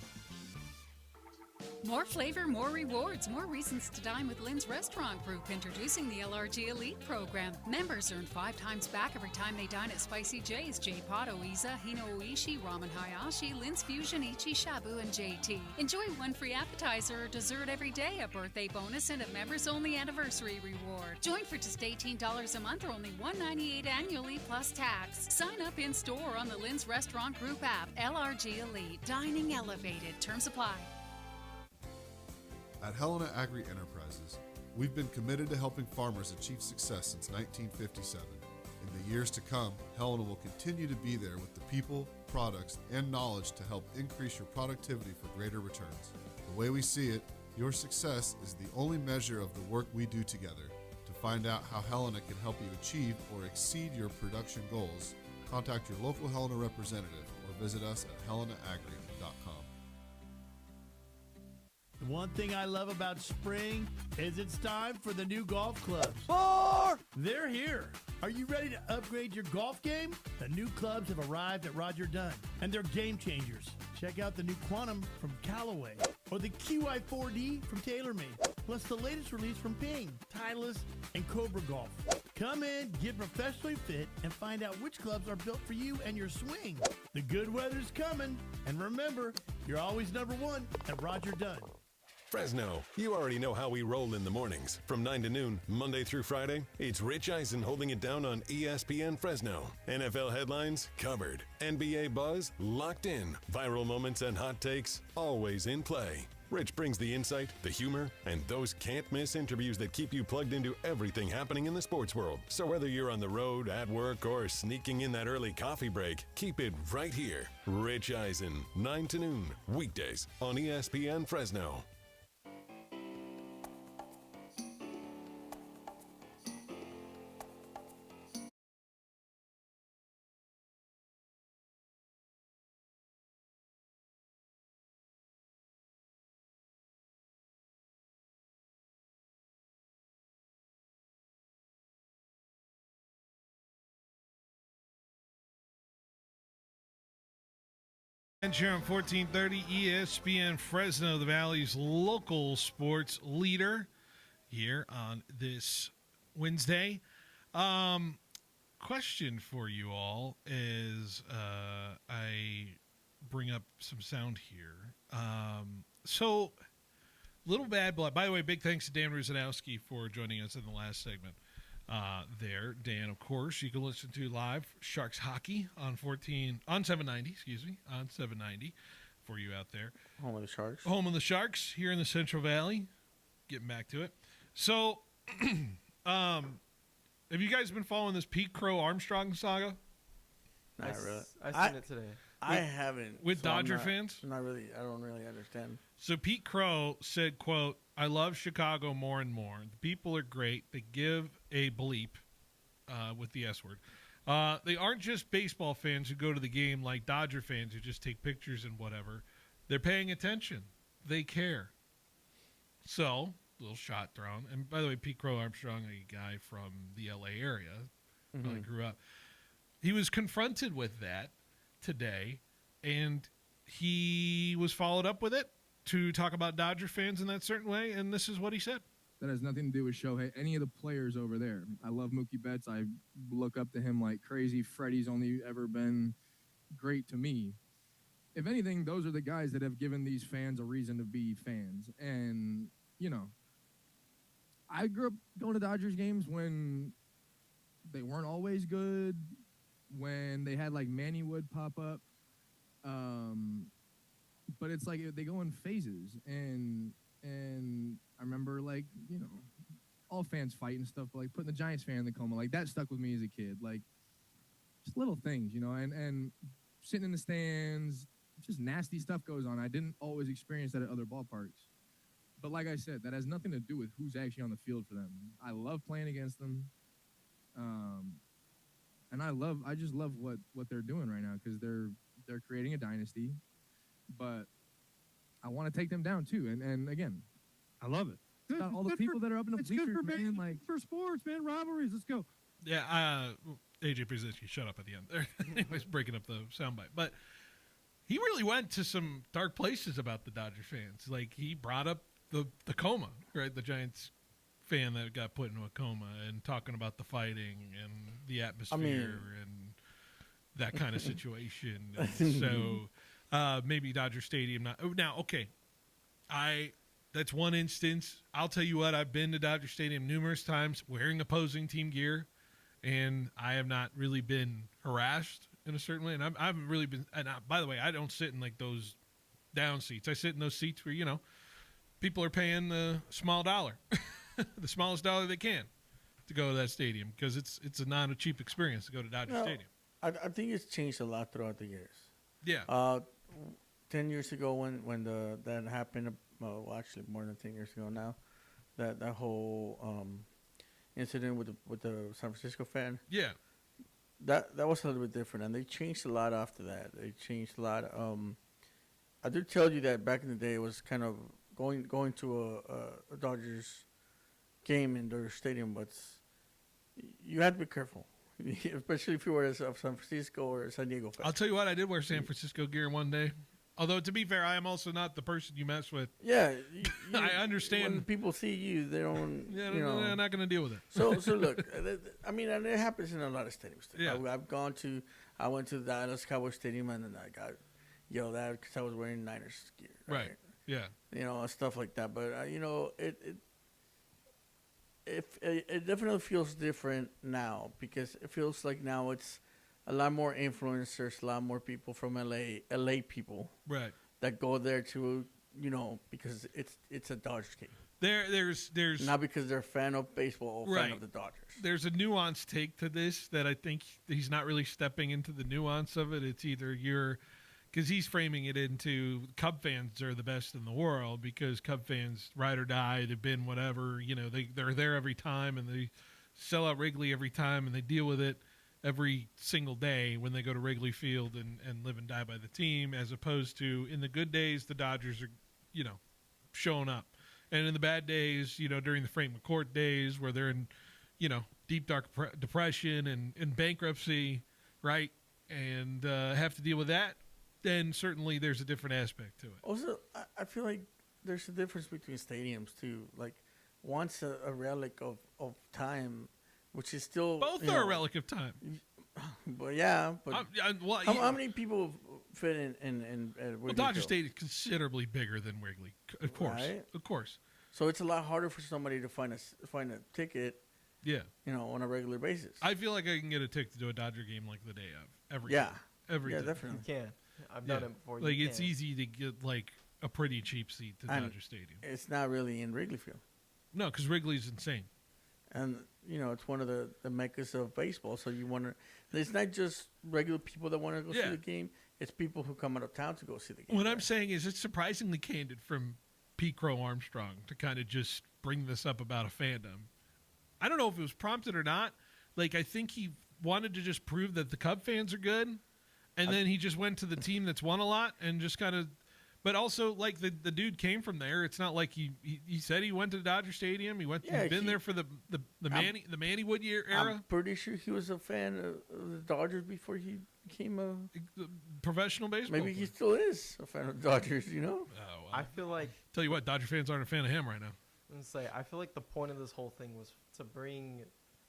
More flavor, more rewards, more reasons to dine with Lynn's Restaurant Group. Introducing the LRG Elite program. Members earn 5 times back every time they dine at Spicy J's, J-Pot, Oiza, Hino Oishi, Ramen Hayashi, Lynn's Fusion, Ichi, Shabu, and JT. Enjoy one free appetizer or dessert every day, a birthday bonus, and a members-only anniversary reward. Join for just $18 a month or only $198 annually plus tax. Sign up in-store or on the Lynn's Restaurant Group app. LRG Elite. Dining elevated. Terms apply. At Helena Agri Enterprises, we've been committed to helping farmers achieve success since 1957. In the years to come, Helena will continue to be there with the people, products, and knowledge to help increase your productivity for greater returns. The way we see it, your success is the only measure of the work we do together. To find out how Helena can help you achieve or exceed your production goals, contact your local Helena representative or visit us at helenaagri.com. The one thing I love about spring is it's time for the new golf clubs. They're here. Are you ready to upgrade your golf game? The new clubs have arrived at Roger Dunn, and they're game changers. Check out the new Quantum from Callaway, or the QI4D from TaylorMade, plus the latest release from Ping, Titleist, and Cobra Golf. Come in, get professionally fit, and find out which clubs are built for you and your swing. The good weather's coming, and remember, you're always number one at Roger Dunn. Fresno, you already know how we roll in the mornings. From 9 to noon, Monday through Friday, it's Rich Eisen holding it down on ESPN Fresno. NFL headlines covered. NBA buzz locked in. Viral moments and hot takes always in play. Rich brings the insight, the humor, and those can't-miss interviews that keep you plugged into everything happening in the sports world. So whether you're on the road, at work, or sneaking in that early coffee break, keep it right here. Rich Eisen, 9 to noon, weekdays on ESPN Fresno. And here on 1430 ESPN Fresno, the Valley's local sports leader, here on this Wednesday. Question for you all is I bring up some sound here. So, Little Bad Blood. By the way, big thanks to Dan Ruzanowski for joining us in the last segment. There, Dan, of course, you can listen to live Sharks hockey on 790, on 790 for you out there. Home of the Sharks. Home of the Sharks here in the Central Valley. Getting back to it. So, have you guys been following this Pete Crow Armstrong saga? Not really. I seen it today. I haven't. With Dodger fans? Not really. I don't really understand. So Pete Crow said, quote, "I love Chicago more and more. The people are great. They give a bleep," with the S word. They aren't just baseball fans who go to the game like Dodger fans who just take pictures and whatever. They're paying attention. They care. So, little shot thrown. And by the way, Pete Crow Armstrong, a guy from the L.A. area, where I grew up. He was confronted with that today, and he was followed up with it to talk about Dodger fans in that certain way, and this is what he said. That has nothing to do with Shohei. Any of the players over there. I love Mookie Betts. I look up to him like crazy. Freddie's only ever been great to me. If anything, those are the guys that have given these fans a reason to be fans. And, you know, I grew up going to Dodgers games when they weren't always good, when they had like Manny Wood pop up. But it's like they go in phases, and I remember, like, you know, all fans fight and stuff, but like putting the Giants fan in the coma, like that stuck with me as a kid. Like, just little things, you know, and sitting in the stands, just nasty stuff goes on. I didn't always experience that at other ballparks. But like I said, that has nothing to do with who's actually on the field for them. I love playing against them. And I just love what they're doing right now, because they're creating a dynasty. But I want to take them down too. And again, I love it. Good, All the people that are up in the bleachers, man, like, for sports, man, rivalries. Let's go. Yeah, AJ Pierzynski, shut up at the end there. Anyways, breaking up the soundbite. But He really went to some dark places about the Dodger fans. Like, he brought up the coma, right? The Giants fan that got put into a coma, and talking about the fighting and the atmosphere and that kind of situation. And so maybe Dodger Stadium now. Okay, that's one instance. I'll tell you what, I've been to Dodger Stadium numerous times wearing opposing team gear, and I have not really been harassed in a certain way. And I haven't really been. And by the way, I don't sit in like those down seats. I sit in those seats where people are paying the small dollar, the smallest dollar they can, to go to that stadium, because it's a not a cheap experience to go to Dodger Stadium. I think it's changed a lot throughout the years. Yeah. 10 years ago when that happened, well, actually more than 10 years ago now, that whole incident with the San Francisco fan. Yeah. That was a little bit different, and they changed a lot after that. They changed a lot. I do tell you that back in the day, it was kind of going to a Dodgers game in their stadium, but you had to be careful, especially if you were a San Francisco or San Diego fan. I'll tell you what, I did wear San Francisco gear one day. Although, to be fair, I am also not the person you mess with. Yeah. I understand. When people see you, they don't, they're not going to deal with it. So look, I mean, and it happens in a lot of stadiums. Yeah. I went to the Dallas Cowboys Stadium, and then I got yelled at because I was wearing Niners gear. Right. Yeah. Stuff like that. But, it definitely feels different now, because it feels like now it's a lot more influencers, a lot more people from LA people, right, that go there to, because it's a Dodgers game. There's not because they're a fan of baseball or fan of the Dodgers. There's a nuanced take to this that I think he's not really stepping into the nuance of it. It's either because he's framing it into Cub fans are the best in the world, because Cub fans ride or die, they've been whatever, they're there every time, and they sell out Wrigley every time, and they deal with it every single day when they go to Wrigley Field and live and die by the team, as opposed to in the good days, the Dodgers are, showing up. And in the bad days, during the Frank McCourt days where they're in, deep, dark depression and bankruptcy, right, and have to deal with that, then certainly there's a different aspect to it. Also, I feel like there's a difference between stadiums, too. Like, once a relic of time, which is still... Both are a relic of time. But yeah, but how many people fit in Well, Dodger Stadium is considerably bigger than Wrigley, of course. Right? Of course. So it's a lot harder for somebody to find a ticket. Yeah. On a regular basis. I feel like I can get a ticket to do a Dodger game like the day of every Yeah. day. Every day. Definitely. You can. I've done it before. Like, it's easy to get like a pretty cheap seat to Dodger Stadium. It's not really in Wrigley Field. No, because Wrigley's insane. And it's one of the meccas of baseball. So you want to. It's not just regular people that want to go see the game. It's people who come out of town to go see the game. What I'm saying is, it's surprisingly candid from Pete Crow Armstrong to kind of just bring this up about a fandom. I don't know if it was prompted or not. Like, I think he wanted to just prove that the Cub fans are good, and then he just went to the team that's won a lot and just kind of. But also, like, the dude came from there. It's not like he said he went to the Dodger Stadium. He's been there for the Manny Wood era. I'm pretty sure he was a fan of the Dodgers before he became a professional baseball. Maybe he still is a fan of the Dodgers. Oh, well. I feel like. Tell you what, Dodger fans aren't a fan of him right now. I feel like the point of this whole thing was to bring,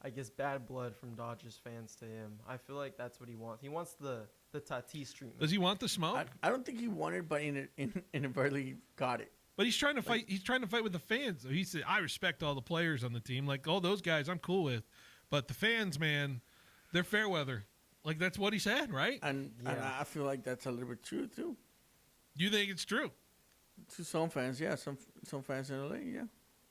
I guess, bad blood from Dodgers fans to him. I feel like that's what he wants. He wants the Tatis treatment. Does he want the smoke? I don't think he wanted, but inadvertently got it. But he's trying to fight. He's trying to fight with the fans. So he said, "I respect all the players on the team. Like, all those guys, I'm cool with, but the fans, man, they're fair weather." Like, that's what he said, right? And I feel like that's a little bit true too. You think it's true? To some fans, yeah. Some fans in LA, yeah.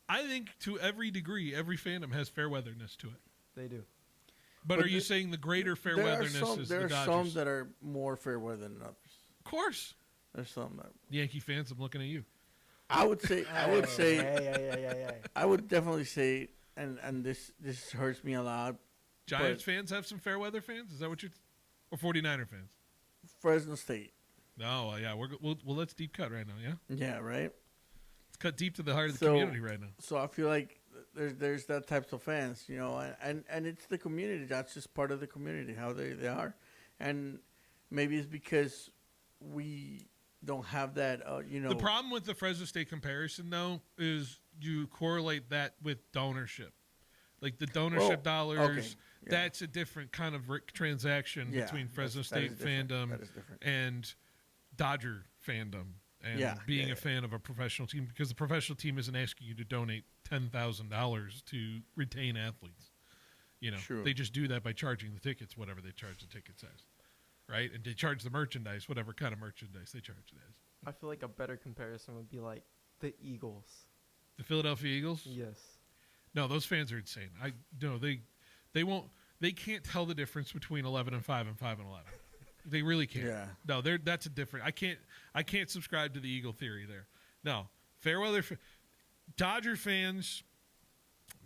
I think to every degree, every fandom has fair weatherness to it. They do. But are you saying the greater fair weatherness is the Dodgers? There are some that are more fair weather than others. Of course. There's some that. Yankee fans, I'm looking at you. I would say. I would definitely say, and this hurts me a lot. Giants fans have some fair weather fans. Is that what you're? Or 49er fans? Fresno State. No, yeah, well, let's deep cut right now. Yeah. Yeah. Right. Let's cut deep to the heart of the community right now. So I feel like there's that types of fans, and it's the community. That's just part of the community, how they are, and maybe it's because we don't have that. The problem with the Fresno State comparison, though, is you correlate that with donorship. Like the donorship dollars, okay. Yeah. That's a different kind of transaction between Fresno State fandom and Dodger fandom. And being a fan of a professional team, because the professional team isn't asking you to donate $10,000 to retain athletes. They just do that by charging the tickets, whatever they charge the tickets as, right? And they charge the merchandise, whatever kind of merchandise they charge it as. I feel like a better comparison would be like the Eagles. The Philadelphia Eagles? Yes. No, those fans are insane. They won't. They can't tell the difference between 11-5 and 5-11. They really can't. Yeah. No, that's a different. I can't subscribe to the Eagle theory there. No, Fairweather, Dodger fans.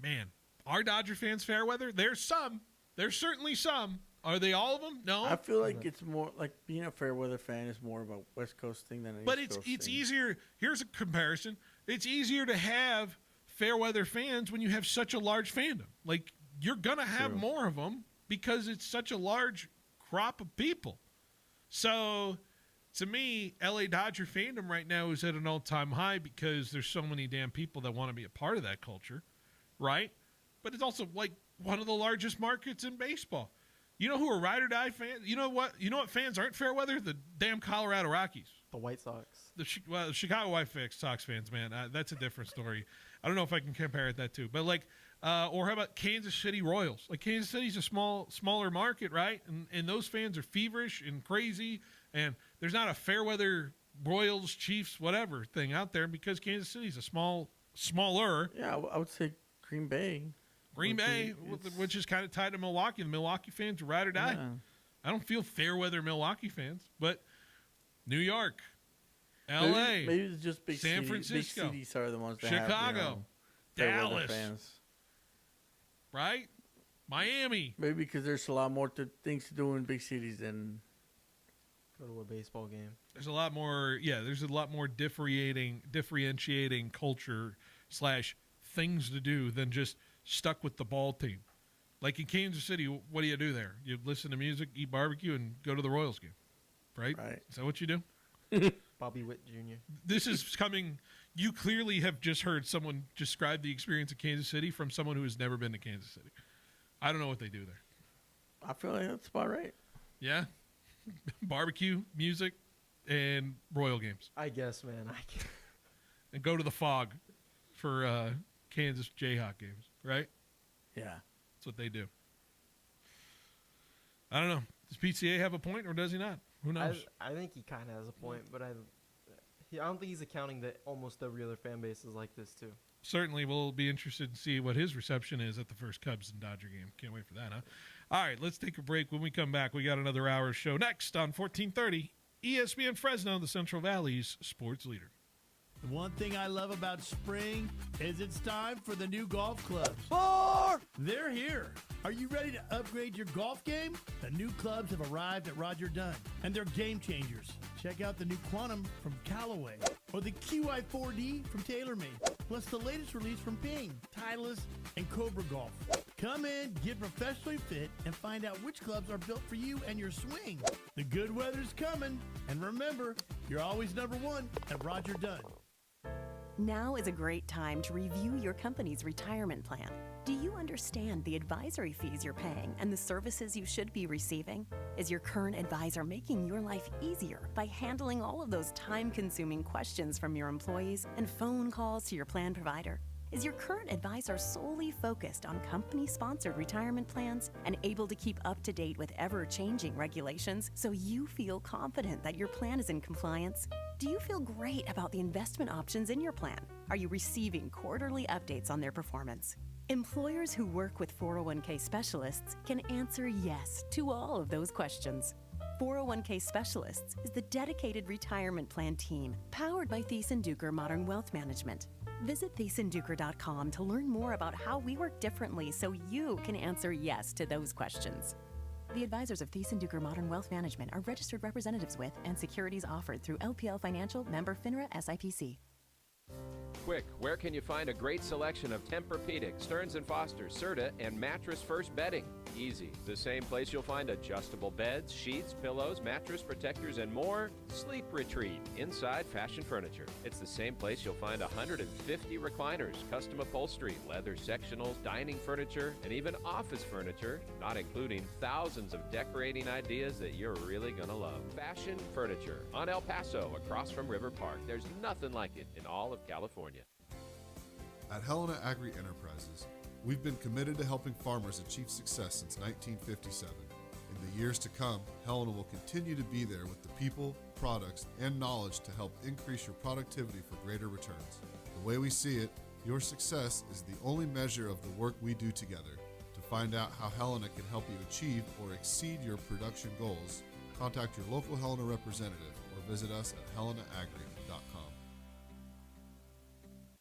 Man, are Dodger fans fair weather? There's some. There's certainly some. Are they all of them? No. I feel like it's more like being a fair weather fan is more of a West Coast thing than an But East Coast it's thing. easier. Here's a comparison. It's easier to have fair weather fans when you have such a large fandom. Like you're gonna have more of them because it's such a large crop of people. So, to me, LA Dodger fandom right now is at an all-time high because there's so many damn people that want to be a part of that culture, right? But it's also like one of the largest markets in baseball. You know who are ride or die fans? You know what fans aren't fair weather? The damn Colorado Rockies. The White Sox. The Chicago White Sox fans, man. That's a different story. I don't know if I can compare it that too. But or how about Kansas City Royals? Like Kansas City's a smaller market, right? And those fans are feverish and crazy. And there's not a fair weather Royals, Chiefs, whatever thing out there because Kansas City's a smaller. Yeah, I would say Green Bay. Which is kind of tied to Milwaukee. The Milwaukee fans ride or die. Yeah. I don't feel fair weather Milwaukee fans, but New York, L.A., maybe it's just big San Francisco, big cities are the ones that Chicago, have, fair weather Dallas, fans. Right? Miami. Maybe because there's a lot more things to do in big cities than go to a baseball game. There's a lot more. Yeah, there's a lot more differentiating culture / things to do than just stuck with the ball team. Like in Kansas City, what do you do there? You listen to music, eat barbecue, and go to the Royals game, right? Is that what you do? Bobby Witt Jr. This is coming. You clearly have just heard someone describe the experience of Kansas City from someone who has never been to Kansas City. I don't know what they do there. I feel like that's about right. Yeah? Barbecue, music, and Royal games. I guess, man. And go to the Fog for Kansas Jayhawk games, right? Yeah. That's what they do. I don't know. Does PCA have a point or does he not? Who knows? I think he kind of has a point, but I don't think he's accounting that almost every other fan base is like this too. Certainly, we'll be interested to see what his reception is at the first Cubs and Dodger game. Can't wait for that, huh? All right, let's take a break. When we come back, we got another hour show next on 1430 ESPN Fresno, the Central Valley's sports leader. The one thing I love about spring is it's time for the new golf clubs. They're here. Are you ready to upgrade your golf game? The new clubs have arrived at Roger Dunn, and they're game changers. Check out the new Quantum from Callaway or the QI4D from TaylorMade, plus the latest release from Ping, Titleist, and Cobra Golf. Come in, get professionally fit, and find out which clubs are built for you and your swing. The good weather's coming, and remember, you're always number one at Roger Dunn. Now is a great time to review your company's retirement plan. Do you understand the advisory fees you're paying and the services you should be receiving? Is your current advisor making your life easier by handling all of those time-consuming questions from your employees and phone calls to your plan provider? Is your current advisor solely focused on company-sponsored retirement plans and able to keep up to date with ever-changing regulations so you feel confident that your plan is in compliance? Do you feel great about the investment options in your plan? Are you receiving quarterly updates on their performance? Employers who work with 401k specialists can answer yes to all of those questions. 401k Specialists is the dedicated retirement plan team powered by Thiessen-Duker Modern Wealth Management. Visit ThiessenDuker.com to learn more about how we work differently so you can answer yes to those questions. The advisors of Thiessen-Duker Modern Wealth Management are registered representatives with and securities offered through LPL Financial, member FINRA SIPC. Quick, where can you find a great selection of Tempur-Pedic, Stearns & Foster, Serta, and Mattress First bedding? Easy. The same place you'll find adjustable beds, sheets, pillows, mattress protectors, and more. Sleep Retreat, inside fashion furniture. It's the same place you'll find 150 recliners, custom upholstery, leather sectionals, dining furniture, and even office furniture, not including thousands of decorating ideas that you're really gonna love. Fashion Furniture on El Paso, across from River Park. There's nothing like it in all of California. At Helena Agri Enterprises, we've been committed to helping farmers achieve success since 1957. In the years to come, Helena will continue to be there with the people, products, and knowledge to help increase your productivity for greater returns. The way we see it, your success is the only measure of the work we do together. To find out how Helena can help you achieve or exceed your production goals, contact your local Helena representative or visit us at helenaagri.com.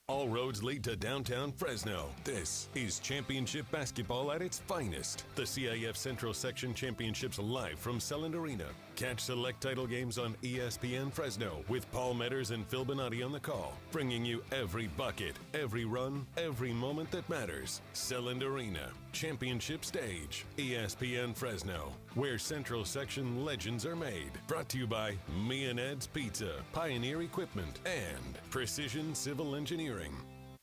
All roads lead to downtown Fresno. This is championship basketball at its finest. The CIF Central Section Championships live from Selland Arena. Catch select title games on ESPN Fresno with Paul Metters and Phil Bonatti on the call, bringing you every bucket, every run, every moment that matters. Selland Arena, championship stage, ESPN Fresno, where Central Section legends are made. Brought to you by Me and Ed's Pizza, Pioneer Equipment, and Precision Civil Engineering.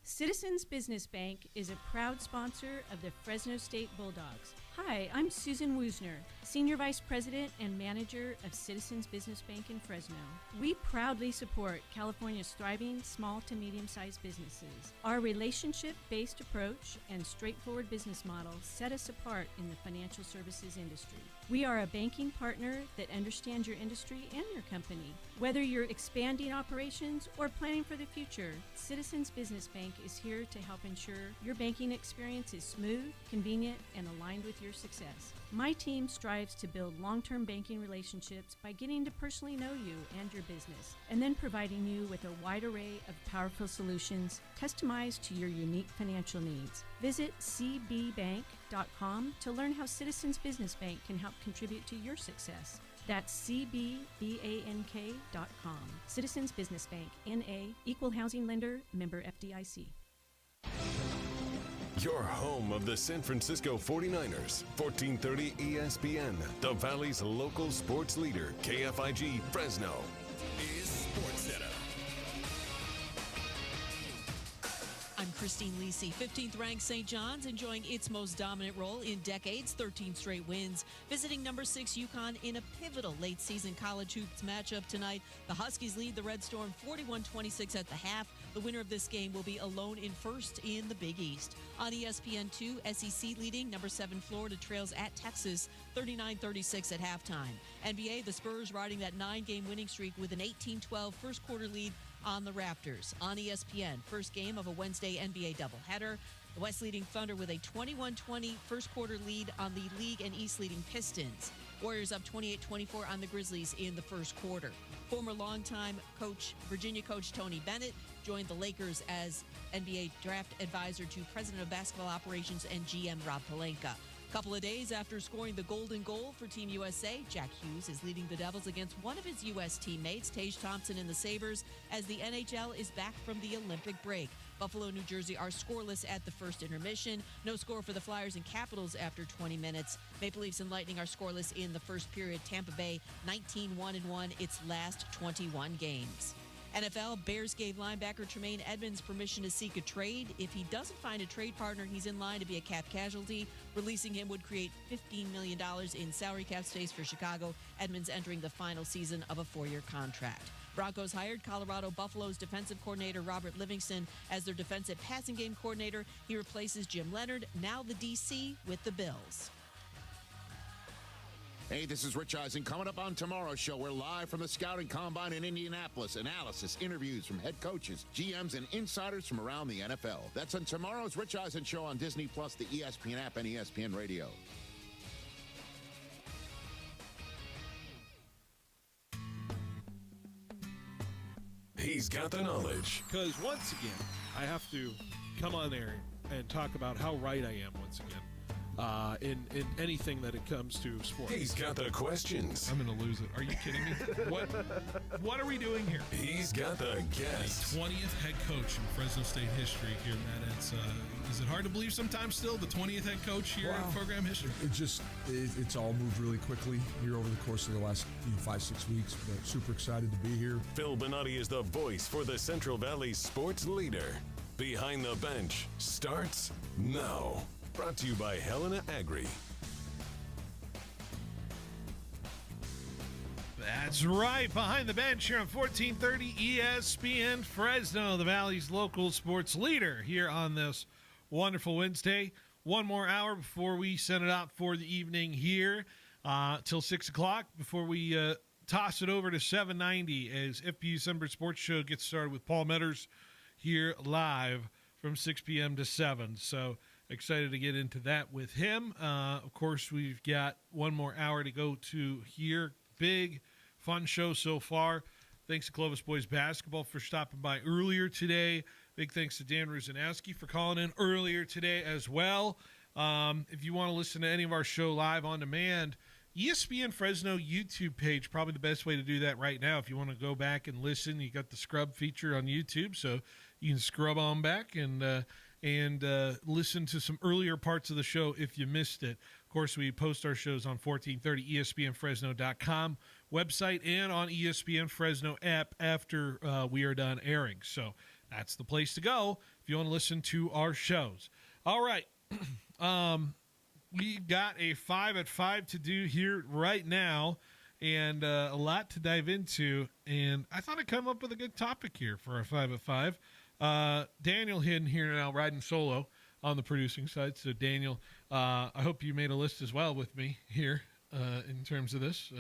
Citizens Business Bank is a proud sponsor of the Fresno State Bulldogs. Hi, I'm Susan Woosner, Senior Vice President and Manager of Citizens Business Bank in Fresno. We proudly support California's thriving small to medium-sized businesses. Our relationship-based approach and straightforward business model set us apart in the financial services industry. We are a banking partner that understands your industry and your company. Whether you're expanding operations or planning for the future, Citizens Business Bank is here to help ensure your banking experience is smooth, convenient, and aligned with your success. My team strives to build long-term banking relationships by getting to personally know you and your business, and then providing you with a wide array of powerful solutions customized to your unique financial needs. Visit cbbank.com to learn how Citizens Business Bank can help contribute to your success. That's cbbank.com. Citizens Business Bank, N.A., Equal Housing Lender, member FDIC. Your home of the San Francisco 49ers, 1430 ESPN, the Valley's local sports leader, KFIG Fresno. Is Sports Center. I'm Christine Lisi. 15th ranked St. John's enjoying its most dominant role in decades, 13 straight wins. Visiting number 6 UConn in a pivotal late season college hoops matchup tonight. The Huskies lead the Red Storm 41-26 at the half. The winner of this game will be alone in first in the Big East. On ESPN2, SEC leading number 7 Florida trails at Texas 39-36 at halftime. NBA, the Spurs riding that 9-game winning streak with an 18-12 first quarter lead on the Raptors. On ESPN, first game of a Wednesday NBA doubleheader. The West leading Thunder with a 21-20 first quarter lead on the league and East leading Pistons. Warriors up 28-24 on the Grizzlies in the first quarter. Former longtime coach, Virginia coach Tony Bennett joined the Lakers as NBA draft advisor to President of Basketball Operations and GM Rob Pelinka. Couple of days after scoring the golden goal for Team USA, Jack Hughes is leading the Devils against one of his U.S. teammates, Tage Thompson and the Sabres, as the NHL is back from the Olympic break. Buffalo, New Jersey are scoreless at the first intermission. No score for the Flyers and Capitals after 20 minutes. Maple Leafs and Lightning are scoreless in the first period. Tampa Bay 19-1-1 its last 21 games. NFL, Bears gave linebacker Tremaine Edmunds permission to seek a trade. If he doesn't find a trade partner, he's in line to be a cap casualty. Releasing him would create $15 million in salary cap space for Chicago. Edmunds entering the final season of a 4-year contract. Broncos hired Colorado Buffalo's defensive coordinator Robert Livingston as their defensive passing game coordinator. He replaces Jim Leonard, now the DC with the Bills. Hey, this is Rich Eisen. Coming up on tomorrow's show, we're live from the Scouting Combine in Indianapolis. Analysis, interviews from head coaches, GMs, and insiders from around the NFL. That's on tomorrow's Rich Eisen show on Disney+, the ESPN app, and ESPN Radio. He's got the knowledge. Because once again, I have to come on there and talk about how right I am once again. in anything that it comes to sports. He's got the questions. I'm going to lose it. Are you kidding me? What are we doing here? He's got the guests. The 20th head coach in Fresno State history here, Matt. Is it hard to believe sometimes still, the 20th head coach here in program history? It's all moved really quickly here over the course of the last 5-6 weeks, but super excited to be here. Phil Bonatti is the voice for the Central Valley sports leader. Behind the Bench starts now. Brought to you by Helena Agri. That's right. Behind the Bench here on 1430 ESPN Fresno, the Valley's local sports leader here on this wonderful Wednesday. One more hour before we send it out for the evening here till 6 o'clock before we toss it over to 790 as FPU December Sports Show gets started with Paul Metters here live from 6 p.m. to 7. So excited to get into that with him. Of course, we've got one more hour to go to here. Big, fun show so far. Thanks to Clovis Boys Basketball for stopping by earlier today. Big thanks to Dan Ruzanowski for calling in earlier today as well. If you want to listen to any of our show live on demand, ESPN Fresno YouTube page, probably the best way to do that right now. If you want to go back and listen, you got the scrub feature on YouTube, so you can scrub on back and listen to some earlier parts of the show if you missed it. Of course, we post our shows on 1430 ESPNFresno.com website and on ESPN Fresno app after we are done airing. So that's the place to go if you want to listen to our shows. All right. We got a 5 at 5 to do here right now and a lot to dive into. And I thought I'd come up with a good topic here for our 5 at 5. Daniel Hidden here now riding solo on the producing side. So Daniel, I hope you made a list as well with me here in terms of this.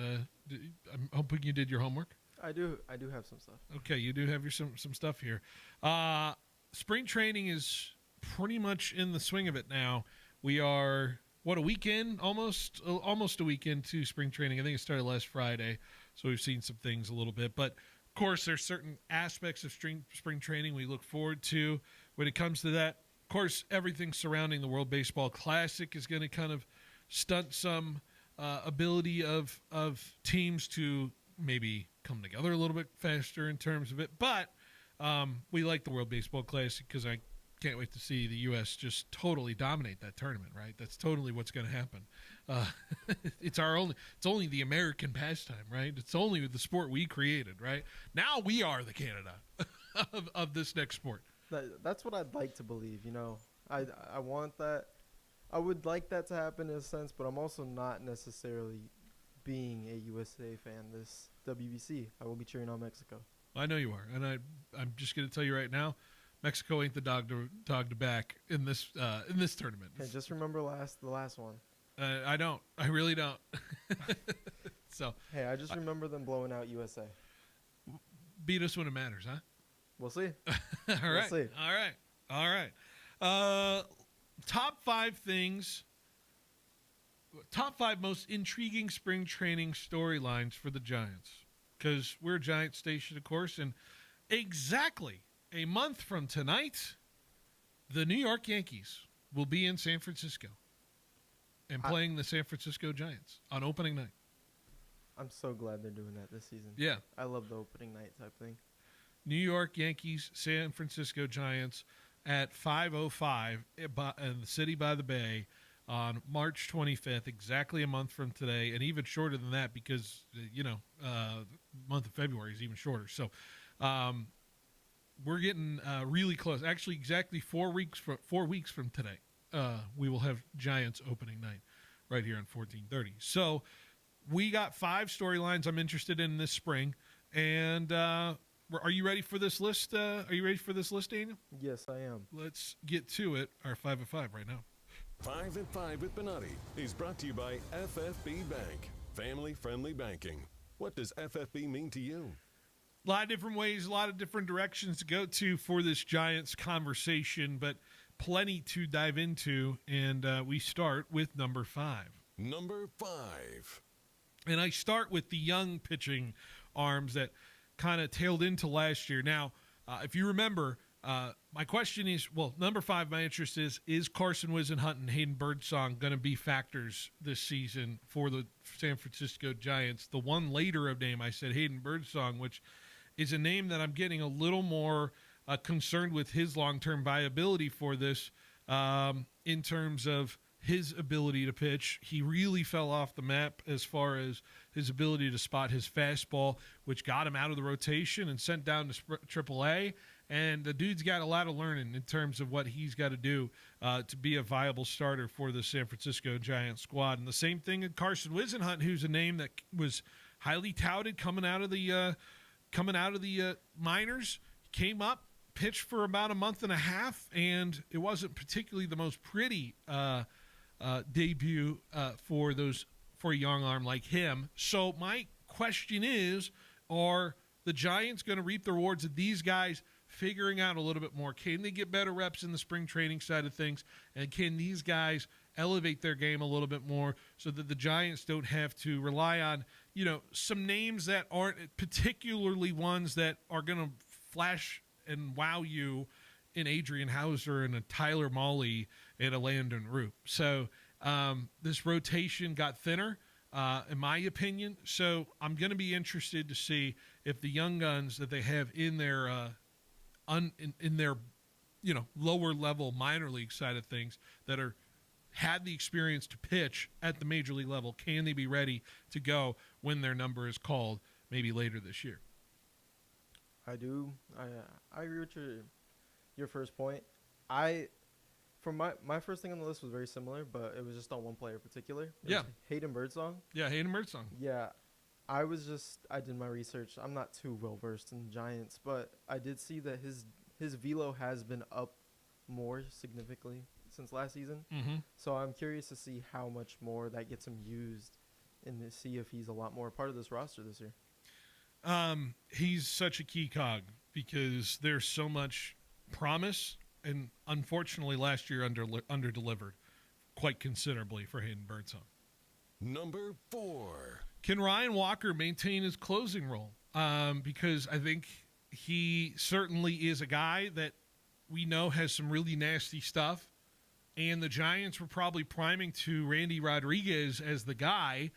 I'm hoping you did your homework. I do have some stuff. Okay, you do have some stuff here. Spring training is pretty much in the swing of it now. We are a weekend, almost a weekend to spring training. I think it started last Friday, so we've seen some things a little bit. But of course, there's certain aspects of spring training we look forward to when it comes to that. Of course, everything surrounding the World Baseball Classic is going to kind of stunt some ability of teams to maybe come together a little bit faster in terms of it. But we like the World Baseball Classic because I can't wait to see the U.S. just totally dominate that tournament, right? That's totally what's going to happen. It's only the American pastime, right? It's only the sport we created, right? Now we are the Canada of this next sport. That's what I'd like to believe, I want that. I would like that to happen in a sense, but I'm also not necessarily being a USA fan this WBC. I will be cheering on Mexico. I know you are, and I'm just going to tell you right now, Mexico ain't the dog to back in this tournament. Hey, just remember the last one. I don't. I really don't. So. Hey, I just remember them blowing out USA. Beat us when it matters, huh? We'll see. All right. We'll see. All right. Top 5 things. Top 5 most intriguing spring training storylines for the Giants. Because we're a Giant station, of course, and exactly a month from tonight, the New York Yankees will be in San Francisco and playing the San Francisco Giants on opening night. I'm so glad they're doing that this season. Yeah. I love the opening night type thing. New York Yankees, San Francisco Giants at 5:05 in the city by the bay on March 25th, exactly a month from today, and even shorter than that because, the month of February is even shorter. So, we're getting really close. Actually, exactly 4 weeks from today, we will have Giants opening night right here on 1430. So we got 5 storylines I'm interested in this spring. And are you ready for this list? Are you ready for this list, Daniel? Yes, I am. Let's get to it. Our 5 at 5 right now. 5 at 5 with Bonatti is brought to you by FFB Bank. Family-friendly banking. What does FFB mean to you? A lot of different ways, a lot of different directions to go to for this Giants conversation, but plenty to dive into, and we start with number 5. Number 5. And I start with the young pitching arms that kind of tailed into last year. Now, if you remember, My question is, well, number 5, my interest is Carson Whisenhunt and Hayden Birdsong going to be factors this season for the San Francisco Giants? The one later of name, I said Hayden Birdsong, which is a name that I'm getting a little more concerned with his long-term viability for this in terms of his ability to pitch. He really fell off the map as far as his ability to spot his fastball, which got him out of the rotation and sent down to AAA. And the dude's got a lot of learning in terms of what he's got to do to be a viable starter for the San Francisco Giants squad. And the same thing in Carson Whisenhunt, who's a name that was highly touted coming out of the minors. Came up, pitched for about a month and a half, and it wasn't particularly the most pretty debut for a young arm like him. So my question is, are the Giants going to reap the rewards of these guys figuring out a little bit more? Can they get better reps in the spring training side of things? And can these guys elevate their game a little bit more so that the Giants don't have to rely on, some names that aren't particularly ones that are going to flash and wow you in Adrian Hauser and a Tyler Mahle and a Landon Root. So this rotation got thinner, in my opinion. So I'm going to be interested to see if the young guns that they have in their in their lower level minor league side of things that had the experience to pitch at the major league level, can they be ready to go when their number is called maybe later this year? I do. I agree with your first point. For my first thing on the list was very similar, but it was just on one player in particular. It was Hayden Birdsong. Yeah, Hayden Birdsong. Yeah. I did my research. I'm not too well versed in Giants, but I did see that his velo has been up more significantly since last season. Mm-hmm. So I'm curious to see how much more that gets him used and to see if he's a lot more a part of this roster this year. He's such a key cog because there's so much promise, and unfortunately last year under-delivered quite considerably for Hayden Birdsong. Number 4. Can Ryan Walker maintain his closing role? Because I think he certainly is a guy that we know has some really nasty stuff, and the Giants were probably priming to Randy Rodriguez as the guy,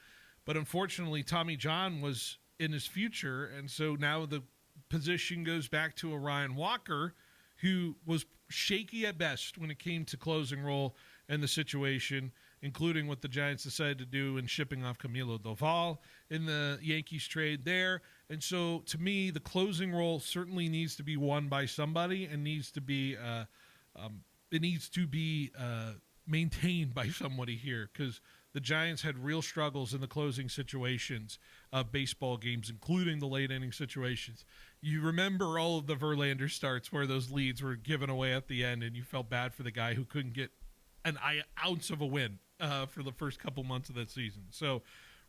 but unfortunately Tommy John was in his future, and so now the position goes back to a Ryan Walker who was shaky at best when it came to closing role and the situation, including what the Giants decided to do in shipping off Camilo Doval in the Yankees trade there. And so to me, the closing role certainly needs to be won by somebody and needs to be maintained by somebody here, because the Giants had real struggles in the closing situations of baseball games, including the late inning situations. You remember all of the Verlander starts where those leads were given away at the end, and you felt bad for the guy who couldn't get an ounce of a win for the first couple months of that season. So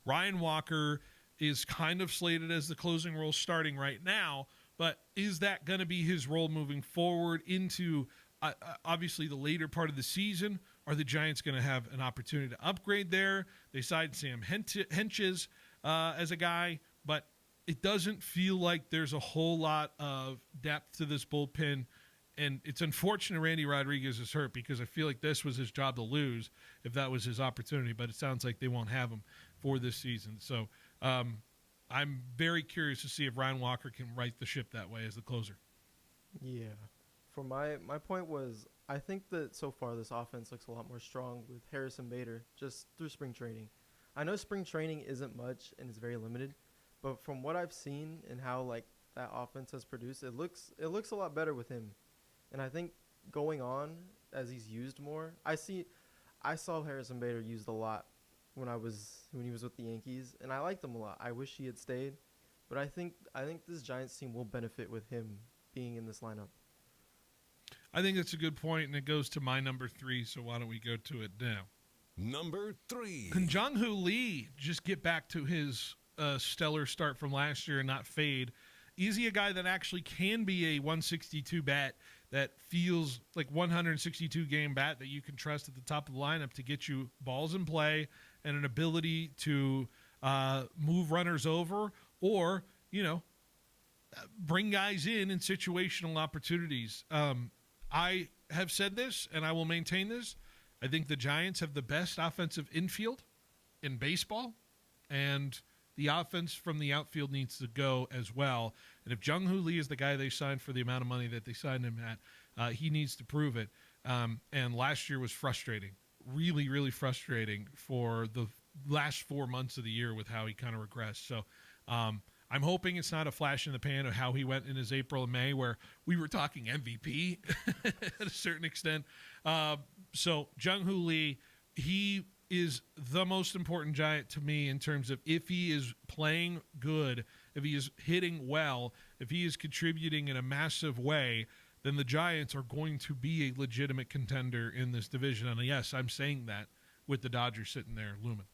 Ryan Walker is kind of slated as the closing role starting right now, but is that going to be his role moving forward into obviously the later part of the season? Are the Giants going to have an opportunity to upgrade there? They signed Sam Hentges as a guy, but it doesn't feel like there's a whole lot of depth to this bullpen. And it's unfortunate Randy Rodriguez is hurt, because I feel like this was his job to lose if that was his opportunity, but it sounds like they won't have him for this season. So I'm very curious to see if Ryan Walker can right the ship that way as the closer. Yeah. For my point was, I think that so far this offense looks a lot more strong with Harrison Bader just through spring training. I know spring training isn't much and it's very limited, but from what I've seen and how that offense has produced, it looks a lot better with him. And I think going on as he's used more, I saw Harrison Bader used a lot when he was with the Yankees, and I liked him a lot. I wish he had stayed, but I think this Giants team will benefit with him being in this lineup. I think that's a good point, and it goes to my number 3, so why don't we go to it now? Number 3. Can Jung-Hoo Lee just get back to his stellar start from last year and not fade? Is he a guy that actually can be a 162 bat that feels like 162 game bat that you can trust at the top of the lineup to get you balls in play and an ability to move runners over, or, bring guys in situational opportunities. I have said this, and I will maintain this. I think the Giants have the best offensive infield in baseball, and the offense from the outfield needs to go as well. And if Jung-Hoo Lee is the guy they signed for the amount of money that they signed him at, he needs to prove it. And last year was frustrating, really, really frustrating for the last 4 months of the year with how he kind of regressed. So I'm hoping it's not a flash in the pan of how he went in his April and May, where we were talking MVP at a certain extent. So Jung-Hoo Lee, he is the most important Giant to me in terms of if he is playing good, if he is hitting well, if he is contributing in a massive way, then the Giants are going to be a legitimate contender in this division. And yes, I'm saying that with the Dodgers sitting there looming.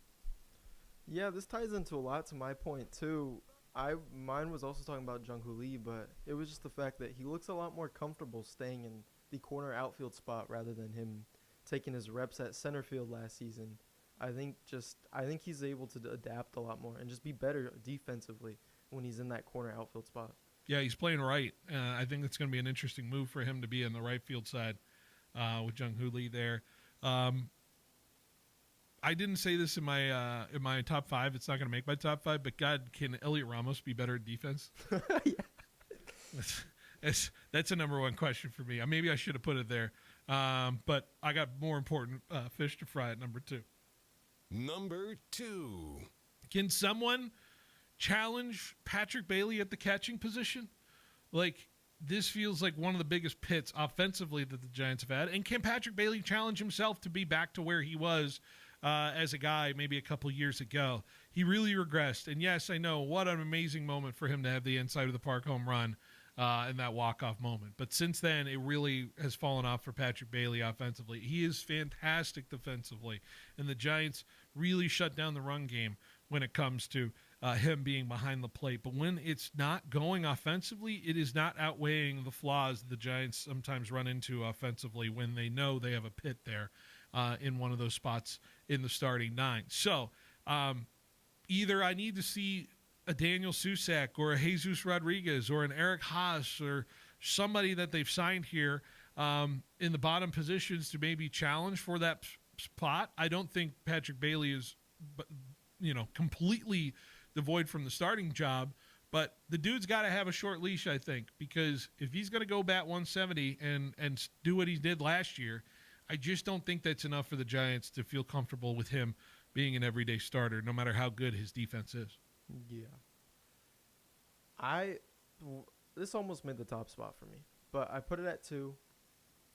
Yeah, this ties into a lot to my point too. Mine was also talking about Jung-Hoo Lee, but it was just the fact that he looks a lot more comfortable staying in the corner outfield spot rather than him taking his reps at center field last season. I think he's able to adapt a lot more and just be better defensively when he's in that corner outfield spot. Yeah, he's playing right. I think it's going to be an interesting move for him to be in the right field side with Jung-Hoo Lee there. I didn't say this in my top 5. It's not going to make my top 5, but God, can Elliot Ramos be better at defense? That's a number one question for me. Maybe I should have put it there, but I got more important fish to fry at number 2. Number 2. Can someone challenge Patrick Bailey at the catching position? Like, this feels like one of the biggest pits offensively that the Giants have had. And can Patrick Bailey challenge himself to be back to where he was as a guy maybe a couple years ago? He really regressed. And yes, I know, what an amazing moment for him to have the inside of the park home run in that walk-off moment. But since then, it really has fallen off for Patrick Bailey offensively. He is fantastic defensively. And the Giants really shut down the run game when it comes to him being behind the plate. But when it's not going offensively, it is not outweighing the flaws the Giants sometimes run into offensively when they know they have a pit there in one of those spots in the starting 9. So either I need to see a Daniel Susac or a Jesus Rodriguez or an Eric Haas or somebody that they've signed here in the bottom positions to maybe challenge for that spot. I don't think Patrick Bailey is, completely devoid from the starting job, but the dude's got to have a short leash, I think, because if he's going to go bat 170 and do what he did last year, I just don't think that's enough for the Giants to feel comfortable with him being an everyday starter, no matter how good his defense is. Yeah. This almost made the top spot for me, but I put it at 2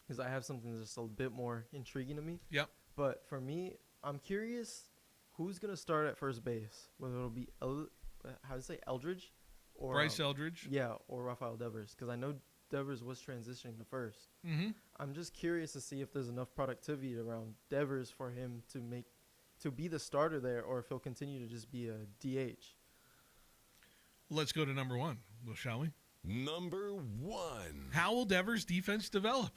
because I have something that's just a bit more intriguing to me. Yep. But for me, I'm curious who's going to start at first base, whether it'll be Eldridge or Bryce Eldridge. Yeah, or Rafael Devers, because I know Devers was transitioning to first. Mm-hmm. I'm just curious to see if there's enough productivity around Devers for him to be the starter there, or if he'll continue to just be a DH. Let's go to number 1, shall we? Number 1. How will Devers' defense develop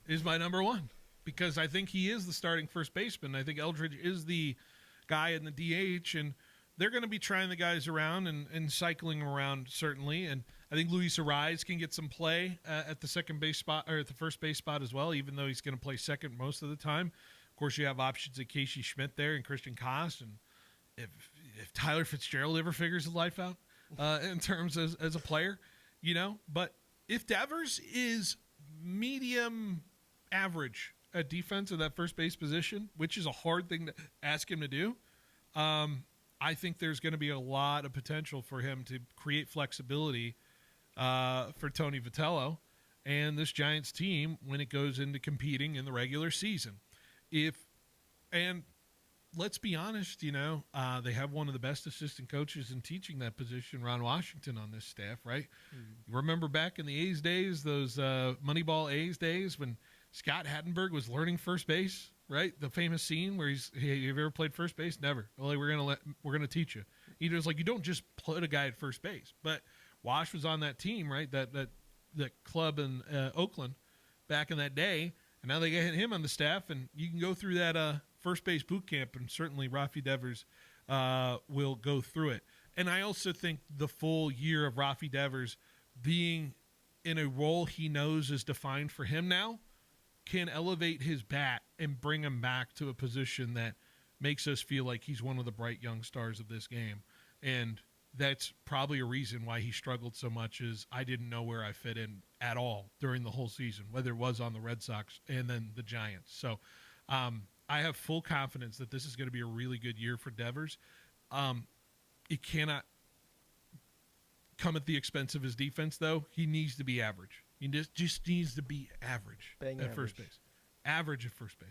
is my number 1, because I think he is the starting first baseman. I think Eldridge is the guy in the DH, and they're going to be trying the guys around and cycling around, certainly. And I think Luis Arraez can get some play at the second base spot or at the first base spot as well, even though he's going to play second most of the time. Of course, you have options at Casey Schmidt there and Christian Koss. And if Tyler Fitzgerald ever figures his life out in terms as a player, but if Devers is medium average at defense at that first base position, which is a hard thing to ask him to do, I think there's going to be a lot of potential for him to create flexibility for Tony Vitello and this Giants team when it goes into competing in the regular season. And let's be honest, they have one of the best assistant coaches in teaching that position, Ron Washington, on this staff, right? Mm-hmm. Remember back in the A's days, those Moneyball A's days when Scott Hattenberg was learning first base, right? The famous scene where have you ever played first base? Never. Well, we're gonna teach you. He was like, you don't just put a guy at first base. But Wash was on that team, right? That club in Oakland back in that day, and now they get him on the staff, and you can go through that first base boot camp, and certainly Rafi Devers will go through it. And I also think the full year of Rafi Devers being in a role he knows is defined for him now, can elevate his bat and bring him back to a position that makes us feel like he's one of the bright young stars of this game. And that's probably a reason why he struggled so much, is I didn't know where I fit in at all during the whole season, whether it was on the Red Sox and then the Giants. So I have full confidence that this is going to be a really good year for Devers. It cannot come at the expense of his defense, though. He needs to be average. He just needs to be average at first base. Average at first base.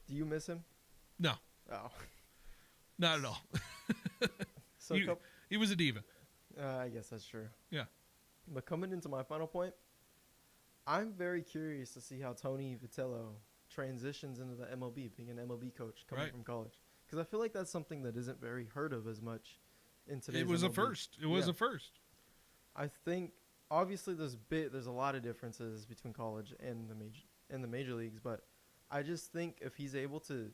Do you miss him? No. Oh. Not at all. So he was a diva. I guess that's true. Yeah. But coming into my final point, I'm very curious to see how Tony Vitello transitions into the MLB, being an MLB coach coming from college. Because I feel like that's something that isn't very heard of as much in today's It was MLB. a first. It was a first. I think obviously there's a lot of differences between college and the major leagues, but I just think if he's able to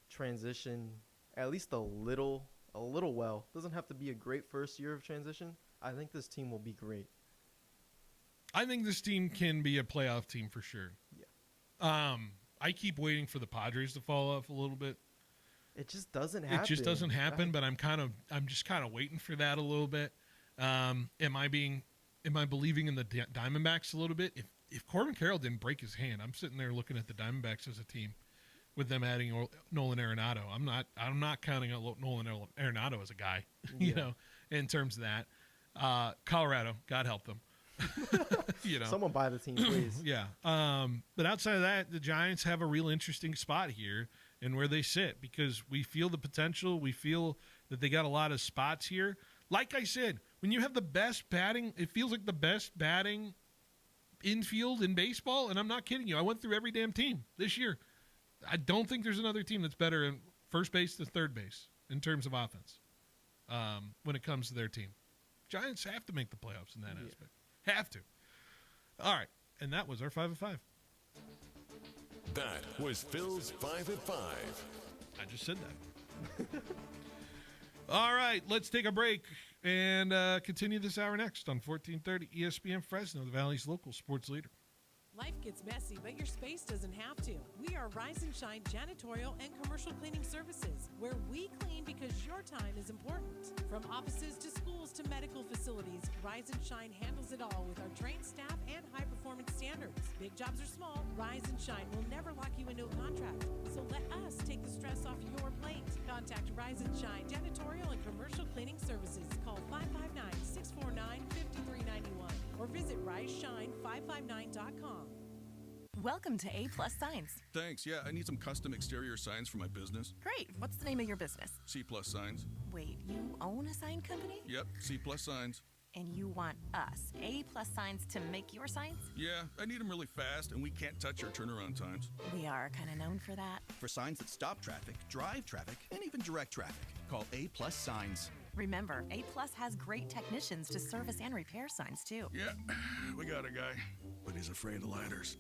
transition at least a little well, doesn't have to be a great first year of transition, I think this team will be great. I think this team can be a playoff team for sure. Yeah. I keep waiting for the Padres to fall off a little bit. It just doesn't happen. It just doesn't happen, but I'm just kind of waiting for that a little bit. Am I believing in the Diamondbacks a little bit? If Corbin Carroll didn't break his hand, I'm sitting there looking at the Diamondbacks as a team with them adding Nolan Arenado. I'm not counting out Nolan Arenado as a guy, you know, in terms of that. Colorado, God help them. You know, someone buy the team, please. Yeah. But outside of that, the Giants have a real interesting spot here and where they sit, because we feel the potential. We feel that they got a lot of spots here. Like I said, when you have the best batting, it feels like the best batting infield in baseball. And I'm not kidding you. I went through every damn team this year. I don't think there's another team that's better in first base to third base in terms of offense when it comes to their team. Giants have to make the playoffs in that aspect. Have to. All right. And that was our 5 at 5. That was Phil's 5 at 5. I just said that. All right. Let's take a break and continue this hour next on 1430 ESPN Fresno, the Valley's local sports leader. Life gets messy, but your space doesn't have to. We are Rise and Shine Janitorial and Commercial Cleaning Services, where we clean because your time is important. From offices to schools to medical facilities, Rise and Shine handles it all with our trained staff and high-performance standards. Big jobs or small, Rise and Shine will never lock you into a contract. So let us take the stress off your plate. Contact Rise and Shine Janitorial and Commercial Cleaning Services. Call 559-649-5391 or visit riseshine559.com. Welcome to A Plus Signs. Thanks. Yeah, I need some custom exterior signs for my business. Great. What's the name of your business? C Plus Signs. Wait, you own a sign company? Yep, C Plus Signs. And you want us, A Plus Signs, to make your signs? Yeah, I need them really fast, and we can't touch our turnaround times. We are kind of known for that. For signs that stop traffic, drive traffic, and even direct traffic, call A Plus Signs. Remember, A Plus has great technicians to service and repair signs, too. Yeah, we got a guy, but he's afraid of ladders.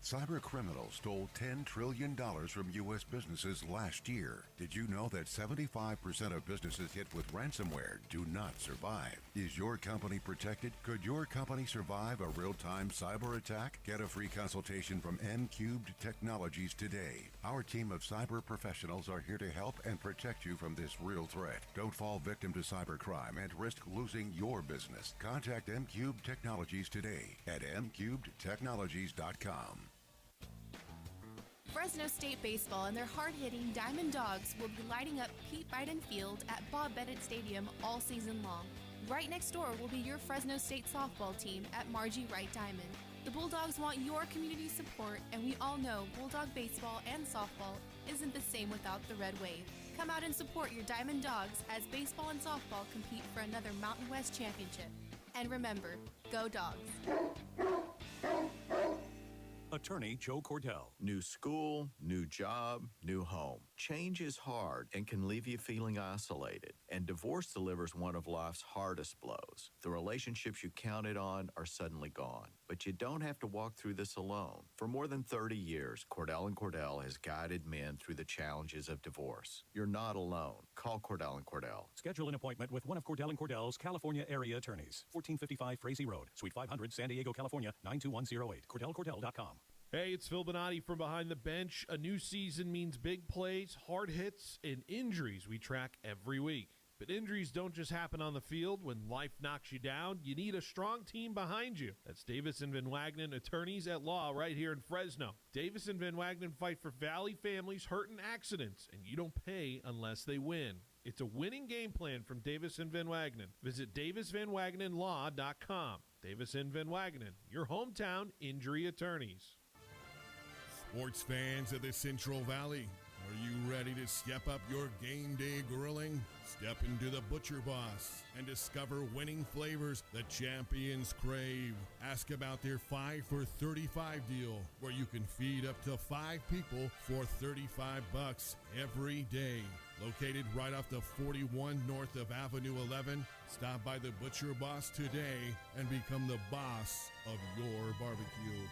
Cyber criminals stole $10 trillion from U.S. businesses last year. Did you know that 75% of businesses hit with ransomware do not survive? Is your company protected? Could your company survive a real-time cyber attack? Get a free consultation from M-Cubed Technologies today. Our team of cyber professionals are here to help and protect you from this real threat. Don't fall victim to cybercrime and risk losing your business. Contact M-Cubed Technologies today at mcubedtechnologies.com. Fresno State Baseball and their hard-hitting Diamond Dogs will be lighting up Pete Biden Field at Bob Bennett Stadium all season long. Right next door will be your Fresno State softball team at Margie Wright Diamond. The Bulldogs want your community support, and we all know Bulldog baseball and softball isn't the same without the Red Wave. Come out and support your Diamond Dogs as baseball and softball compete for another Mountain West championship. And remember, go Dogs. Attorney Joe Cordell. New school, new job, new home. Change is hard and can leave you feeling isolated. And divorce delivers one of life's hardest blows. The relationships you counted on are suddenly gone. But you don't have to walk through this alone. For more than 30 years, Cordell & Cordell has guided men through the challenges of divorce. You're not alone. call Cordell and Cordell. Schedule an appointment with one of Cordell & Cordell's California area attorneys. 1455 Frazee Road, Suite 500, San Diego, California, 92108. CordellCordell.com. Hey, it's Phil Bonatti from Behind the Bench. A new season means big plays, hard hits, and injuries we track every week. But injuries don't just happen on the field. When life knocks you down, you need a strong team behind you. That's Davis and Van Wagenen, attorneys at law right here in Fresno. Davis and Van Wagenen fight for Valley families hurt in accidents, and you don't pay unless they win. It's a winning game plan from Davis and Van Wagenen. Visit DavisVanWagenenLaw.com. Davis and Van Wagenen, your hometown injury attorneys. Sports fans of the Central Valley, are you ready to step up your game day grilling? Step into the Butcher Boss and discover winning flavors the champions crave. Ask about their 5 for $35 deal, where you can feed up to 5 people for $35 every day. Located right off the 41 north of Avenue 11, stop by the Butcher Boss today and become the boss of your barbecue.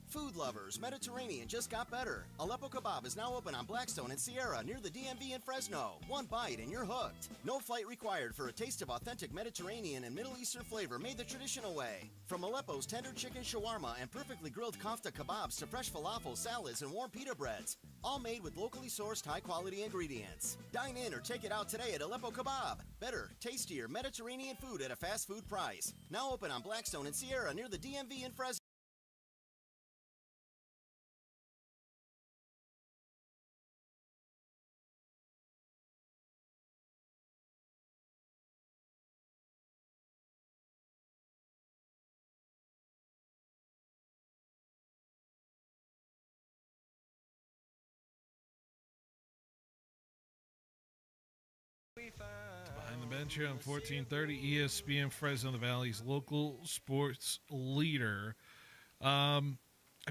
Food lovers, Mediterranean just got better. Aleppo Kebab is now open on Blackstone and Sierra near the DMV in Fresno. One bite and you're hooked. No flight required for a taste of authentic Mediterranean and Middle Eastern flavor made the traditional way. From Aleppo's tender chicken shawarma and perfectly grilled kofta kebabs to fresh falafel, salads, and warm pita breads. All made with locally sourced high-quality ingredients. Dine in or take it out today at Aleppo Kebab. Better, tastier Mediterranean food at a fast food price. Now open on Blackstone and Sierra near the DMV in Fresno. Behind the Bench here on 1430 ESPN Fresno, the Valley's local sports leader. I've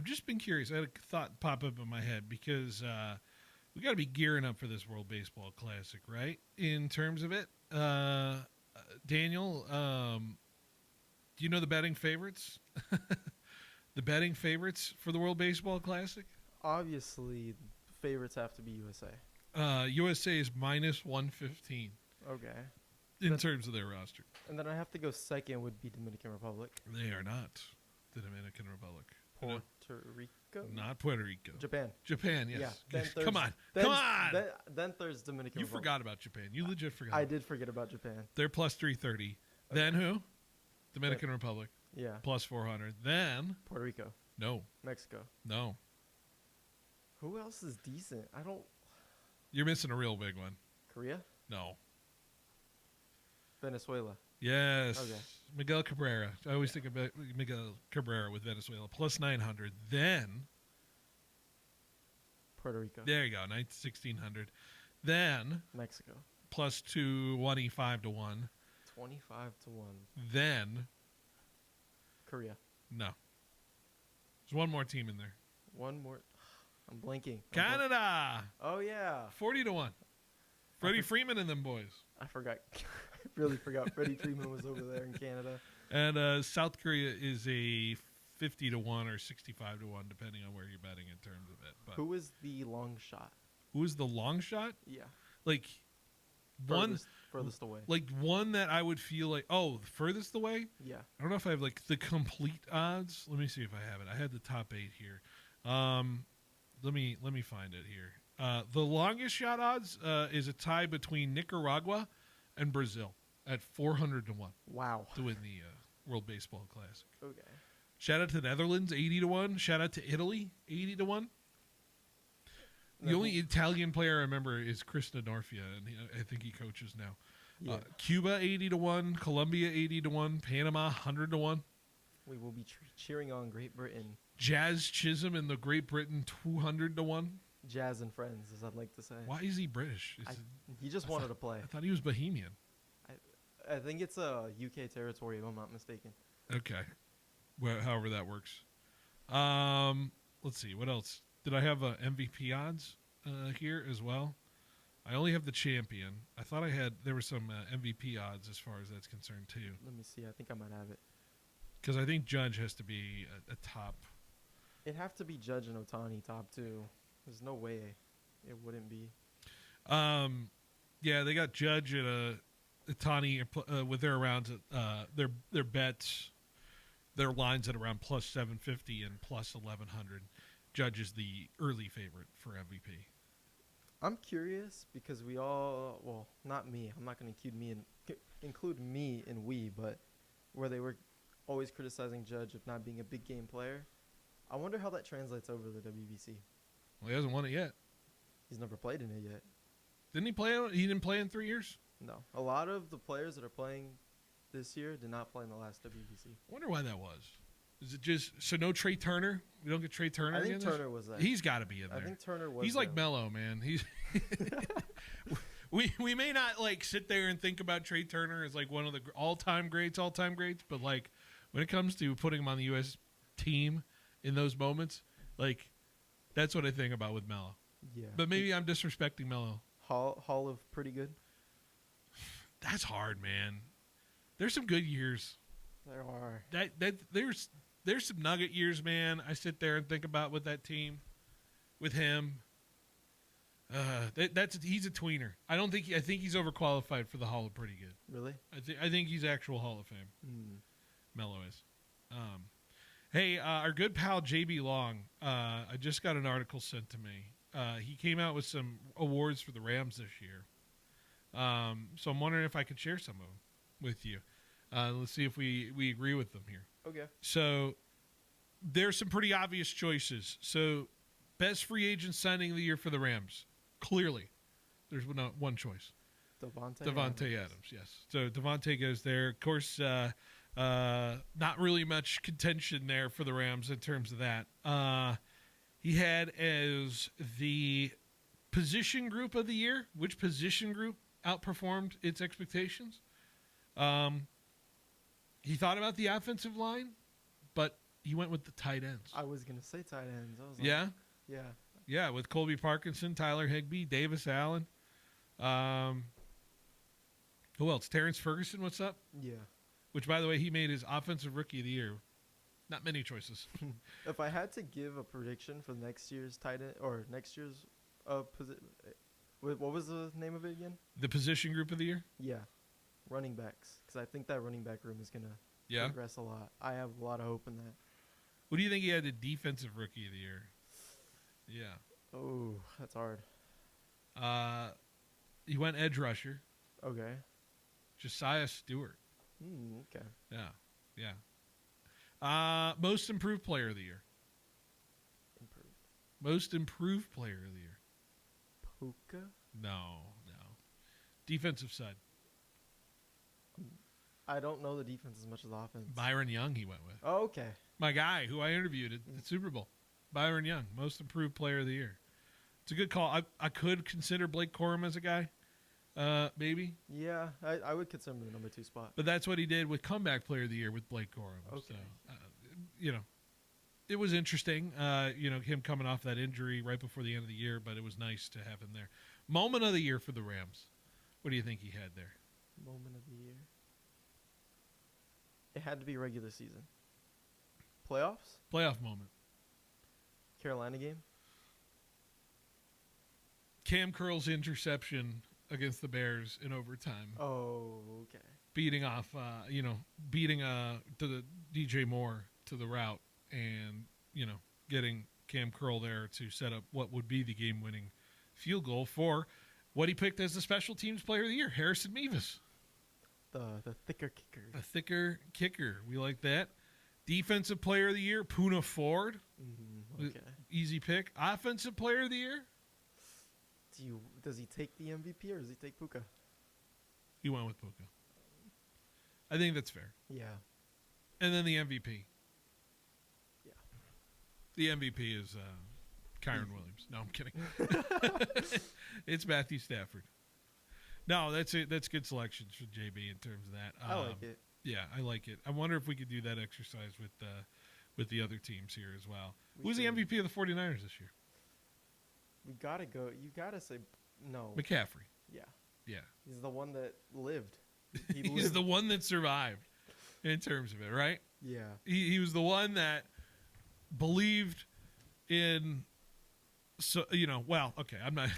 just been curious. I had a thought pop up in my head because we got to be gearing up for this World Baseball Classic, right? In terms of it, Daniel, do you know the betting favorites? The betting favorites for the World Baseball Classic? Obviously, favorites have to be USA. USA is minus 115. Okay. In terms of their roster. And then I have to go second would be Dominican Republic. They are not the Dominican Republic. Puerto Rico? Not Puerto Rico. Japan. Japan, yes. Yeah. Come on. Then, Come on. Then there's Dominican You Republic. forgot about Japan. You legit forgot. I did forget about Japan. They're plus 330. Okay. Then who? Dominican Republic. Yeah. Plus 400. Then Puerto Rico. No. Mexico. No. Who else is decent? I don't. You're missing a real big one. Korea? No. Venezuela. Yes. Okay. Miguel Cabrera. I always think about Miguel Cabrera with Venezuela. Plus 900. Then Puerto Rico. There you go. 1600. Then Mexico. Plus 225 to 1. 25 to 1. Then Korea. No. There's one more team in there. One more. I'm blanking. Canada. Oh yeah. 40 to 1. Freddie Freeman and them boys. I forgot. I really forgot Freddie Freeman was over there in Canada. And South Korea is a 50 to 1 or 65 to 1, depending on where you're betting in terms of it. But who is the long shot? Who is the long shot? Yeah. Like furthest away. Like one that I would feel like, oh, furthest away? Yeah. I don't know if I have like the complete odds. Let me see if I have it. I had the top 8 here. Let me find it here. The longest shot odds is a tie between Nicaragua and Brazil at 400 to 1. Wow. To win the World Baseball Classic. Okay. Shout out to the Netherlands, 80 to 1. Shout out to Italy, 80 to 1. The only Italian player I remember is Chris Norfia, and I think he coaches now. Yeah. Cuba, 80 to 1. Colombia, 80 to 1. Panama, 100 to 1. We will be cheering on Great Britain. Jazz Chisholm in the Great Britain, 200 to 1. Jazz and friends, as I'd like to say. Why is he British? He just wanted to play. I thought he was Bohemian. I think it's a UK territory, if I'm not mistaken. Okay. Well, however that works. Let's see. What else? Did I have MVP odds here as well? I only have the champion. I thought there were some MVP odds as far as that's concerned, too. Let me see. I think I might have it. Because I think Judge has to be a top. It'd have to be Judge and Ohtani top 2. There's no way it wouldn't be. Yeah, they got Judge at Otani with their rounds at their bets, their lines at around plus 750 and plus 1100. Judge is the early favorite for MVP. I'm curious because we all, well, not me. I'm not going to include me in we, but where they were always criticizing Judge of not being a big game player. I wonder how that translates over the WBC. Well, he hasn't won it yet. He's never played in it yet. Didn't he play? He didn't play in 3 years? No. A lot of the players that are playing this year did not play in the last WBC. I wonder why that was. Is it just so no Trey Turner? We don't get Trey Turner. I think again Turner was there. He's got to be in there. I think Turner was. He's like Melo, man. He's. we may not like sit there and think about Trey Turner as like one of the all-time greats, but like when it comes to putting him on the U.S. team in those moments, like that's what I think about with Melo. Yeah. But maybe I'm disrespecting Melo. Hall of pretty good. That's hard, man. There's some good years. There are. There's some nugget years, man. I sit there and think about with that team, with him. He's a tweener. I think he's overqualified for the Hall of Pretty Good. Really? I think he's actual Hall of Fame. Melo is. Hey, our good pal JB Long. I just got an article sent to me. He came out with some awards for the Rams this year. So I'm wondering if I could share some of them with you. Let's see if we agree with them here. Okay. So there's some pretty obvious choices. So best free agent signing of the year for the Rams. Clearly, there's one choice. Devontae Adams, yes. So Devontae goes there. Of course, not really much contention there for the Rams in terms of that. He had as the position group of the year. Which position group outperformed its expectations? He thought about the offensive line, but he went with the tight ends. I was going to say tight ends. I was like, Yeah? Yeah. Yeah, with Colby Parkinson, Tyler Higbee, Davis Allen. Who else? Terrence Ferguson, what's up? Yeah. Which, by the way, he made his offensive rookie of the year. Not many choices. If I had to give a prediction for next year's tight end or next year's what was the name of it again? The position group of the year? Yeah. Running backs. Because I think that running back room is going to progress a lot. I have a lot of hope in that. What do you think he had the defensive rookie of the year? Yeah. Oh, that's hard. He went edge rusher. Okay. Josiah Stewart. Okay. Yeah. Most improved player of the year. Most improved player of the year. Puka? No. Defensive side. I don't know the defense as much as the offense. Byron Young he went with. Oh, okay. My guy who I interviewed at the Super Bowl. Byron Young, most improved player of the year. It's a good call. I could consider Blake Corum as a guy, maybe. Yeah, I would consider him the number 2 spot. But that's what he did with comeback player of the year with Blake Corum. Okay. So, it was interesting, him coming off that injury right before the end of the year, but it was nice to have him there. Moment of the year for the Rams. What do you think he had there? Moment of the year. It had to be regular season. Playoffs? Playoff moment. Carolina game? Cam Curl's interception against the Bears in overtime. Oh, okay. Beating off, to the DJ Moore to the route and, getting Cam Curl there to set up what would be the game-winning field goal for what he picked as the special teams player of the year, Harrison Mevis. The thicker kicker. A thicker kicker. We like that. Defensive player of the year, Poona Ford. Okay. Easy pick. Offensive player of the year? Does he take the MVP or does he take Puka? He went with Puka. I think that's fair. Yeah. And then the MVP. Yeah. The MVP is Kyron Williams. No, I'm kidding. It's Matthew Stafford. No, that's it. That's good selections for JB in terms of that. I like it. Yeah, I like it. I wonder if we could do that exercise with the other teams here as well. Who's the MVP of the 49ers this year? We got to go. You got to say no. McCaffrey. Yeah. Yeah. He's the one that lived. He's the one that survived in terms of it, right? Yeah. He was the one that believed in, I'm not.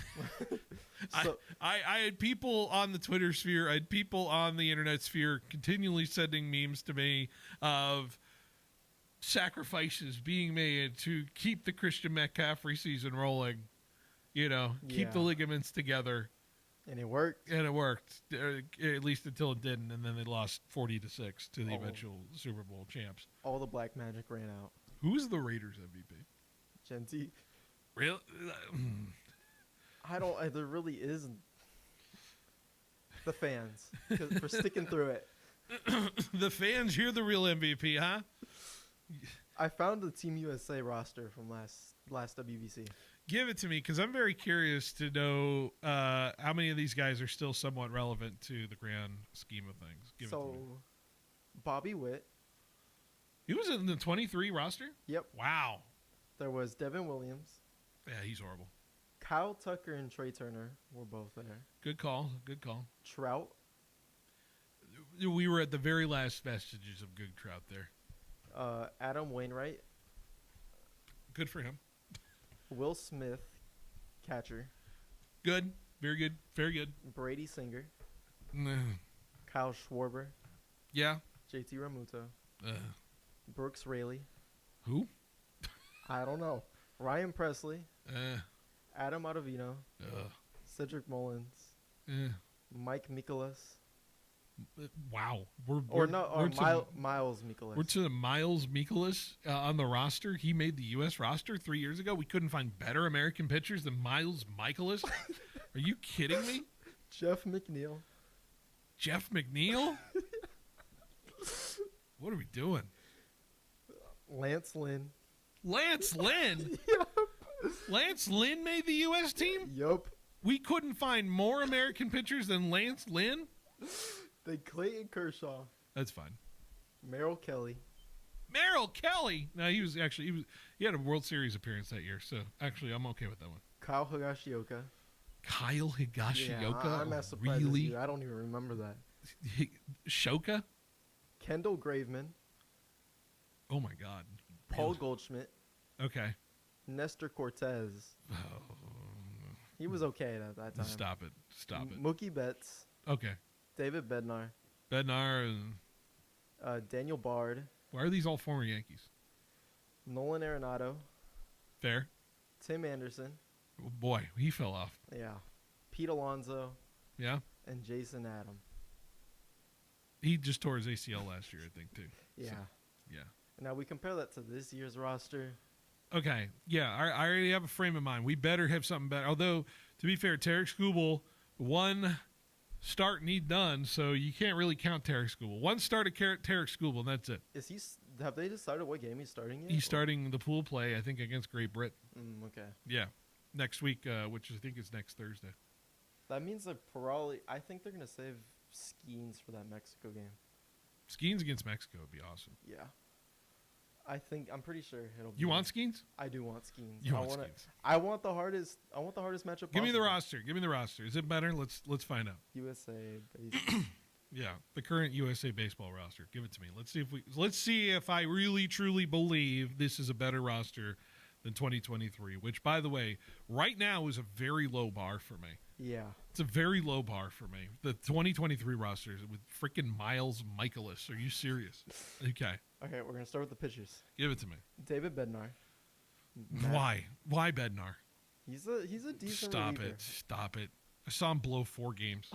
I had people on the Twitter sphere, I had people on the internet sphere continually sending memes to me of sacrifices being made to keep the Christian McCaffrey season rolling, keep the ligaments together. And it worked. At least until it didn't, and then they lost 40-6 to the eventual Super Bowl champs. All the black magic ran out. Who's the Raiders MVP? Genty. Really? There really isn't. The fans for sticking through it. The fans, you're the real MVP, huh? I found the Team USA roster from last WBC. Give it to me, because I'm very curious to know how many of these guys are still somewhat relevant to the grand scheme of things. Give it to me. Bobby Witt. He was in the 23 roster? Yep. Wow. There was Devin Williams. Yeah, he's horrible. Kyle Tucker and Trey Turner were both there. Good call. Trout. We were at the very last vestiges of good Trout there. Adam Wainwright. Good for him. Will Smith, catcher. Good. Very good. Very good. Brady Singer. Nah. Kyle Schwarber. Yeah. JT Realmuto. Brooks Raley. Who? I don't know. Ryan Presley. Adam Ottavino. Cedric Mullins. Mike Mikolas. Wow. Miles Mikolas. We're to Miles Mikolas on the roster. He made the U.S. roster 3 years ago. We couldn't find better American pitchers than Miles Mikolas. Are you kidding me? Jeff McNeil. Jeff McNeil? What are we doing? Lance Lynn. Lance Lynn? Yep. Lance Lynn made the U.S. team? Yup. We couldn't find more American pitchers than Lance Lynn? Then Clayton Kershaw. That's fine. Merrill Kelly. No, he had a World Series appearance that year, so actually I'm okay with that one. Kyle Higashioka. Yeah, I'm as surprised as you. I don't even remember that. Shoka? Kendall Graveman. Oh my God. Paul Goldschmidt. Okay. Nestor Cortez. He was okay at that time. Stop it. Mookie Betts. Okay. David Bednar. And Daniel Bard. Why are these all former Yankees? Nolan Arenado. Fair. Tim Anderson. Oh boy, he fell off. Yeah. Pete Alonso. Yeah. And Jason Adam. He just tore his ACL last year, I think, too. Yeah. So, yeah. Now we compare that to this year's roster. Okay. Yeah, I already have a frame of mind. We better have something better. Although, to be fair, Tarek Skubal, one start need done, so you can't really count Tarek Skubal. One start of Tarek Skubal, and that's it. Have they decided what game he's starting yet? He's starting the pool play, I think, against Great Britain. Okay. Yeah. Next week, which I think is next Thursday. That means I think they're going to save Skeens for that Mexico game. Skeens against Mexico would be awesome. Yeah. I'm pretty sure it'll be. You want Skeens? I do want Skeens. Skeens. I want the hardest matchup. Give me the roster. Is it better? Let's find out. USA baseball. Yeah, the current USA baseball roster. Give it to me. Let's see if I really truly believe this is a better roster than 2023, which, by the way, right now is a very low bar for me. Yeah. It's a very low bar for me. The 2023 rosters with freaking Miles Mikolas. Are you serious? Okay. Okay, we're going to start with the pitchers. Give it to me. David Bednar. Why? Why Bednar? He's a decent reliever. Stop it. I saw him blow 4 games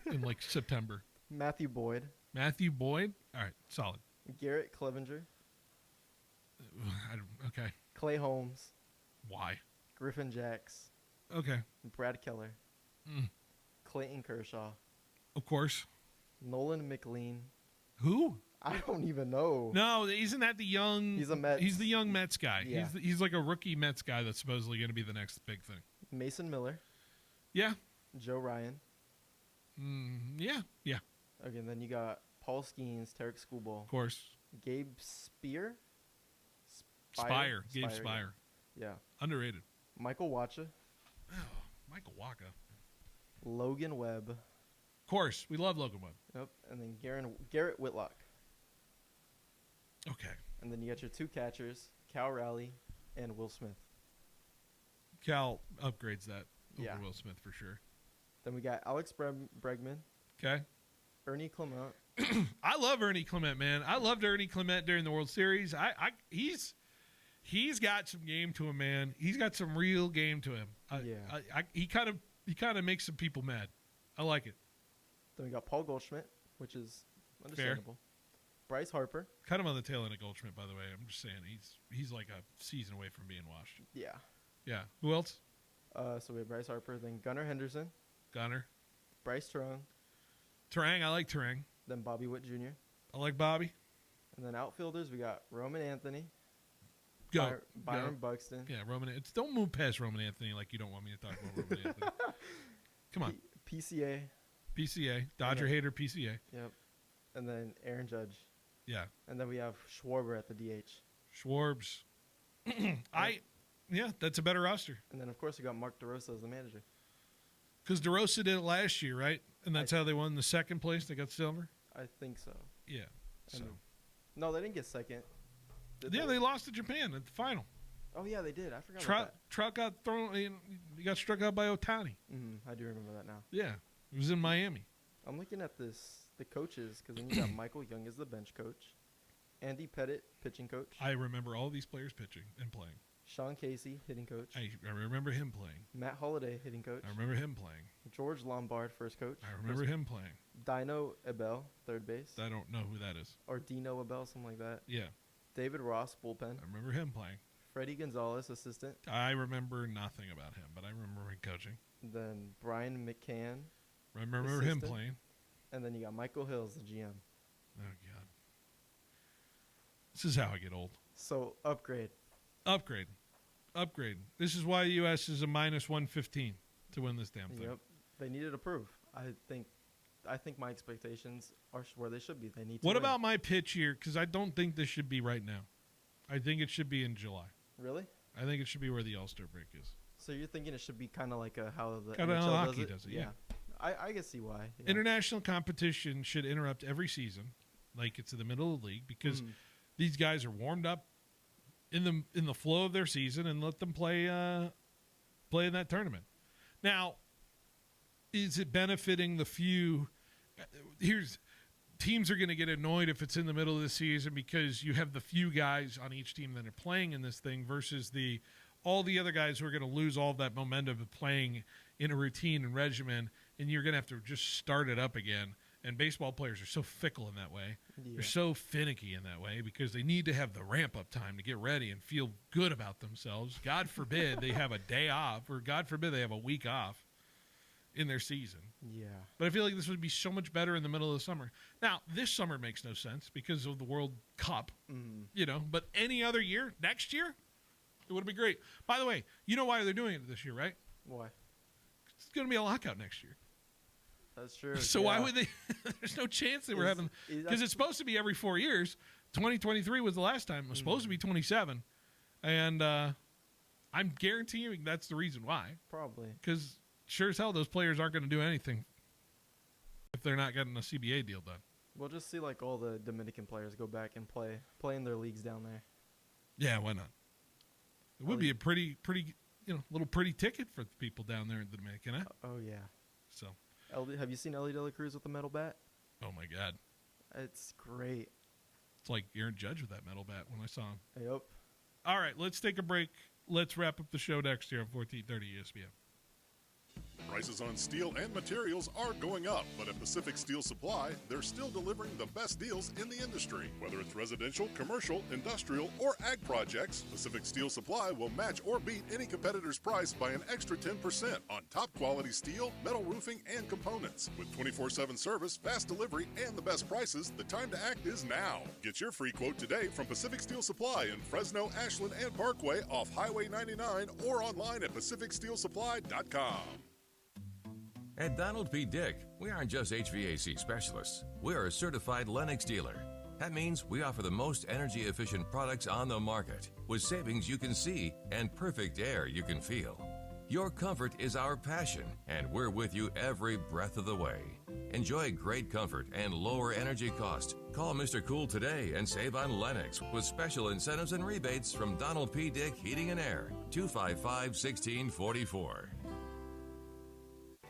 in like September. Matthew Boyd. All right, solid. Garrett Clevenger. Okay. Clay Holmes. Why? Griffin Jacks. Okay. Brad Keller. Clayton Kershaw. Of course. Nolan McLean. Who? I don't even know. No, isn't that the young... He's a Mets. He's the young Mets guy. Yeah. He's like a rookie Mets guy that's supposedly going to be the next big thing. Mason Miller. Yeah. Joe Ryan. Yeah. Okay, and then you got Paul Skeens, Tarek Skubal. Of course. Gabe Spire. Gabe Spire. Yeah. Underrated. Michael Wacha. Oh, Michael Wacha. Logan Webb. Of course. We love Logan Webb. Yep. And then Garrett Whitlock. Okay. And then you got your 2 catchers, Cal Raleigh and Will Smith. Cal upgrades that over Will Smith for sure. Then we got Alex Bregman. Okay. Ernie Clement. I love Ernie Clement, man. I loved Ernie Clement during the World Series. He's got some game to him, man. He's got some real game to him. He kind of makes some people mad. I like it. Then we got Paul Goldschmidt, which is understandable. Fair. Bryce Harper. Kind of on the tail end of Goldschmidt, by the way. I'm just saying he's like a season away from being washed. Yeah. Yeah. Who else? So we have Bryce Harper, then Gunnar Henderson. Gunnar. Bryce Turang. Turang, I like Turang. Then Bobby Witt Jr. I like Bobby. And then outfielders, we got Roman Anthony. Byron Buxton. Yeah, Roman. Don't move past Roman Anthony like you don't want me to talk about Roman Anthony. Come on. PCA. Dodger hater PCA. Yep. And then Aaron Judge. Yeah. And then we have Schwarber at the DH. Schwarbs. That's a better roster. And then, of course, we got Mark DeRosa as the manager. Because DeRosa did it last year, right? And that's how they won the second place. They got silver? I think so. Yeah. No, they didn't get second. They lost to Japan at the final. Oh, yeah, they did. I forgot about that. Trout got thrown. He got struck out by Otani. I do remember that now. Yeah. It was in Miami. I'm looking at the coaches, because then you got Michael Young as the bench coach. Andy Pettit, pitching coach. I remember all these players pitching and playing. Sean Casey, hitting coach. I remember him playing. Matt Holliday, hitting coach. I remember him playing. George Lombard, first coach. I remember him playing. Dino Abel, third base. I don't know who that is. Or Dino Abel, something like that. Yeah. David Ross, bullpen. I remember him playing. Freddie Gonzalez, assistant. I remember nothing about him, but I remember him coaching. Then Brian McCann. I remember him playing. And then you got Michael Hills, the GM. Oh, God. This is how I get old. So, upgrade. This is why the U.S. is a minus 115 to win this damn thing. Yep. They needed to prove. I think my expectations are where they should be. They need to What win. about my pitch here? Because I don't think this should be right now. I think it should be in July. Really? I think it should be where the All-Star break is. So you're thinking it should be kind of like how the Kinda NHL how hockey does it, yeah. I can see why. Yeah. International competition should interrupt every season, like it's in the middle of the league, because these guys are warmed up in the flow of their season, and let them play in that tournament. Now, is it benefiting the few? Teams are going to get annoyed if it's in the middle of the season because you have the few guys on each team that are playing in this thing versus all the other guys who are going to lose all that momentum of playing in a routine and regimen, and you're going to have to just start it up again. And baseball players are so fickle in that way. Yeah. They're so finicky in that way because they need to have the ramp-up time to get ready and feel good about themselves. God forbid they have a day off, or God forbid they have a week off in their season. Yeah. But I feel like this would be so much better in the middle of the summer. Now, this summer makes no sense because of the World Cup, but any other year, next year, it would be great. By the way, you know why they're doing it this year, right? Why? It's going to be a lockout next year. That's true. So why would they? There's no chance they were having, because it's supposed to be every 4 years. 2023 was the last time. It was supposed to be 27, and I'm guaranteeing that's the reason why. Probably because sure as hell those players aren't going to do anything if they're not getting a CBA deal done. We'll just see like all the Dominican players go back and play in their leagues down there. Yeah, why not? It would be a pretty little pretty ticket for the people down there in the Dominican. Huh? Oh yeah. So. Have you seen Ellie De La Cruz with the metal bat? Oh, my God. It's great. It's like Aaron Judge with that metal bat when I saw him. Yep. All right, let's take a break. Let's wrap up the show next year on 1430 ESPN. Prices on steel and materials are going up, but at Pacific Steel Supply, they're still delivering the best deals in the industry. Whether it's residential, commercial, industrial, or ag projects, Pacific Steel Supply will match or beat any competitor's price by an extra 10% on top quality steel, metal roofing, and components. With 24/7 service, fast delivery, and the best prices, the time to act is now. Get your free quote today from Pacific Steel Supply in Fresno, Ashland, and Parkway off Highway 99 or online at pacificsteelsupply.com. At Donald P. Dick, we aren't just HVAC specialists. We are a certified Lennox dealer. That means we offer the most energy-efficient products on the market, with savings you can see and perfect air you can feel. Your comfort is our passion, and we're with you every breath of the way. Enjoy great comfort and lower energy cost. Call Mr. Cool today and save on Lennox with special incentives and rebates from Donald P. Dick Heating and Air, 255-1644.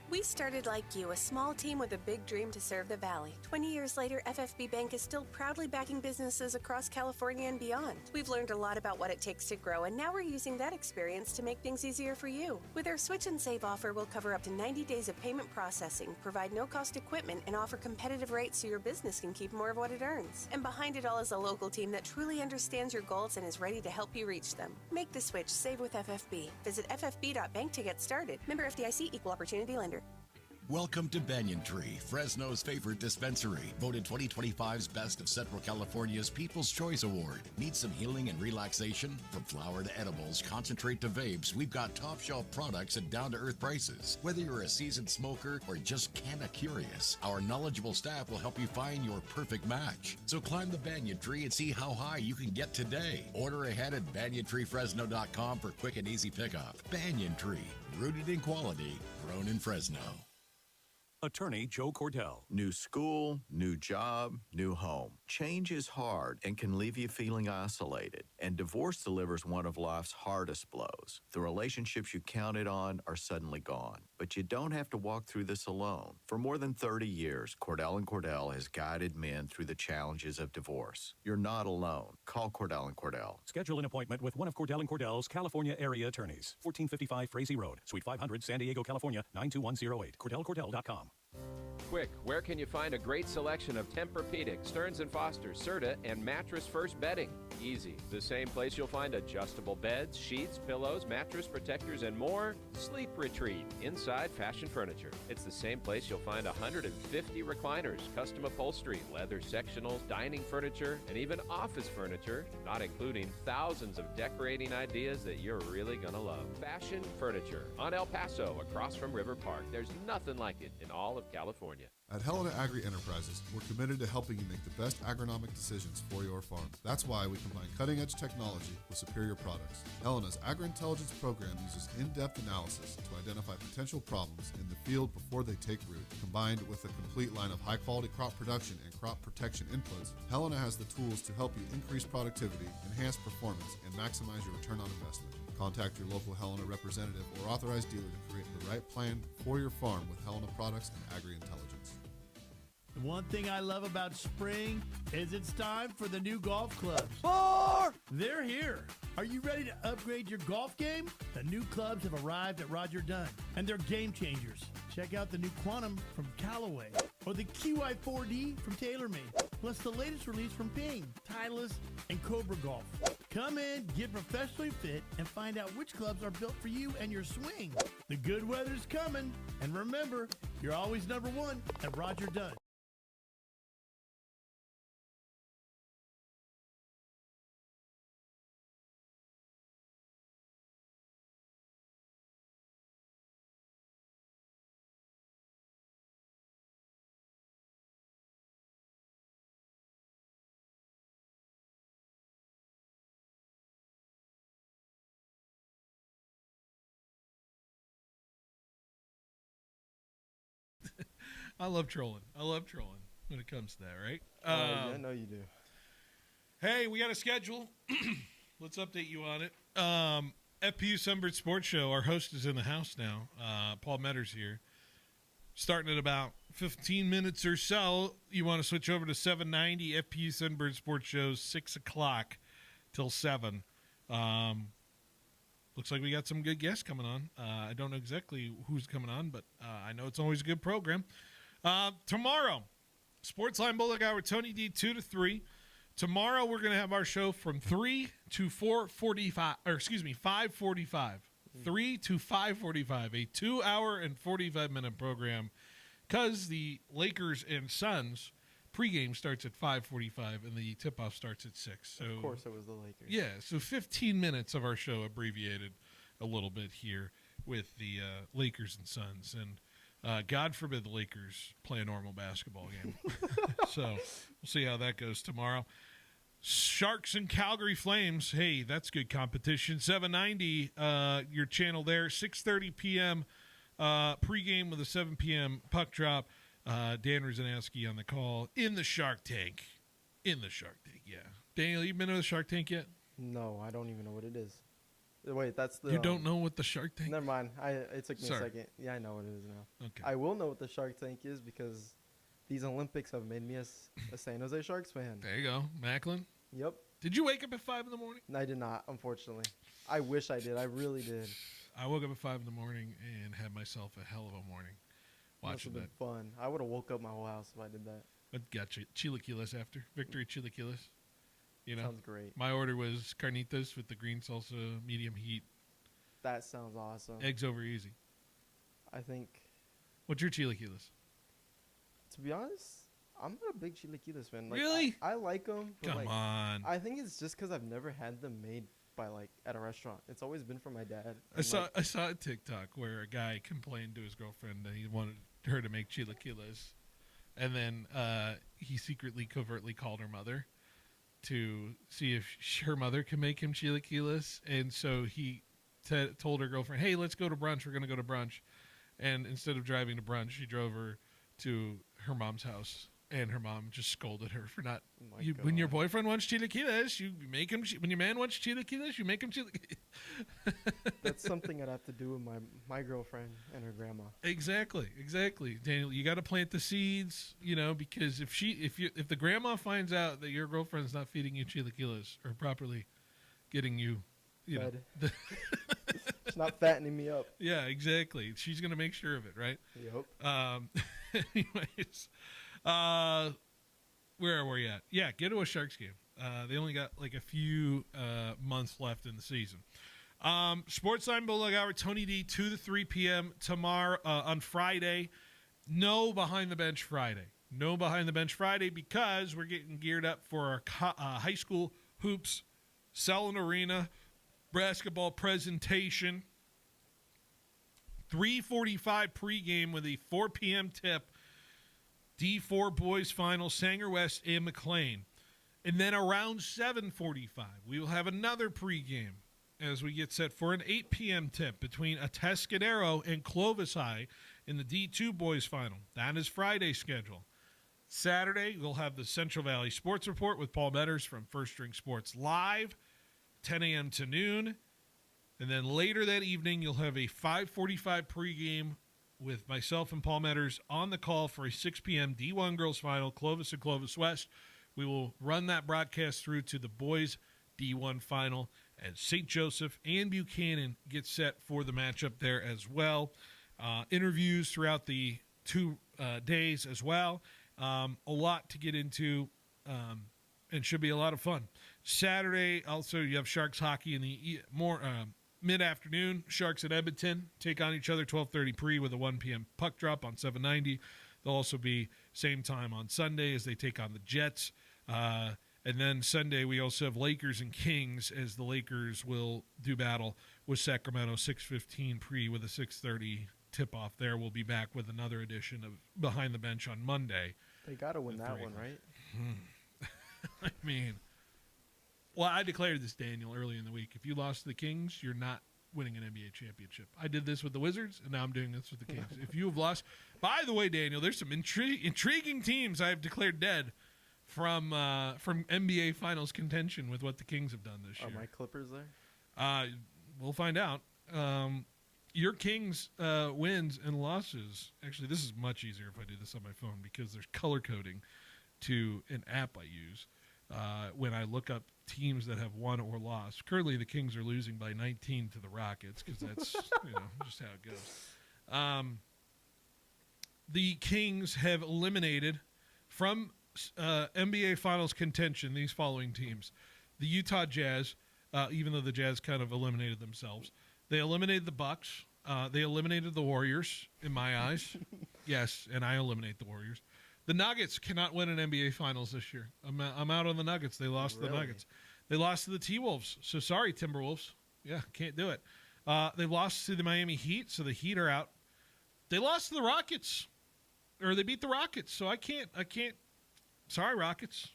We started like you, a small team with a big dream to serve the Valley. 20 years later, FFB Bank is still proudly backing businesses across California and beyond. We've learned a lot about what it takes to grow, and now we're using that experience to make things easier for you. With our Switch and Save offer, we'll cover up to 90 days of payment processing, provide no-cost equipment, and offer competitive rates so your business can keep more of what it earns. And behind it all is a local team that truly understands your goals and is ready to help you reach them. Make the switch, save with FFB. Visit ffb.bank to get started. Member FDIC, Equal Opportunity Lender. Welcome to Banyan Tree, Fresno's favorite dispensary. Voted 2025's Best of Central California's People's Choice Award. Need some healing and relaxation? From flower to edibles, concentrate to vapes, we've got top shelf products at down-to-earth prices. Whether you're a seasoned smoker or just kinda curious, our knowledgeable staff will help you find your perfect match. So climb the Banyan Tree and see how high you can get today. Order ahead at banyantreefresno.com for quick and easy pickup. Banyan Tree, rooted in quality, grown in Fresno. Attorney Joe Cordell. New school, new job, new home. Change is hard and can leave you feeling isolated. And divorce delivers one of life's hardest blows. The relationships you counted on are suddenly gone. But you don't have to walk through this alone. For more than 30 years, Cordell & Cordell has guided men through the challenges of divorce. You're not alone. Call Cordell & Cordell. Schedule an appointment with one of Cordell & Cordell's California area attorneys. 1455 Frazee Road, Suite 500, San Diego, California, 92108. CordellCordell.com. Quick, where can you find a great selection of Tempur-Pedic, Stearns & Foster, Serta, and Mattress First bedding? Easy. The same place you'll find adjustable beds, sheets, pillows, mattress protectors, and more. Sleep Retreat, inside fashion furniture. It's the same place you'll find 150 recliners, custom upholstery, leather sectionals, dining furniture, and even office furniture, not including thousands of decorating ideas that you're really gonna love. Fashion Furniture on El Paso, across from River Park. There's nothing like it in all of California. At Helena Agri Enterprises, we're committed to helping you make the best agronomic decisions for your farm. That's why we combine cutting-edge technology with superior products. Helena's Agri-Intelligence program uses in-depth analysis to identify potential problems in the field before they take root. Combined with a complete line of high-quality crop production and crop protection inputs, Helena has the tools to help you increase productivity, enhance performance, and maximize your return on investment. Contact your local Helena representative or authorized dealer to create the right plan for your farm with Helena products and Agri-Intelligence. The one thing I love about spring is it's time for the new golf clubs. They're here. Are you ready to upgrade your golf game? The new clubs have arrived at Roger Dunn, and they're game changers. Check out the new Quantum from Callaway, or the QI4D from TaylorMade, plus the latest release from Ping, Titleist, and Cobra Golf. Come in, get professionally fit, and find out which clubs are built for you and your swing. The good weather's coming, and remember, you're always number one at Roger Dunn. I love trolling. When it comes to that, right? I know you do. Hey, we got a schedule. Let's update you on it. FPU Sunbird Sports Show. Our host is in the house now. Paul Metters here. Starting at about 15 minutes or so. You want to switch over to 790 FPU Sunbird Sports Show, 6 o'clock till 7. Looks like we got some good guests coming on. I don't know exactly who's coming on, but I know it's always a good program. Tomorrow, Sportsline Bulldog Hour, Tony D, 2 to 3. Tomorrow, we're going to have our show from 3 to 4:45, or excuse me, 5:45. 3 to 5:45, a 2-hour and 45-minute program, because the Lakers and Suns pregame starts at 5:45 and the tip-off starts at 6. So, of course, it was the Lakers. Yeah, so 15 minutes of our show abbreviated a little bit here with the Lakers and Suns, and God forbid the Lakers play a normal basketball game. So we'll see how that goes tomorrow. Sharks and Calgary Flames. Hey, that's good competition. 790, your channel there. 6:30 p.m. Pregame with a 7 p.m. puck drop. Dan Ruzanowski on the call in the Shark Tank. Yeah. Daniel, you been to the Shark Tank yet? No, I don't even know what it is. Wait, that's the. You don't know what the Shark Tank? Never mind. It took me Sorry. a second. Yeah, I know what it is now. Okay. I will know what the Shark Tank is because these Olympics have made me a San Jose Sharks fan. There you go, Macklin. Yep. Did you wake up at 5 in the morning? I did not, unfortunately. I wish I did. I really did. I woke up at 5 in the morning and had myself a hell of a morning watching Must that. have been fun. I would have woke up my whole house if I did that. What got you? Chilaquiles after Victory Chilaquiles. You know, Sounds great. My order was carnitas with the green salsa, medium heat. That sounds awesome. Eggs over easy. I think. What's your chilaquiles? To be honest, I'm not a big chilaquiles fan. Like, Really? I like them. Come on. I think it's just because I've never had them made by at a restaurant. It's always been from my dad. I saw a TikTok where a guy complained to his girlfriend that he wanted her to make chilaquiles, and then he secretly, covertly called her mother to see if her mother could make him chilaquiles, and so he told her girlfriend, "Hey, let's go to brunch. We're gonna go to brunch," and instead of driving to brunch, she drove her to her mom's house. And her mom just scolded her for not. When your boyfriend wants chilaquiles, you make him. When your man wants chilaquiles, you make him chilaquiles. That's something I'd have to do with my girlfriend and her grandma. Exactly, Daniel. You got to plant the seeds, because if the grandma finds out that your girlfriend's not feeding you chilaquiles or properly getting you, Fed. She's not fattening me up. Yeah, exactly. She's gonna make sure of it, right? Yep. Anyways. Where are we at? Yeah, get to a Sharks game. They only got like a few months left in the season. Sportsline Bulldog Hour, Tony D, 2 to 3 p.m. tomorrow on Friday. No Behind the Bench Friday. No Behind the Bench Friday because we're getting geared up for our high school hoops, Selland Arena basketball presentation. 3:45 pregame with a 4 p.m. tip. D4 boys final, Sanger West and McLean. And then around 7:45, we will have another pregame as we get set for an 8 p.m. tip between Atascadero and Clovis High in the D2 boys final. That is Friday's schedule. Saturday, we'll have the Central Valley Sports Report with Paul Metters from First String Sports Live, 10 a.m. to noon. And then later that evening, you'll have a 5:45 pregame with myself and Paul Metters on the call for a 6 p.m. D1 girls final, Clovis and Clovis West. We will run that broadcast through to the boys D1 final, and St. Joseph and Buchanan get set for the matchup there as well. Interviews throughout the 2 days as well. A lot to get into, and should be a lot of fun. Saturday, also, you have Sharks hockey in the mid-afternoon. Sharks at Edmonton take on each other, 12:30 pre with a 1 p.m. puck drop on 790. They'll also be same time on Sunday as they take on the Jets. And then Sunday, we also have Lakers and Kings as the Lakers will do battle with Sacramento, 6:15 pre with a 6:30 tip-off there. We'll be back with another edition of Behind the Bench on Monday. They got to win that one, right? I mean, well, I declared this, Daniel, early in the week. If you lost to the Kings, you're not winning an NBA championship. I did this with the Wizards, and now I'm doing this with the Kings. If you have lost, by the way, Daniel, there's some intriguing teams I've declared dead from NBA Finals contention with what the Kings have done this year. Are my Clippers there? We'll find out. Your Kings wins and losses. Actually, this is much easier if I do this on my phone because there's color coding to an app I use when I look up teams that have won or lost. Currently, the Kings are losing by 19 to the Rockets because that's just how it goes. The Kings have eliminated from NBA Finals contention these following teams. The Utah Jazz, even though the Jazz kind of eliminated themselves. They eliminated the Bucks. They eliminated the Warriors, in my eyes. Yes, and I eliminate the Warriors. The Nuggets cannot win an NBA Finals this year. I'm out on the Nuggets. They lost to the Nuggets. They lost to the T-Wolves. So sorry, Timberwolves. Yeah, can't do it. They lost to the Miami Heat, so the Heat are out. They lost to the Rockets, or they beat the Rockets. So I can't. Sorry, Rockets.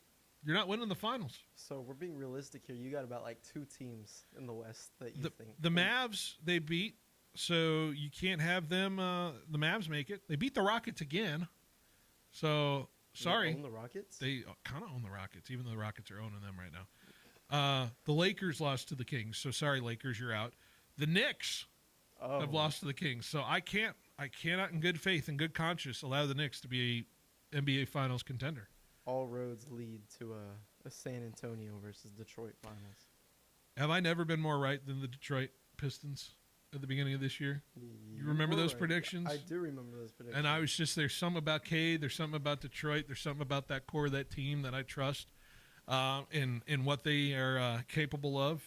You're not winning the finals. So we're being realistic here. You got about like 2 teams in the West that you think. The Mavs, they beat, so you can't have them. The Mavs make it. They beat the Rockets again. So, sorry. They own the Rockets? They kind of own the Rockets, even though the Rockets are owning them right The Lakers lost to the Kings, so sorry, Lakers, you're out. The Knicks have lost to the Kings, so I cannot in good faith and good conscience allow the Knicks to be a NBA Finals contender. All roads lead to a San Antonio versus Detroit Finals. Have I never been more right than the Detroit Pistons at the beginning of this year? You remember those predictions? I do remember those predictions. And I was just, there's something about Cade, there's something about Detroit, there's something about that core of that team that I trust in what they are capable of.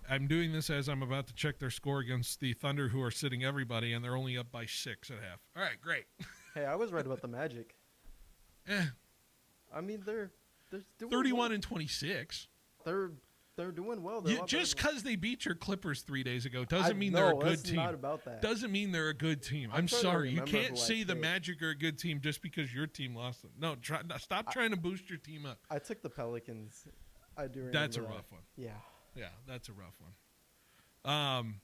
I'm doing this as I'm about to check their score against the Thunder, who are sitting everybody, and they're only up by 6 at half. All right, great. Hey, I was right about the Magic. I mean, they're doing 31 and 26. They're doing well. Just because they beat your Clippers 3 days ago doesn't mean they're a good team. Not about that. Doesn't mean they're a good team. I'm sorry. You can't say the Magic are a good team just because your team lost them. No, stop trying to boost your team up. I took the Pelicans. I do remember That's a rough one. Yeah. Yeah, that's a rough one.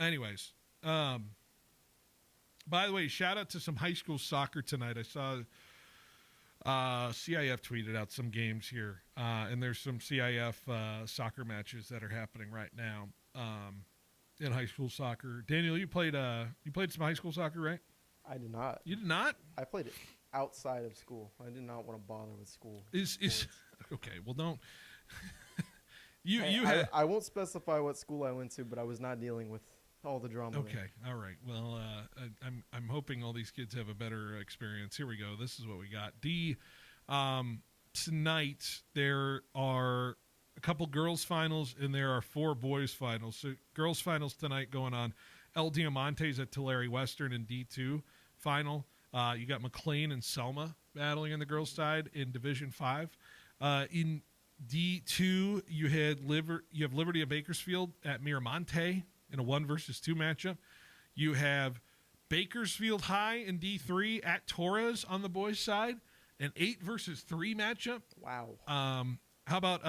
Anyways, by the way, shout out to some high school soccer tonight. I saw CIF tweeted out some games here, and there's some CIF soccer matches that are happening right now in high school soccer. Daniel, you played some high school soccer, right? I did not. You did not? I played it outside of school. I did not want to bother with school. Is okay? Well, don't. I won't specify what school I went to, but I was not dealing with all the drama. Okay, there. all right. Well, I'm hoping all these kids have a better experience. Here we go. This is what we got. Tonight there are a couple girls finals and there are 4 boys finals. So girls finals tonight going on. El Diamantes at Tulare Western in D2 final. You got McLean and Selma battling on the girls' side in Division 5. In D2, you have Liberty of Bakersfield at Miramonte in a 1 versus 2 matchup. You have Bakersfield High in D3 at Torres on the boys' side, an 8 versus 3 matchup. Wow. How about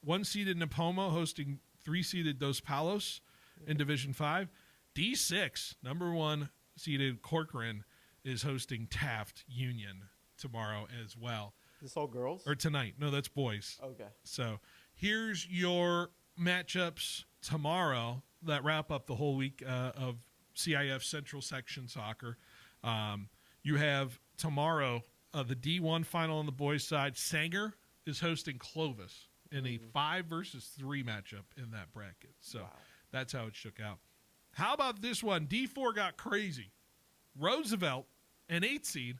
1-seeded Napomo hosting 3-seeded Dos Palos in Division 5? D6, number 1-seeded Corcoran is hosting Taft Union tomorrow as well. Is this all girls? Or tonight. No, that's boys. Okay. So here's your matchups tomorrow that wrap up the whole week of CIF Central Section Soccer. You have tomorrow the D1 final on the boys' side. Sanger is hosting Clovis in a 5 versus 3 matchup in that bracket. So that's how it shook out. How about this one? D4 got crazy. Roosevelt, an 8 seed,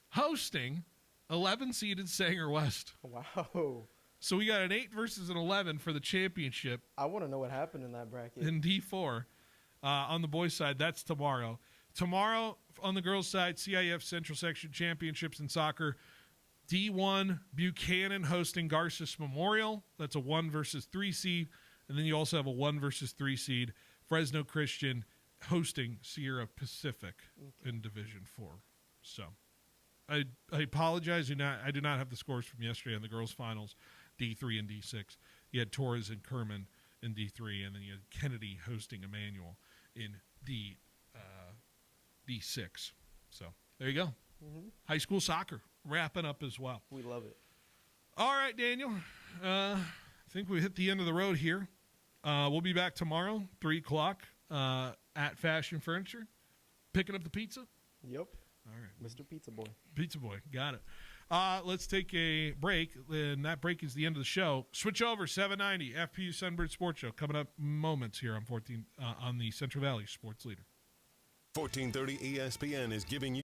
hosting 11-seeded Sanger West. Wow. So we got an 8 versus an 11 for the championship. I want to know what happened in that bracket. In D4 on the boys' side, that's tomorrow. Tomorrow on the girls' side, CIF Central Section Championships in soccer. D1 Buchanan hosting Garces Memorial. That's a 1 versus 3 seed. And then you also have a 1 versus 3 seed. Fresno Christian hosting Sierra Pacific in Division 4. So I apologize. I do not have the scores from yesterday on the girls' finals, D3 and D6. You had Torres and Kerman in D3, and then you had Kennedy hosting Emmanuel in D6. So there you go. Mm-hmm. High school soccer wrapping up as well. We love it. All right, Daniel. I think we hit the end of the road here. We'll be back tomorrow, 3 o'clock, at Fashion Furniture, picking up the pizza. Yep. All right. Mr. Pizza Boy. Pizza Boy. Got it. Let's take a break, and that break is the end of the show. Switch over, 790, FPU Sunbird Sports Show, coming up moments here on on the Central Valley Sports Leader. 1430 ESPN is giving you